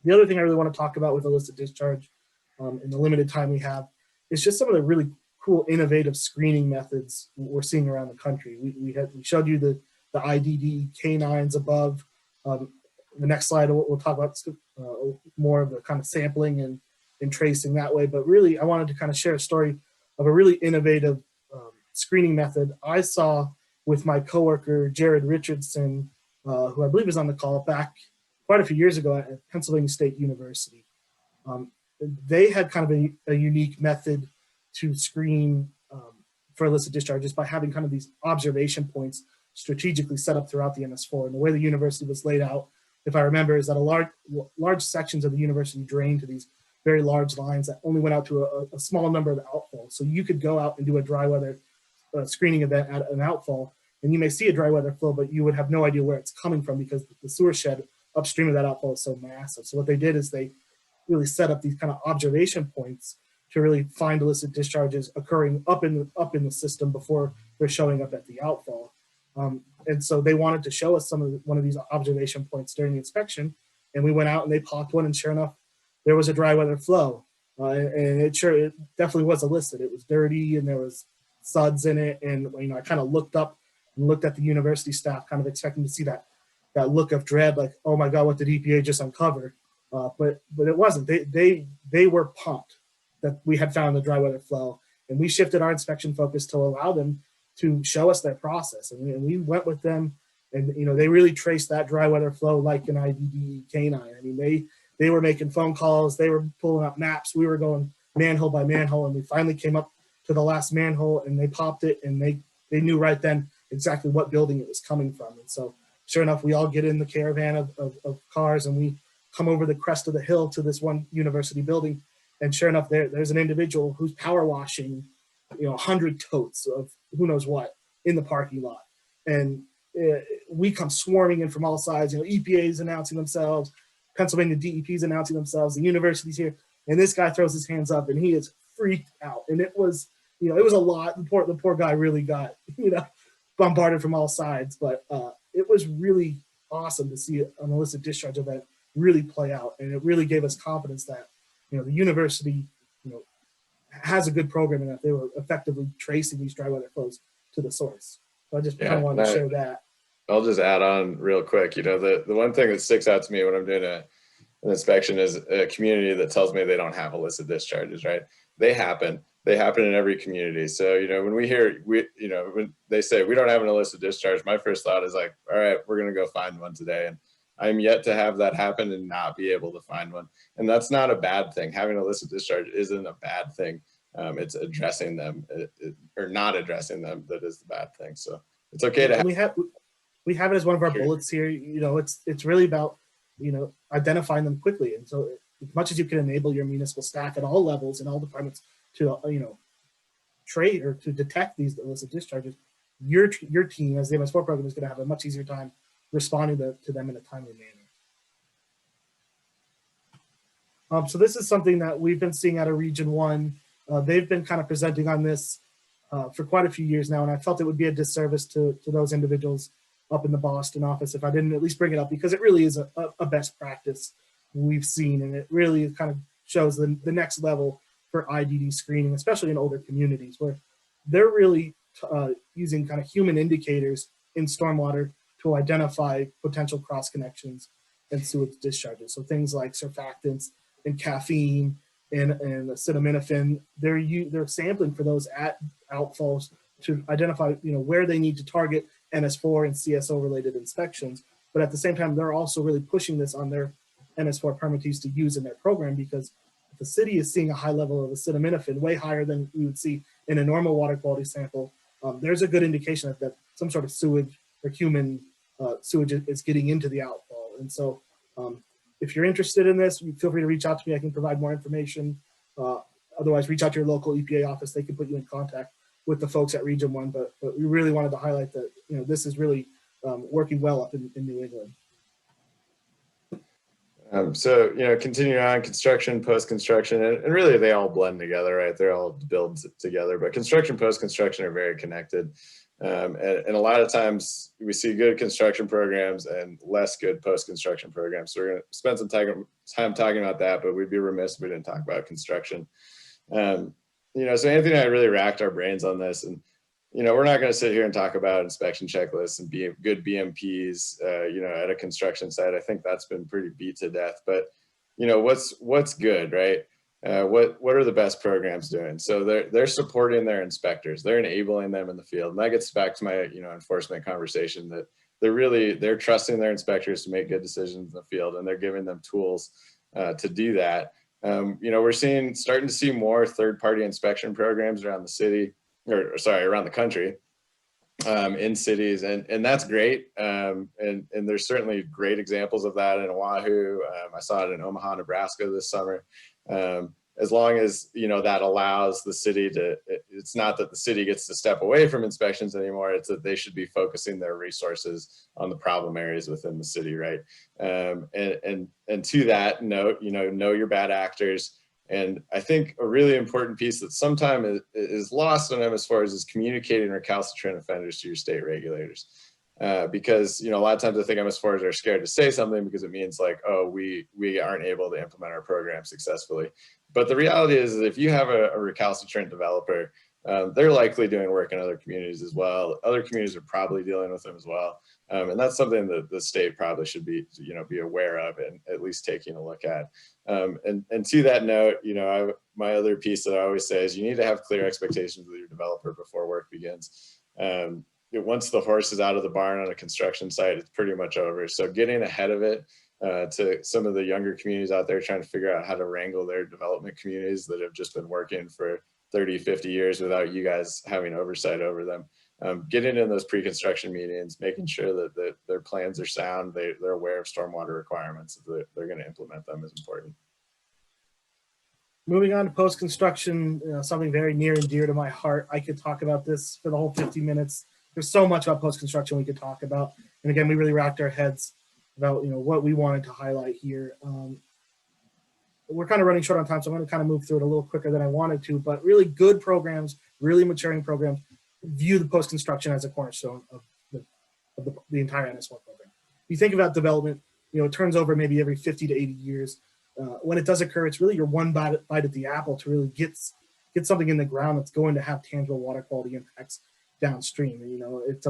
S7: The other thing I really want to talk about with illicit discharge in the limited time we have is just some of the really cool, innovative screening methods we're seeing around the country. We showed you the IDD canines above. The next slide, we'll talk about more of the kind of sampling and tracing that way. But really, I wanted to kind of share a story of a really innovative screening method I saw with my coworker, Jared Richardson, who I believe is on the call, back quite a few years ago at Pennsylvania State University. They had kind of a unique method to screen for illicit discharges by having kind of these observation points strategically set up throughout the MS4. And the way the university was laid out, if I remember, is that large sections of the university drained to these very large lines that only went out to a small number of outfalls. So you could go out and do a dry weather screening event at an outfall, and you may see a dry weather flow, but you would have no idea where it's coming from because the sewer shed upstream of that outfall is so massive. So what they did is they really set up these kind of observation points to really find illicit discharges occurring up in the system before they're showing up at the outfall. And so they wanted to show us one of these observation points during the inspection, and we went out and they popped one, and sure enough, there was a dry weather flow, and it definitely was illicit. It was dirty, and there was suds in it, and you know, I kind of looked up and looked at the university staff, kind of expecting to see that look of dread, like, oh my God, what did EPA just uncover? But it wasn't. They were pumped that we had found the dry weather flow, and we shifted our inspection focus to allow them to show us their process, and we went with them, and you know, they really traced that dry weather flow like an IDD canine. I mean, they were making phone calls, they were pulling up maps, we were going manhole by manhole, and we finally came up to the last manhole, and they popped it, and they knew right then exactly what building it was coming from. And so sure enough, we all get in the caravan of cars, and we come over the crest of the hill to this one university building, and sure enough, there's an individual who's power washing, you know, 100 totes of who knows what in the parking lot. And we come swarming in from all sides. You know, EPA is announcing themselves, Pennsylvania DEP is announcing themselves, the university's here, and this guy throws his hands up, and he is freaked out. And it was, you know, it was a lot. The poor guy really got, you know, bombarded from all sides. But it was really awesome to see an illicit discharge event really play out, and it really gave us confidence that, you know, the university, you know, has a good program, and that they were effectively tracing these dry weather flows to the source. So I just kind of wanted to share that.
S8: I'll just add on real quick. You know, the one thing that sticks out to me when I'm doing an inspection is a community that tells me they don't have illicit discharges, right? They happen in every community. So, you know, when when they say we don't have an illicit discharge, my first thought is like, all right, we're going to go find one today. And I'm yet to have that happen and not be able to find one. And that's not a bad thing. Having an illicit discharge isn't a bad thing. It's addressing them or not addressing them that is the bad thing. So it's okay to have.
S7: we have it as one of our
S8: Sure.
S7: bullets here. You know, it's really about, you know, identifying them quickly. And so as much as you can enable your municipal staff at all levels and all departments to, you know, trade or to detect these illicit discharges, your team as the MS4 program is going to have a much easier time responding to them in a timely manner. So this is something that we've been seeing out of Region 1. They've been kind of presenting on this for quite a few years now, and I felt it would be a disservice to those individuals up in the Boston office if I didn't at least bring it up, because it really is a best practice we've seen, and it really kind of shows the next level for IDD screening, especially in older communities where they're really using kind of human indicators in stormwater to identify potential cross connections and sewage discharges. So things like surfactants and caffeine and acetaminophen, they're sampling for those outfalls to identify, you know, where they need to target MS4 and CSO related inspections. But at the same time, they're also really pushing this on their MS4 permittees to use in their program, because if the city is seeing a high level of acetaminophen, way higher than we would see in a normal water quality sample, there's a good indication that some sort of sewage or human sewage is getting into the outfall. And so if you're interested in this, feel free to reach out to me. I can provide more information. Otherwise, reach out to your local EPA office. They can put you in contact with the folks at Region 1. But we really wanted to highlight that, you know, this is really working well up in New England.
S8: So, you know, continuing on, construction, post-construction, and really they all blend together, right? They're all built together, but construction, post-construction are very connected. And a lot of times we see good construction programs and less good post-construction programs. So we're going to spend some time talking about that, but we'd be remiss if we didn't talk about construction. You know, so Anthony and I really racked our brains on this, and you know, we're not going to sit here and talk about inspection checklists and good BMPs, you know, at a construction site. I think that's been pretty beat to death. But, you know, what's good, right? What are the best programs doing? So they're supporting their inspectors. They're enabling them in the field. And that gets back to my, you know, enforcement conversation, that they're trusting their inspectors to make good decisions in the field, and they're giving them tools to do that. You know, we're starting to see more third-party inspection programs around the city. Around the country, in cities, and that's great. And there's certainly great examples of that in Oahu. I saw it in Omaha, Nebraska this summer. As long as, you know, that allows the city to, it's not that the city gets to step away from inspections anymore, it's that they should be focusing their resources on the problem areas within the city, right? And to that note, you know your bad actors. And I think a really important piece that sometimes is lost on MS4 is communicating recalcitrant offenders to your state regulators. Because, you know, a lot of times I think MS4s are scared to say something because it means like, oh, we aren't able to implement our program successfully. But the reality is that if you have a recalcitrant developer, they're likely doing work in other communities as well. Other communities are probably dealing with them as well. And that's something that the state probably should be aware of and at least taking a look at. And to that note, you know, my other piece that I always say is you need to have clear expectations with your developer before work begins. Once the horse is out of the barn on a construction site, it's pretty much over. So getting ahead of it to some of the younger communities out there trying to figure out how to wrangle their development communities that have just been working for 30, 50 years without you guys having oversight over them. Getting in those pre-construction meetings, making sure that their plans are sound, they're aware of stormwater requirements, that they're going to implement them is important.
S7: Moving on to post-construction, something very near and dear to my heart. I could talk about this for the whole 50 minutes. There's so much about post-construction we could talk about. And again, we really racked our heads about, you know, what we wanted to highlight here. We're kind of running short on time, so I'm going to kind of move through it a little quicker than I wanted to, but really good programs, really maturing programs, view the post-construction as a cornerstone of the entire MS4 program. If you think about development, you know, it turns over maybe every 50 to 80 years. When it does occur, it's really your one bite at the apple to really get something in the ground that's going to have tangible water quality impacts downstream. And, you know, it's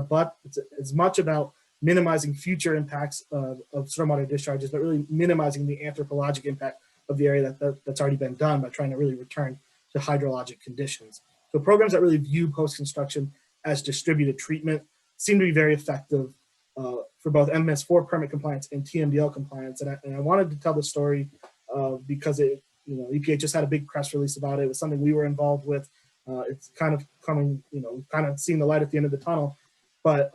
S7: as much about minimizing future impacts of stormwater discharges, but really minimizing the anthropologic impact of the area that's already been done by trying to really return to hydrologic conditions. So programs that really view post-construction as distributed treatment seem to be very effective for both MS4 permit compliance and TMDL compliance. And I wanted to tell the story because EPA just had a big press release about it. It was something we were involved with. It's kind of coming, kind of seeing the light at the end of the tunnel. But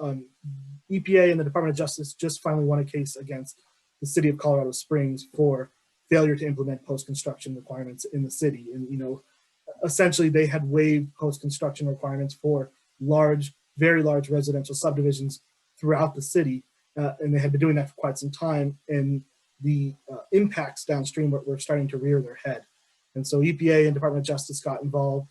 S7: EPA and the Department of Justice just finally won a case against the city of Colorado Springs for failure to implement post-construction requirements in the city. And, you know, essentially they had waived post-construction requirements for large, very large residential subdivisions throughout the city. And they had been doing that for quite some time. And the impacts downstream were starting to rear their head. And so EPA and Department of Justice got involved.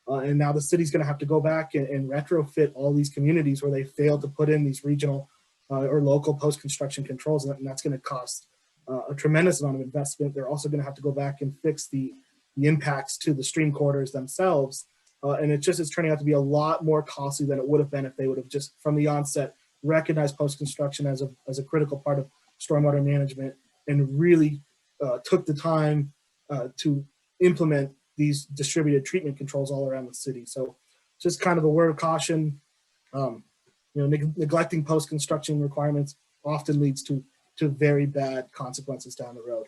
S7: And now the city's going to have to go back and retrofit all these communities where they failed to put in these regional or local post-construction controls. And that's going to cost a tremendous amount of investment. They're also going to have to go back and fix the impacts to the stream corridors themselves. And it just is turning out to be a lot more costly than it would have been if they would have just from the onset recognized post-construction as a critical part of stormwater management and really took the time to implement these distributed treatment controls all around the city. So just kind of a word of caution, you know, neglecting post-construction requirements often leads to very bad consequences down the road.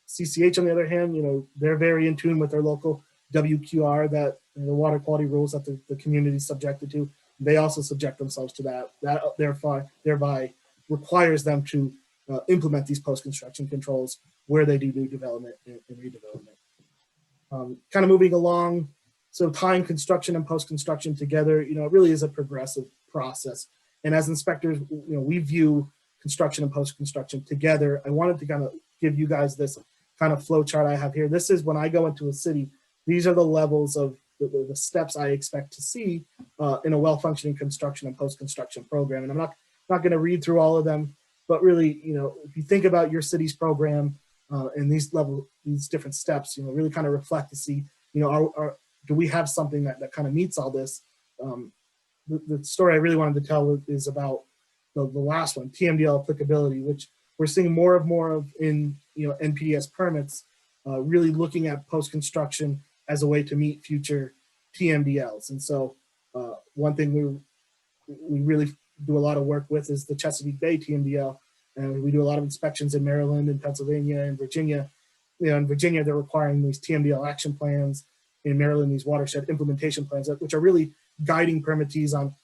S7: CCH, on the other hand, you know, they're very in tune with their local WQR, that the water quality rules that the community is subjected to. They also subject themselves to that. That thereby requires them to implement these post-construction controls where they do new development and redevelopment. Kind of moving along, so tying construction and post-construction together, you know, it really is a progressive process. And as inspectors, you know, we view construction and post-construction together. I wanted to kind of give you guys this kind of flow chart I have here. This is when I go into a city, these are the levels of the steps I expect to see in a well-functioning construction and post-construction program. And I'm not going to read through all of them, but really, you know, if you think about your city's program and these different steps, you know, really kind of reflect to see, you know, do we have something that kind of meets all this? The story I really wanted to tell is about the last one, TMDL applicability, which we're seeing more of in, you know, NPDES permits, really looking at post-construction as a way to meet future TMDLs. And so one thing we really do a lot of work with is the Chesapeake Bay TMDL. And we do a lot of inspections in Maryland and Pennsylvania and Virginia. You know, in Virginia, they're requiring these TMDL action plans. In Maryland, these watershed implementation plans, which are really guiding permittees on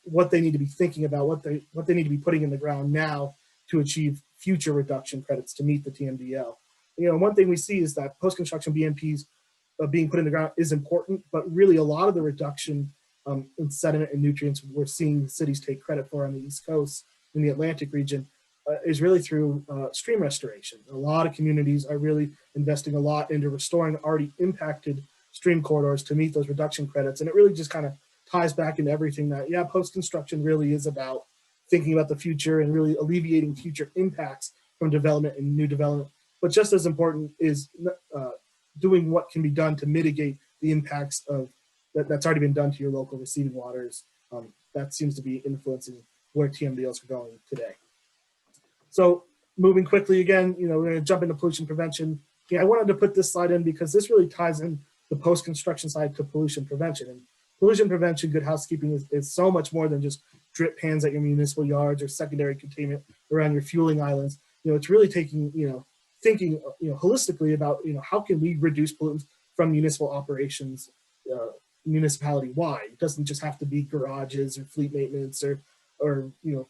S7: what they need to be thinking about, what they need to be putting in the ground now to achieve future reduction credits to meet the TMDL. You know, one thing we see is that post-construction BMPs being put in the ground is important, but really a lot of the reduction in sediment and nutrients we're seeing cities take credit for on the East Coast, in the Atlantic region, is really through stream restoration. A lot of communities are really investing a lot into restoring already impacted stream corridors to meet those reduction credits. And it really just kind of ties back into everything that, yeah, post-construction really is about thinking about the future and really alleviating future impacts from development and new development. But just as important is doing what can be done to mitigate the impacts of that's already been done to your local receiving waters. That seems to be influencing where TMDLs are going today. So moving quickly again, you know, we're going to jump into pollution prevention. Yeah, I wanted to put this slide in because this really ties in the post-construction side to pollution prevention. And pollution prevention, good housekeeping is so much more than just drip pans at your municipal yards or secondary containment around your fueling islands. You know, it's really taking, you know, thinking, you know, holistically about, you know, how can we reduce pollutants from municipal operations, municipality-wide. It doesn't just have to be garages or fleet maintenance or you know,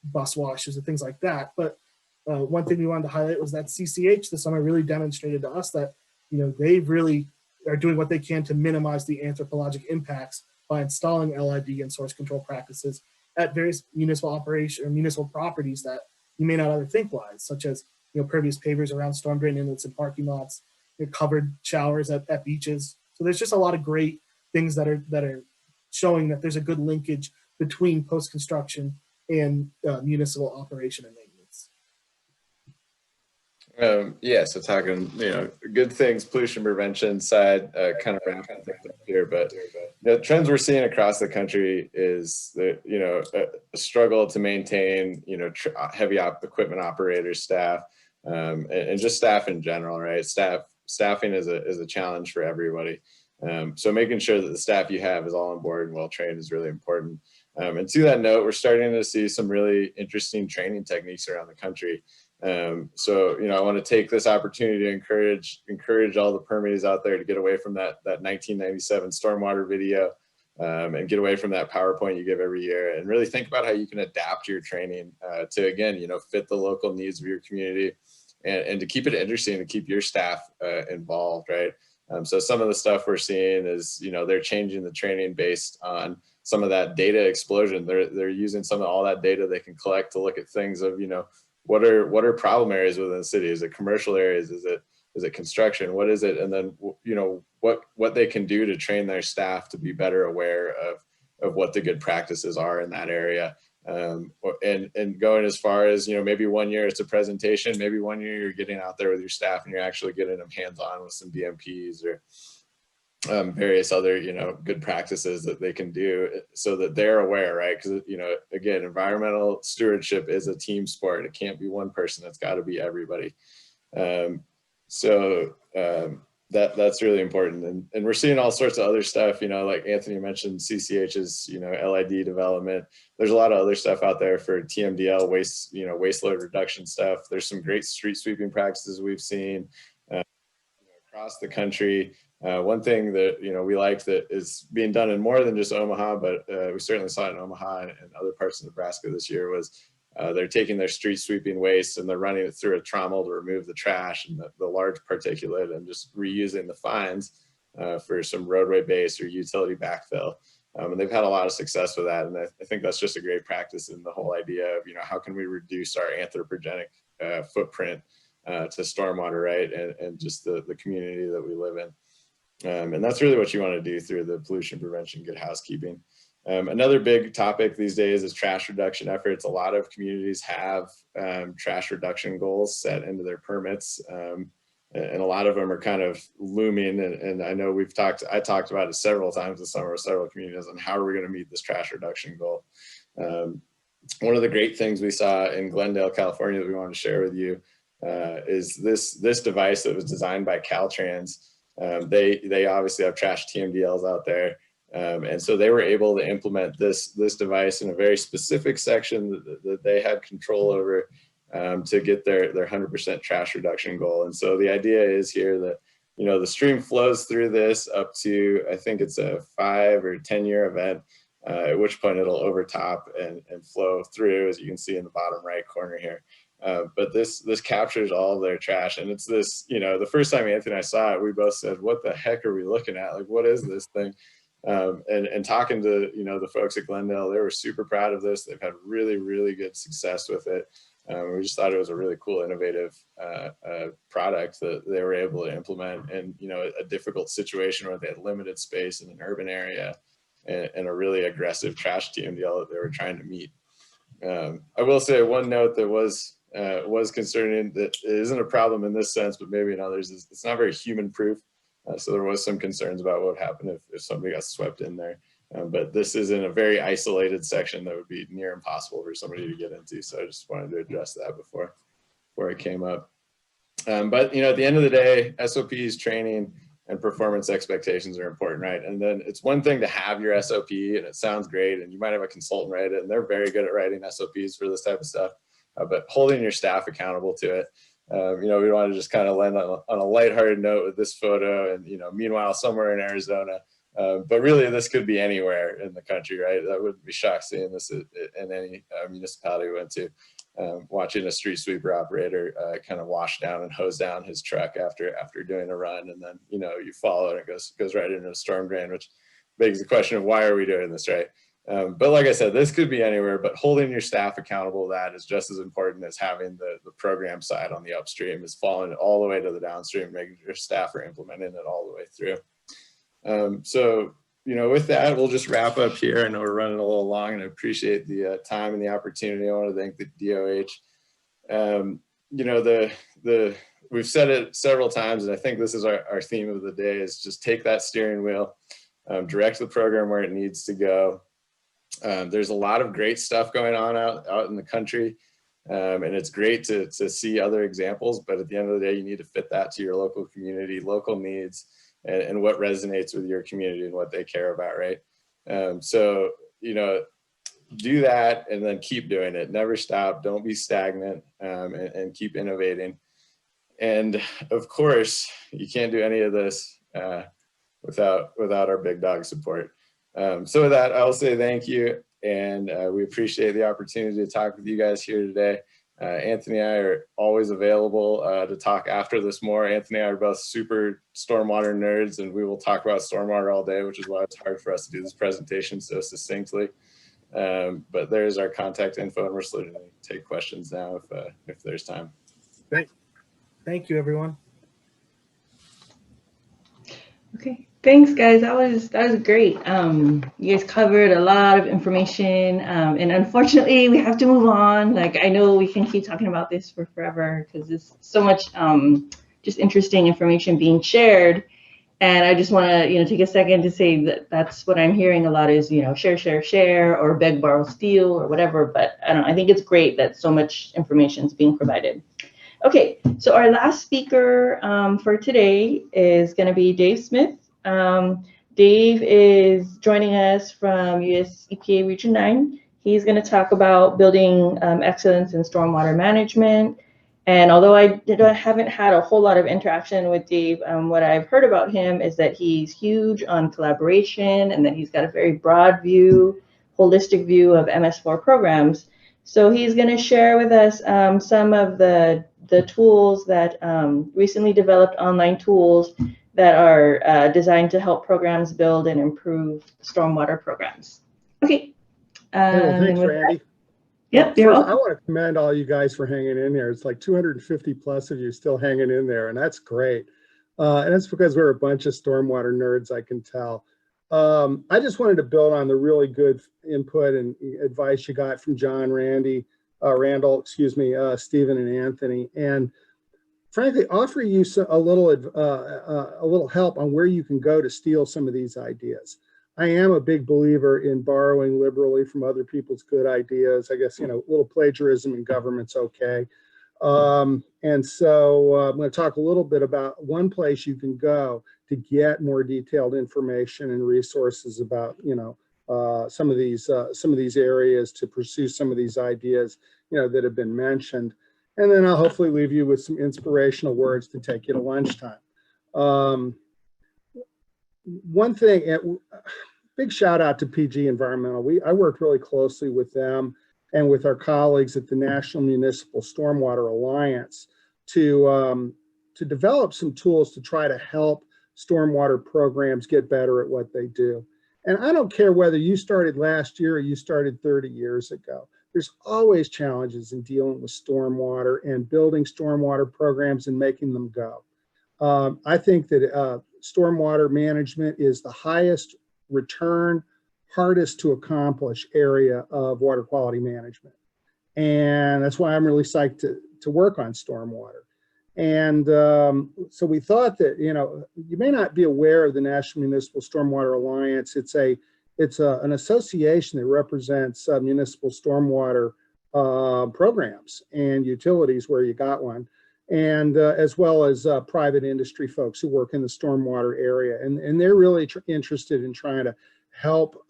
S7: bus washes and things like that. But one thing we wanted to highlight was that CCH this summer really demonstrated to us that, you know, they really are doing what they can to minimize the anthropologic impacts by installing LID and source control practices at various municipal operations or municipal properties that you may not other think wise, such as, you know, pervious pavers around storm drain inlets and parking lots, you know, covered showers at beaches. So there's just a lot of great things that are showing that there's a good linkage between post-construction and municipal operation and maintenance.
S8: Yeah, so talking, you know, good things, pollution prevention side, kind of wrapping things up here, but the trends we're seeing across the country is that, you know, a struggle to maintain, you know, heavy equipment operators, staff, and just staff in general, right? Staffing is a challenge for everybody. So making sure that the staff you have is all on board and well trained is really important. And to that note, we're starting to see some really interesting training techniques around the country. So, you know, I want to take this opportunity to encourage all the permittees out there to get away from that 1997 stormwater video. and get away from that PowerPoint you give every year, and really think about how you can adapt your training to, again, fit the local needs of your community, and to keep it interesting, to keep your staff involved, right? So some of the stuff we're seeing is, they're changing the training based on some of that data explosion. They're using some of all that data they can collect to look at things of, what are problem areas within the city? Is it commercial areas? Is it construction? What is it? And then, what they can do to train their staff to be better aware of what the good practices are in that area. And going as far as, maybe one year it's a presentation, maybe one year you're getting out there with your staff and you're actually getting them hands-on with some DMPs or various other, good practices that they can do so that they're aware, right? Because, again, environmental stewardship is a team sport. It can't be one person. It's got to be everybody. That's really important. And we're seeing all sorts of other stuff, like Anthony mentioned, CCH's, LID development. There's a lot of other stuff out there for TMDL waste, waste load reduction stuff. There's some great street sweeping practices we've seen across the country. One thing that, we like that is being done in more than just Omaha, but we certainly saw it in Omaha and other parts of Nebraska this year was they're taking their street sweeping waste and they're running it through a trommel to remove the trash and the large particulate, and just reusing the fines for some roadway base or utility backfill. And they've had a lot of success with that. And I think that's just a great practice in the whole idea of, how can we reduce our anthropogenic footprint to stormwater, right? And just the community that we live in. And that's really what you want to do through the pollution prevention, good housekeeping. Another big topic these days is trash reduction efforts. A lot of communities have trash reduction goals set into their permits. And a lot of them are kind of looming. And I know I talked about it several times this summer with several communities on how are we going to meet this trash reduction goal. One of the great things we saw in Glendale, California that we want to share with you is this device that was designed by Caltrans. They obviously have trash TMDLs out there. And so they were able to implement this device in a very specific section that they had control over to get their 100% trash reduction goal. And so the idea is here that, the stream flows through this up to, I think it's a 5 or 10 year event, at which point it'll overtop and flow through, as you can see in the bottom right corner here. But this captures all of their trash. And it's this, the first time Anthony and I saw it, we both said, what the heck are we looking at? Like, what is this thing? And talking to, the folks at Glendale, they were super proud of this. They've had really, really good success with it. We just thought it was a really cool, innovative product that they were able to implement in, a difficult situation where they had limited space in an urban area and a really aggressive trash TMDL that they were trying to meet. I will say one note that was concerning, that it isn't a problem in this sense, but maybe in others, is it's not very human proof. So there was some concerns about what would happen if somebody got swept in there. But this is in a very isolated section that would be near impossible for somebody to get into. So I just wanted to address that before it came up. But, at the end of the day, SOPs, training, and performance expectations are important, right? And then it's one thing to have your SOP and it sounds great, and you might have a consultant write it, and they're very good at writing SOPs for this type of stuff. But holding your staff accountable to it. We want to just kind of land on a lighthearted note with this photo, and meanwhile somewhere in Arizona, but really this could be anywhere in the country, right? That wouldn't be shocked seeing this in any municipality we went to, watching a street sweeper operator kind of wash down and hose down his truck after doing a run, and then you follow and it goes right into a storm drain, which begs the question of why are we doing this, right? But like I said, this could be anywhere, but holding your staff accountable to that is just as important as having the program side on the upstream, is following it all the way to the downstream, making sure staff are implementing it all the way through. So, with that, we'll just wrap up here. I know we're running a little long, and I appreciate the time and the opportunity. I want to thank the DOH. We've said it several times, and I think this is our theme of the day, is just take that steering wheel, direct the program where it needs to go. There's a lot of great stuff going on out in the country, and it's great to see other examples, but at the end of the day, you need to fit that to your local community, local needs, and what resonates with your community and what they care about, right? So, do that and then keep doing it. Never stop. Don't be stagnant, and keep innovating. And of course, you can't do any of this without our big dog support. So with that, I'll say thank you. And we appreciate the opportunity to talk with you guys here today. Anthony and I are always available to talk after this more. Anthony and I are both super stormwater nerds, and we will talk about stormwater all day, which is why it's hard for us to do this presentation so succinctly. But there's our contact info, and we're slowly going to take questions now if there's time.
S7: Thank you, everyone.
S2: Okay, thanks guys. That was great. You guys covered a lot of information, and unfortunately we have to move on. Like, I know we can keep talking about this for forever because there's so much just interesting information being shared. And I just want to, take a second to say that that's what I'm hearing a lot is, share, or beg, borrow, steal, or whatever. But I think it's great that so much information is being provided. Okay, so our last speaker for today is going to be Dave Smith. Dave is joining us from USEPA Region 9. He's going to talk about building excellence in stormwater management. And although I haven't had a whole lot of interaction with Dave, what I've heard about him is that he's huge on collaboration and that he's got a very broad view, holistic view of MS4 programs. So he's going to share with us some of the tools that recently developed online tools that are designed to help programs build and improve stormwater programs. Okay.
S9: Well, thanks, Randee.
S2: Yep,
S9: First, I want to commend all you guys for hanging in there. It's like 250 plus of you still hanging in there, and that's great. And it's because we're a bunch of stormwater nerds, I can tell. I just wanted to build on the really good input and advice you got from John, Randall, Stephen and Anthony, and frankly, offer you a little help on where you can go to steal some of these ideas. I am a big believer in borrowing liberally from other people's good ideas. I guess, a little plagiarism in government's okay. And so I'm going to talk a little bit about one place you can go to get more detailed information and resources about, some of these areas to pursue some of these ideas, that have been mentioned. And then I'll hopefully leave you with some inspirational words to take you to lunchtime. One thing, big shout out to PG Environmental. I worked really closely with them and with our colleagues at the National Municipal Stormwater Alliance to develop some tools to try to help stormwater programs get better at what they do. And I don't care whether you started last year or you started 30 years ago. There's always challenges in dealing with stormwater and building stormwater programs and making them go. I think that stormwater management is the highest return, hardest to accomplish area of water quality management. And that's why I'm really psyched to work on stormwater. And so we thought that, you may not be aware of the National Municipal Stormwater Alliance. It's an association that represents municipal stormwater programs and utilities where you got one, and as well as private industry folks who work in the stormwater area. And they're really interested in trying to help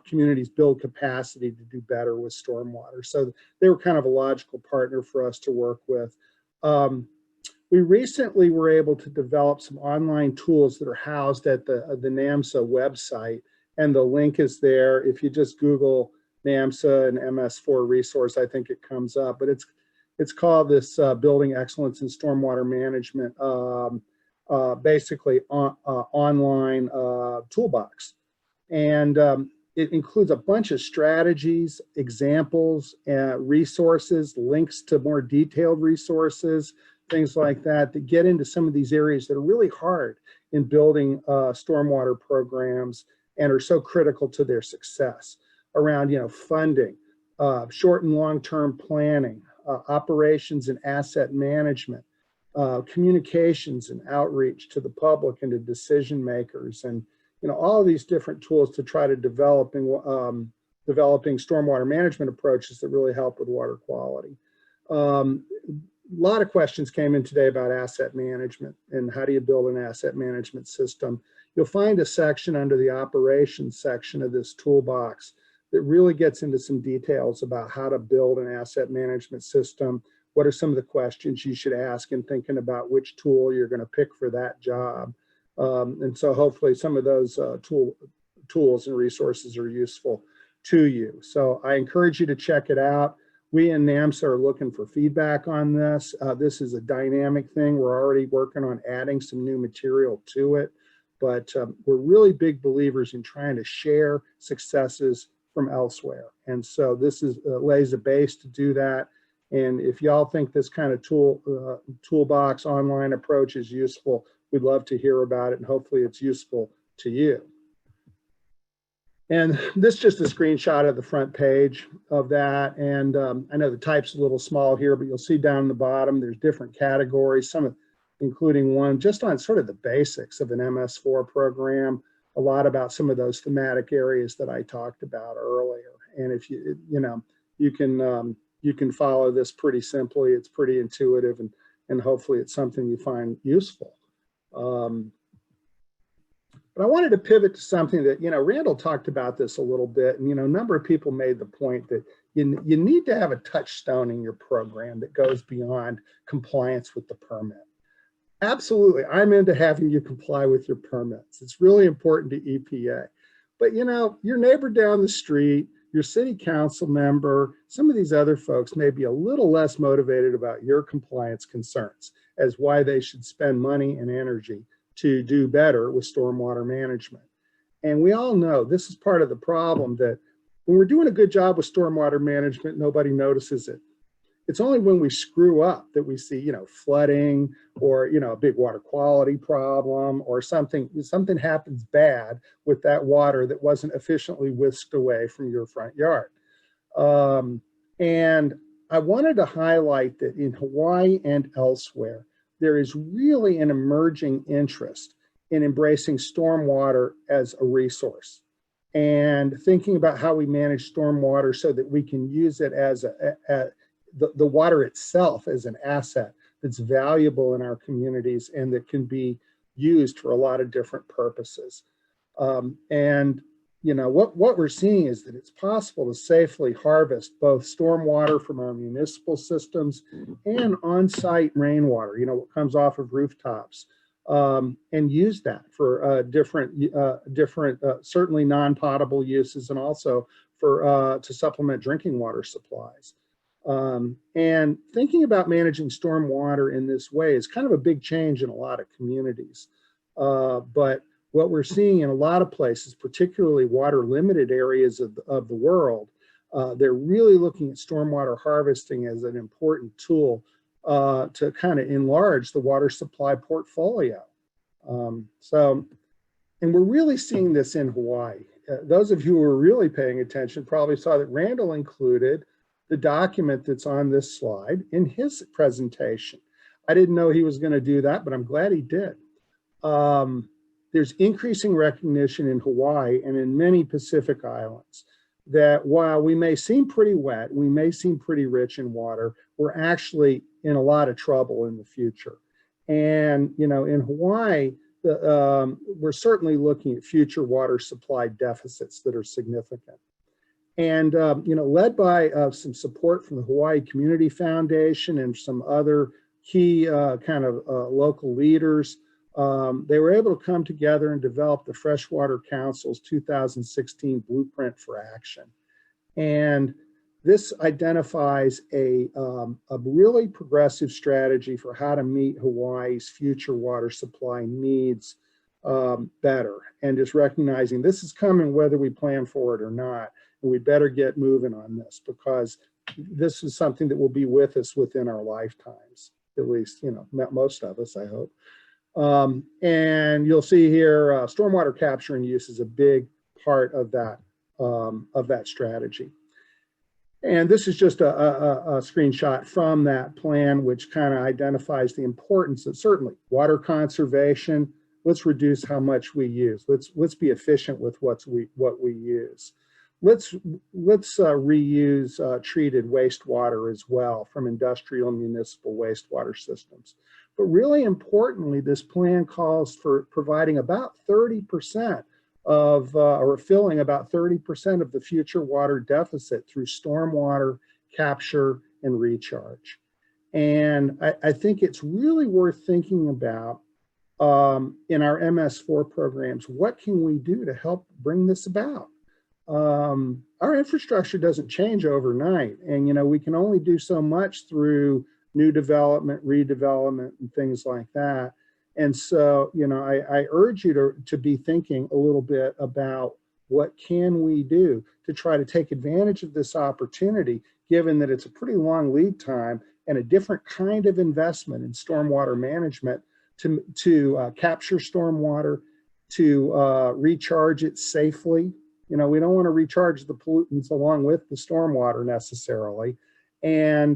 S9: communities build capacity to do better with stormwater. So they were kind of a logical partner for us to work with. We recently were able to develop some online tools that are housed at the NAMSA website, and the link is there. If you just Google NAMSA and MS4 resource, I think it comes up, but it's called this Building Excellence in Stormwater Management, basically online toolbox. And it includes a bunch of strategies, examples, resources, links to more detailed resources, things like that get into some of these areas that are really hard in building stormwater programs and are so critical to their success around, funding, short and long-term planning, operations and asset management, communications and outreach to the public and to decision makers, and all of these different tools to try to developing stormwater management approaches that really help with water quality. A lot of questions came in today about asset management and how do you build an asset management system. You'll find a section under the operations section of this toolbox that really gets into some details about how to build an asset management system. What are some of the questions you should ask in thinking about which tool you're going to pick for that job? And so hopefully some of those tools and resources are useful to you. So I encourage you to check it out. We in NAMSA are looking for feedback on this. This is a dynamic thing. We're already working on adding some new material to it, but we're really big believers in trying to share successes from elsewhere. And so this is lays a base to do that. And if y'all think this kind of toolbox online approach is useful, we'd love to hear about it, and hopefully it's useful to you. And this is just a screenshot of the front page of that. And I know the type's a little small here, but you'll see down the bottom, there's different categories, including one just on sort of the basics of an MS4 program, a lot about some of those thematic areas that I talked about earlier. And if you can follow this pretty simply, it's pretty intuitive, and hopefully it's something you find useful. But I wanted to pivot to something that, Randall talked about this a little bit, and, a number of people made the point that you need to have a touchstone in your program that goes beyond compliance with the permit. Absolutely, I'm into having you comply with your permits. It's really important to EPA. But, your neighbor down the street, your city council member, some of these other folks may be a little less motivated about your compliance concerns as why they should spend money and energy to do better with stormwater management. And we all know this is part of the problem, that when we're doing a good job with stormwater management, nobody notices it. It's only when we screw up that we see, flooding, or, a big water quality problem, or something happens bad with that water that wasn't efficiently whisked away from your front yard. And I wanted to highlight that in Hawaii and elsewhere, there is really an emerging interest in embracing stormwater as a resource and thinking about how we manage stormwater so that we can use it as the water itself as an asset that's valuable in our communities and that can be used for a lot of different purposes. What we're seeing is that it's possible to safely harvest both stormwater from our municipal systems and on-site rainwater, what comes off of rooftops, and use that for different, certainly non-potable uses, and also for to supplement drinking water supplies. And thinking about managing stormwater in this way is kind of a big change in a lot of communities. But what we're seeing in a lot of places, particularly water limited areas of the world, they're really looking at stormwater harvesting as an important tool to kind of enlarge the water supply portfolio. And we're really seeing this in Hawaii. Those of you who are really paying attention probably saw that Randall included the document that's on this slide in his presentation. I didn't know he was going to do that, but I'm glad he did. There's increasing recognition in Hawaii and in many Pacific islands that while we may seem pretty wet, we may seem pretty rich in water, we're actually in a lot of trouble in the future. And, in Hawaii, we're certainly looking at future water supply deficits that are significant. And, led by some support from the Hawaii Community Foundation and some other key local leaders, they were able to come together and develop the Freshwater Council's 2016 Blueprint for Action. And this identifies a really progressive strategy for how to meet Hawaii's future water supply needs better, and just recognizing this is coming whether we plan for it or not. And we better get moving on this, because this is something that will be with us within our lifetimes, at least, most of us, I hope. And you'll see here, stormwater capture and use is a big part of that strategy. And this is just a screenshot from that plan, which kind of identifies the importance of certainly water conservation. Let's reduce how much we use. Let's be efficient with what we use. Let's reuse treated wastewater as well from industrial and municipal wastewater systems. But really importantly, this plan calls for providing about 30% or filling about 30% of the future water deficit through stormwater capture and recharge. And I think it's really worth thinking about in our MS4 programs, what can we do to help bring this about? Our infrastructure doesn't change overnight, and we can only do so much through new development, redevelopment, and things like that. And so, I urge you to be thinking a little bit about what can we do to try to take advantage of this opportunity, given that it's a pretty long lead time and a different kind of investment in stormwater management to capture stormwater, to recharge it safely. We don't want to recharge the pollutants along with the stormwater necessarily, and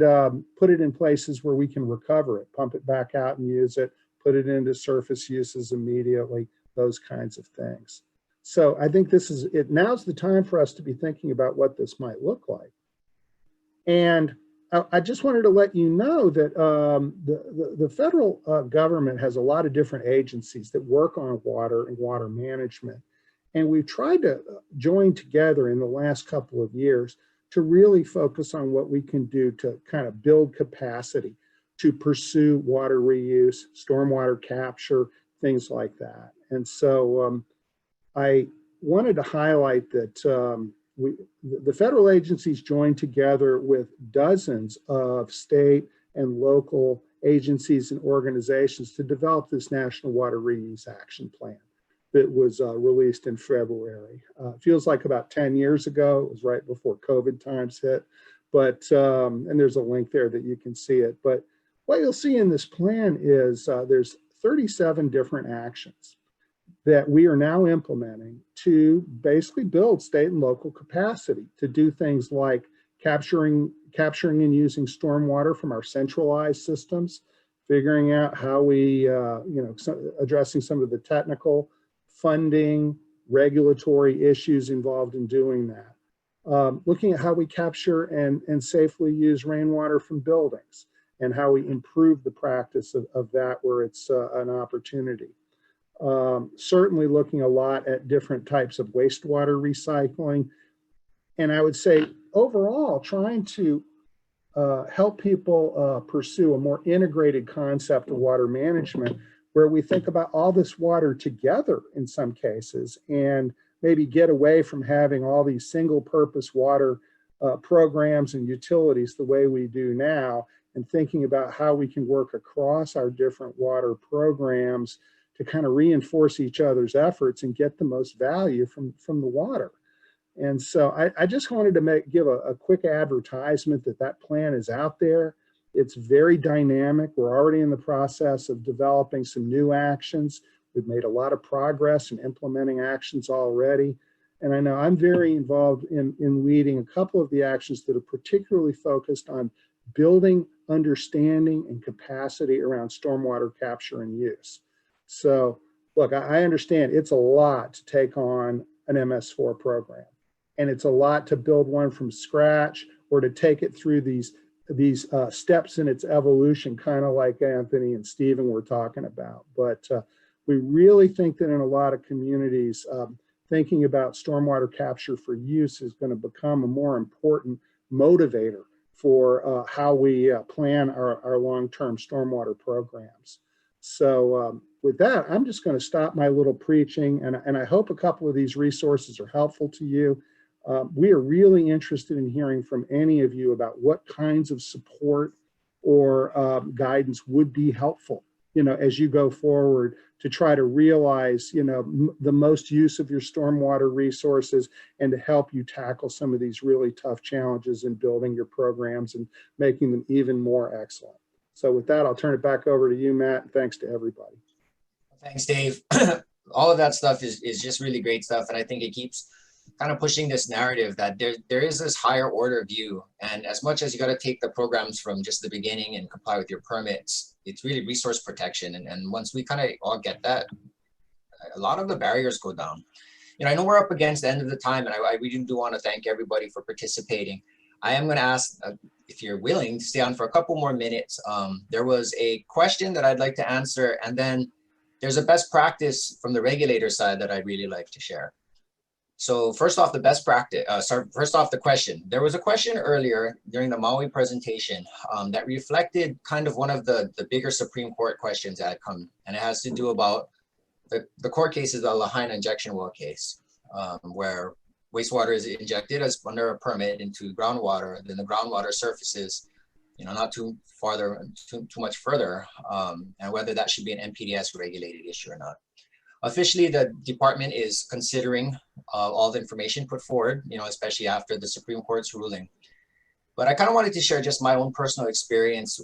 S9: put it in places where we can recover it, pump it back out and use it, put it into surface uses immediately, those kinds of things. So I think this is it. Now's the time for us to be thinking about what this might look like. And I just wanted to let you know that the federal government has a lot of different agencies that work on water and water management. And we've tried to join together in the last couple of years to really focus on what we can do to kind of build capacity to pursue water reuse, stormwater capture, things like that. And so I wanted to highlight that the federal agencies joined together with dozens of state and local agencies and organizations to develop this National Water Reuse Action Plan that was released in February. Feels like about 10 years ago. It was right before COVID times hit, but, and there's a link there that you can see it. But what you'll see in this plan is there's 37 different actions that we are now implementing to basically build state and local capacity to do things like capturing and using stormwater from our centralized systems, figuring out how we, addressing some of the technical, funding, regulatory issues involved in doing that. Looking at how we capture and safely use rainwater from buildings and how we improve the practice of that where it's an opportunity. Certainly looking a lot at different types of wastewater recycling. And I would say overall, trying to help people pursue a more integrated concept of water management where we think about all this water together in some cases and maybe get away from having all these single purpose water programs and utilities the way we do now, and thinking about how we can work across our different water programs to kind of reinforce each other's efforts and get the most value from the water. And so I just wanted to give a quick advertisement that plan is out there. It's very dynamic. We're already in the process of developing some new actions. We've made a lot of progress in implementing actions already. And I know I'm very involved in leading a couple of the actions that are particularly focused on building understanding and capacity around stormwater capture and use. So look, I understand it's a lot to take on an MS4 program, and it's a lot to build one from scratch or to take it through these steps in its evolution, kind of like Anthony and Stephen were talking about. But we really think that in a lot of communities, thinking about stormwater capture for use is going to become a more important motivator for how we plan our long-term stormwater programs. So with that, I'm just going to stop my little preaching, and I hope a couple of these resources are helpful to you. We are really interested in hearing from any of you about what kinds of support or guidance would be helpful, as you go forward to try to realize, the most use of your stormwater resources and to help you tackle some of these really tough challenges in building your programs and making them even more excellent. So with that, I'll turn it back over to you, Matt, and thanks to everybody.
S1: Thanks, Dave. All of that stuff is just really great stuff. And I think it keeps kind of pushing this narrative that there is this higher order view. And as much as you got to take the programs from just the beginning and comply with your permits, it's really resource protection. And once we kind of all get that, a lot of the barriers go down. I know we're up against the end of the time, and I really do want to thank everybody for participating. I am going to ask if you're willing to stay on for a couple more minutes. There was a question that I'd like to answer, and then there's a best practice from the regulator side that I'd really like to share. So first off, the best practice, first off, the question. There was a question earlier during the Maui presentation that reflected kind of one of the bigger Supreme Court questions that had come, and it has to do about the court case is the Lahaina injection well case, where wastewater is injected as under a permit into groundwater, then the groundwater surfaces, not too much further, and whether that should be an NPDES regulated issue or not. Officially, the department is considering all the information put forward, especially after the Supreme Court's ruling. But I kind of wanted to share just my own personal experience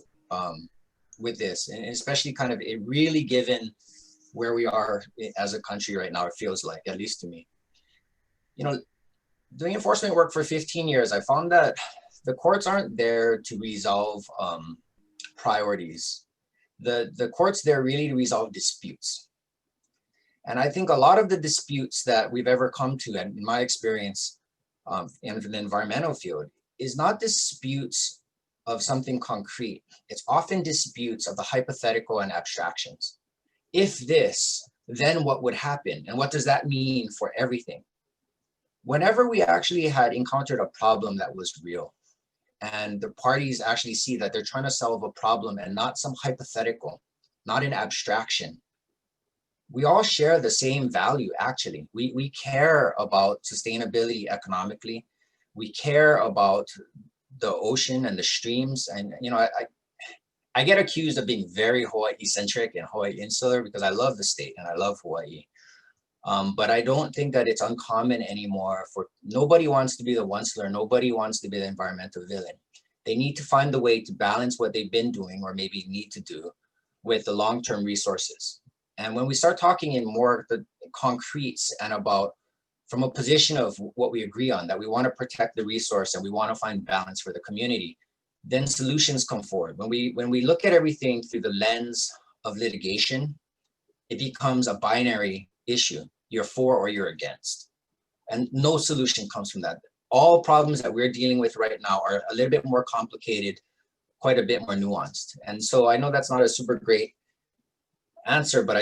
S1: with this, and especially kind of it really given where we are as a country right now, it feels like, at least to me. Doing enforcement work for 15 years, I found that the courts aren't there to resolve priorities. The court's there really to resolve disputes. And I think a lot of the disputes that we've ever come to, and in my experience in the environmental field, is not disputes of something concrete. It's often disputes of the hypothetical and abstractions. If this, then what would happen? And what does that mean for everything? Whenever we actually had encountered a problem that was real, and the parties actually see that they're trying to solve a problem and not some hypothetical, not an abstraction, we all share the same value, actually. We care about sustainability economically. We care about the ocean and the streams. And, I get accused of being very Hawaii-centric and Hawaii insular because I love the state and I love Hawaii. But I don't think that it's uncommon anymore for nobody wants to be the onceler. Nobody wants to be the environmental villain. They need to find the way to balance what they've been doing or maybe need to do with the long-term resources. And when we start talking in more the concretes and about from a position of what we agree on, that we want to protect the resource and we want to find balance for the community, then solutions come forward. When we look at everything through the lens of litigation, it becomes a binary issue. You're for or you're against. And no solution comes from that. All problems that we're dealing with right now are a little bit more complicated, quite a bit more nuanced. And so I know that's not a super great answer, but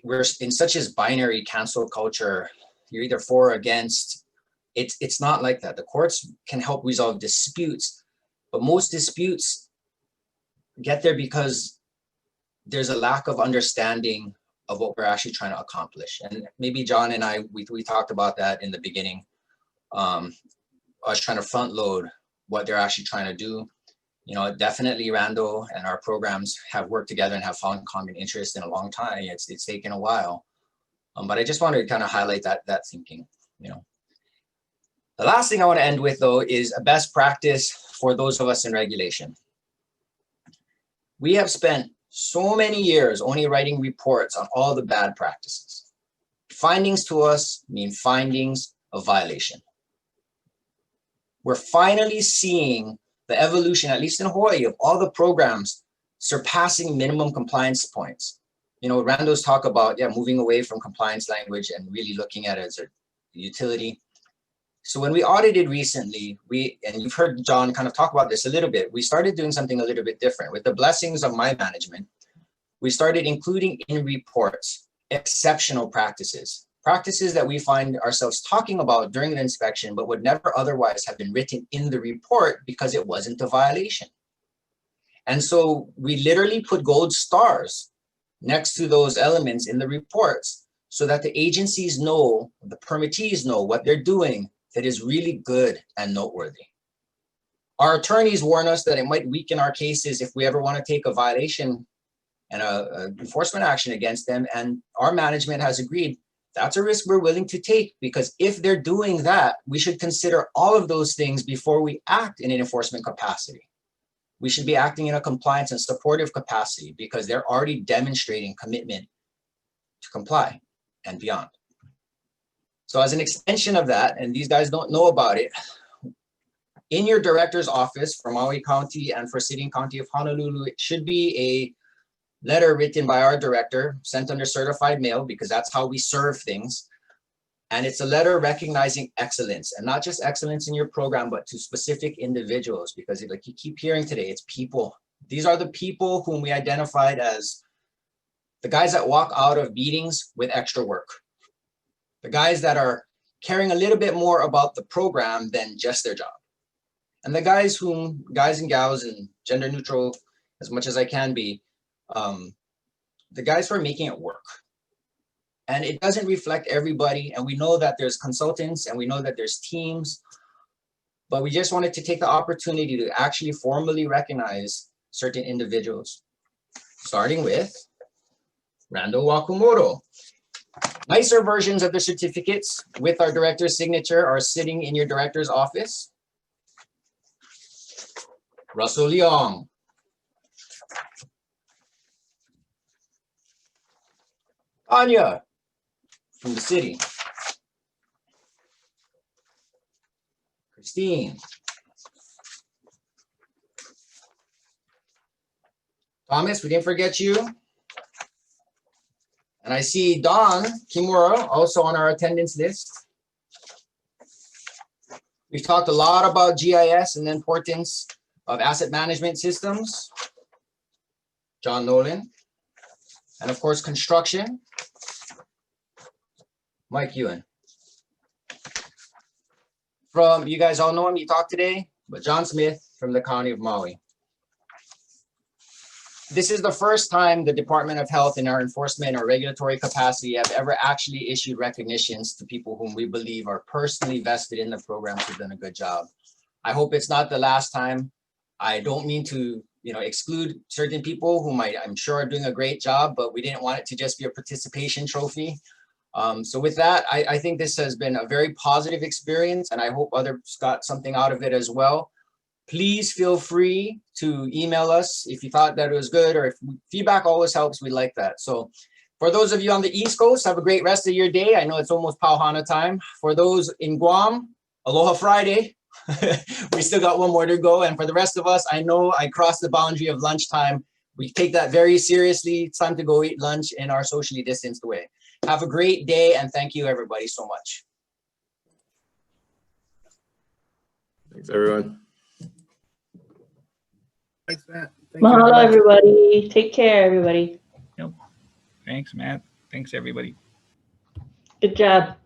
S1: we're in such a binary cancel culture. You're either for or against. It's not like that. The courts can help resolve disputes, but most disputes get there because there's a lack of understanding of what we're actually trying to accomplish. And maybe John and I, we talked about that in the beginning. Us trying to front load what they're actually trying to do. Definitely Randall and our programs have worked together and have found common interest in a long time. It's taken a while. But I just wanted to kind of highlight that thinking, The last thing I want to end with, though, is a best practice for those of us in regulation. We have spent so many years only writing reports on all the bad practices. Findings to us mean findings of violation. We're finally seeing the evolution, at least in Hawaii, of all the programs surpassing minimum compliance points. Rando's talk about, moving away from compliance language and really looking at it as a utility. So when we audited recently, and you've heard John kind of talk about this a little bit, we started doing something a little bit different. With the blessings of my management, we started including in reports exceptional practices that we find ourselves talking about during the inspection, but would never otherwise have been written in the report because it wasn't a violation. And so we literally put gold stars next to those elements in the reports so that the agencies know, the permittees know what they're doing that is really good and noteworthy. Our attorneys warn us that it might weaken our cases if we ever want to take a violation and a enforcement action against them. And our management has agreed that's a risk we're willing to take, because if they're doing that, we should consider all of those things before we act in an enforcement capacity. We should be acting in a compliance and supportive capacity because they're already demonstrating commitment to comply and beyond. So as an extension of that, and these guys don't know about it, in your director's office for Maui County and for City and County of Honolulu, it should be a letter written by our director, sent under certified mail, because that's how we serve things. And it's a letter recognizing excellence, and not just excellence in your program, but to specific individuals, because like you keep hearing today, it's people. These are the people whom we identified as the guys that walk out of meetings with extra work. the guys that are caring a little bit more about the program than just their job. And the guys and gals, and gender neutral as much as I can be, the guys who are making it work. And it doesn't reflect everybody. And we know that there's consultants and we know that there's teams, but we just wanted to take the opportunity to actually formally recognize certain individuals, starting with Rando Wakamoto. Nicer versions of the certificates with our director's signature are sitting in your director's office. Russell Leong. Anya from the city. Christine. Thomas, we didn't forget you. And I see Don Kimura also on our attendance list. We've talked a lot about GIS and the importance of asset management systems. John Nolan. And of course, construction. Mike Ewan. From, you guys all know him, you talked today, but John Smith from the County of Maui. This is the first time the Department of Health in our enforcement or regulatory capacity have ever actually issued recognitions to people whom we believe are personally vested in the programs who've done a good job. I hope it's not the last time. I don't mean to, exclude certain people whom I'm sure are doing a great job, but we didn't want it to just be a participation trophy. So with that, I think this has been a very positive experience, and I hope others got something out of it as well. Please feel free to email us if you thought that it was good, or if feedback always helps, we like that. So for those of you on the East Coast, have a great rest of your day. I know it's almost Pauhana time. For those in Guam, Aloha Friday. We still got one more to go. And for the rest of us, I know I crossed the boundary of lunchtime. We take that very seriously. It's time to go eat lunch in our socially distanced way. Have a great day, and thank you everybody so much.
S8: Thanks, everyone.
S7: Thanks, Matt. Thank you.
S2: Mahalo, everybody. Take care, everybody.
S5: Thanks, Matt. Thanks, everybody.
S2: Good job.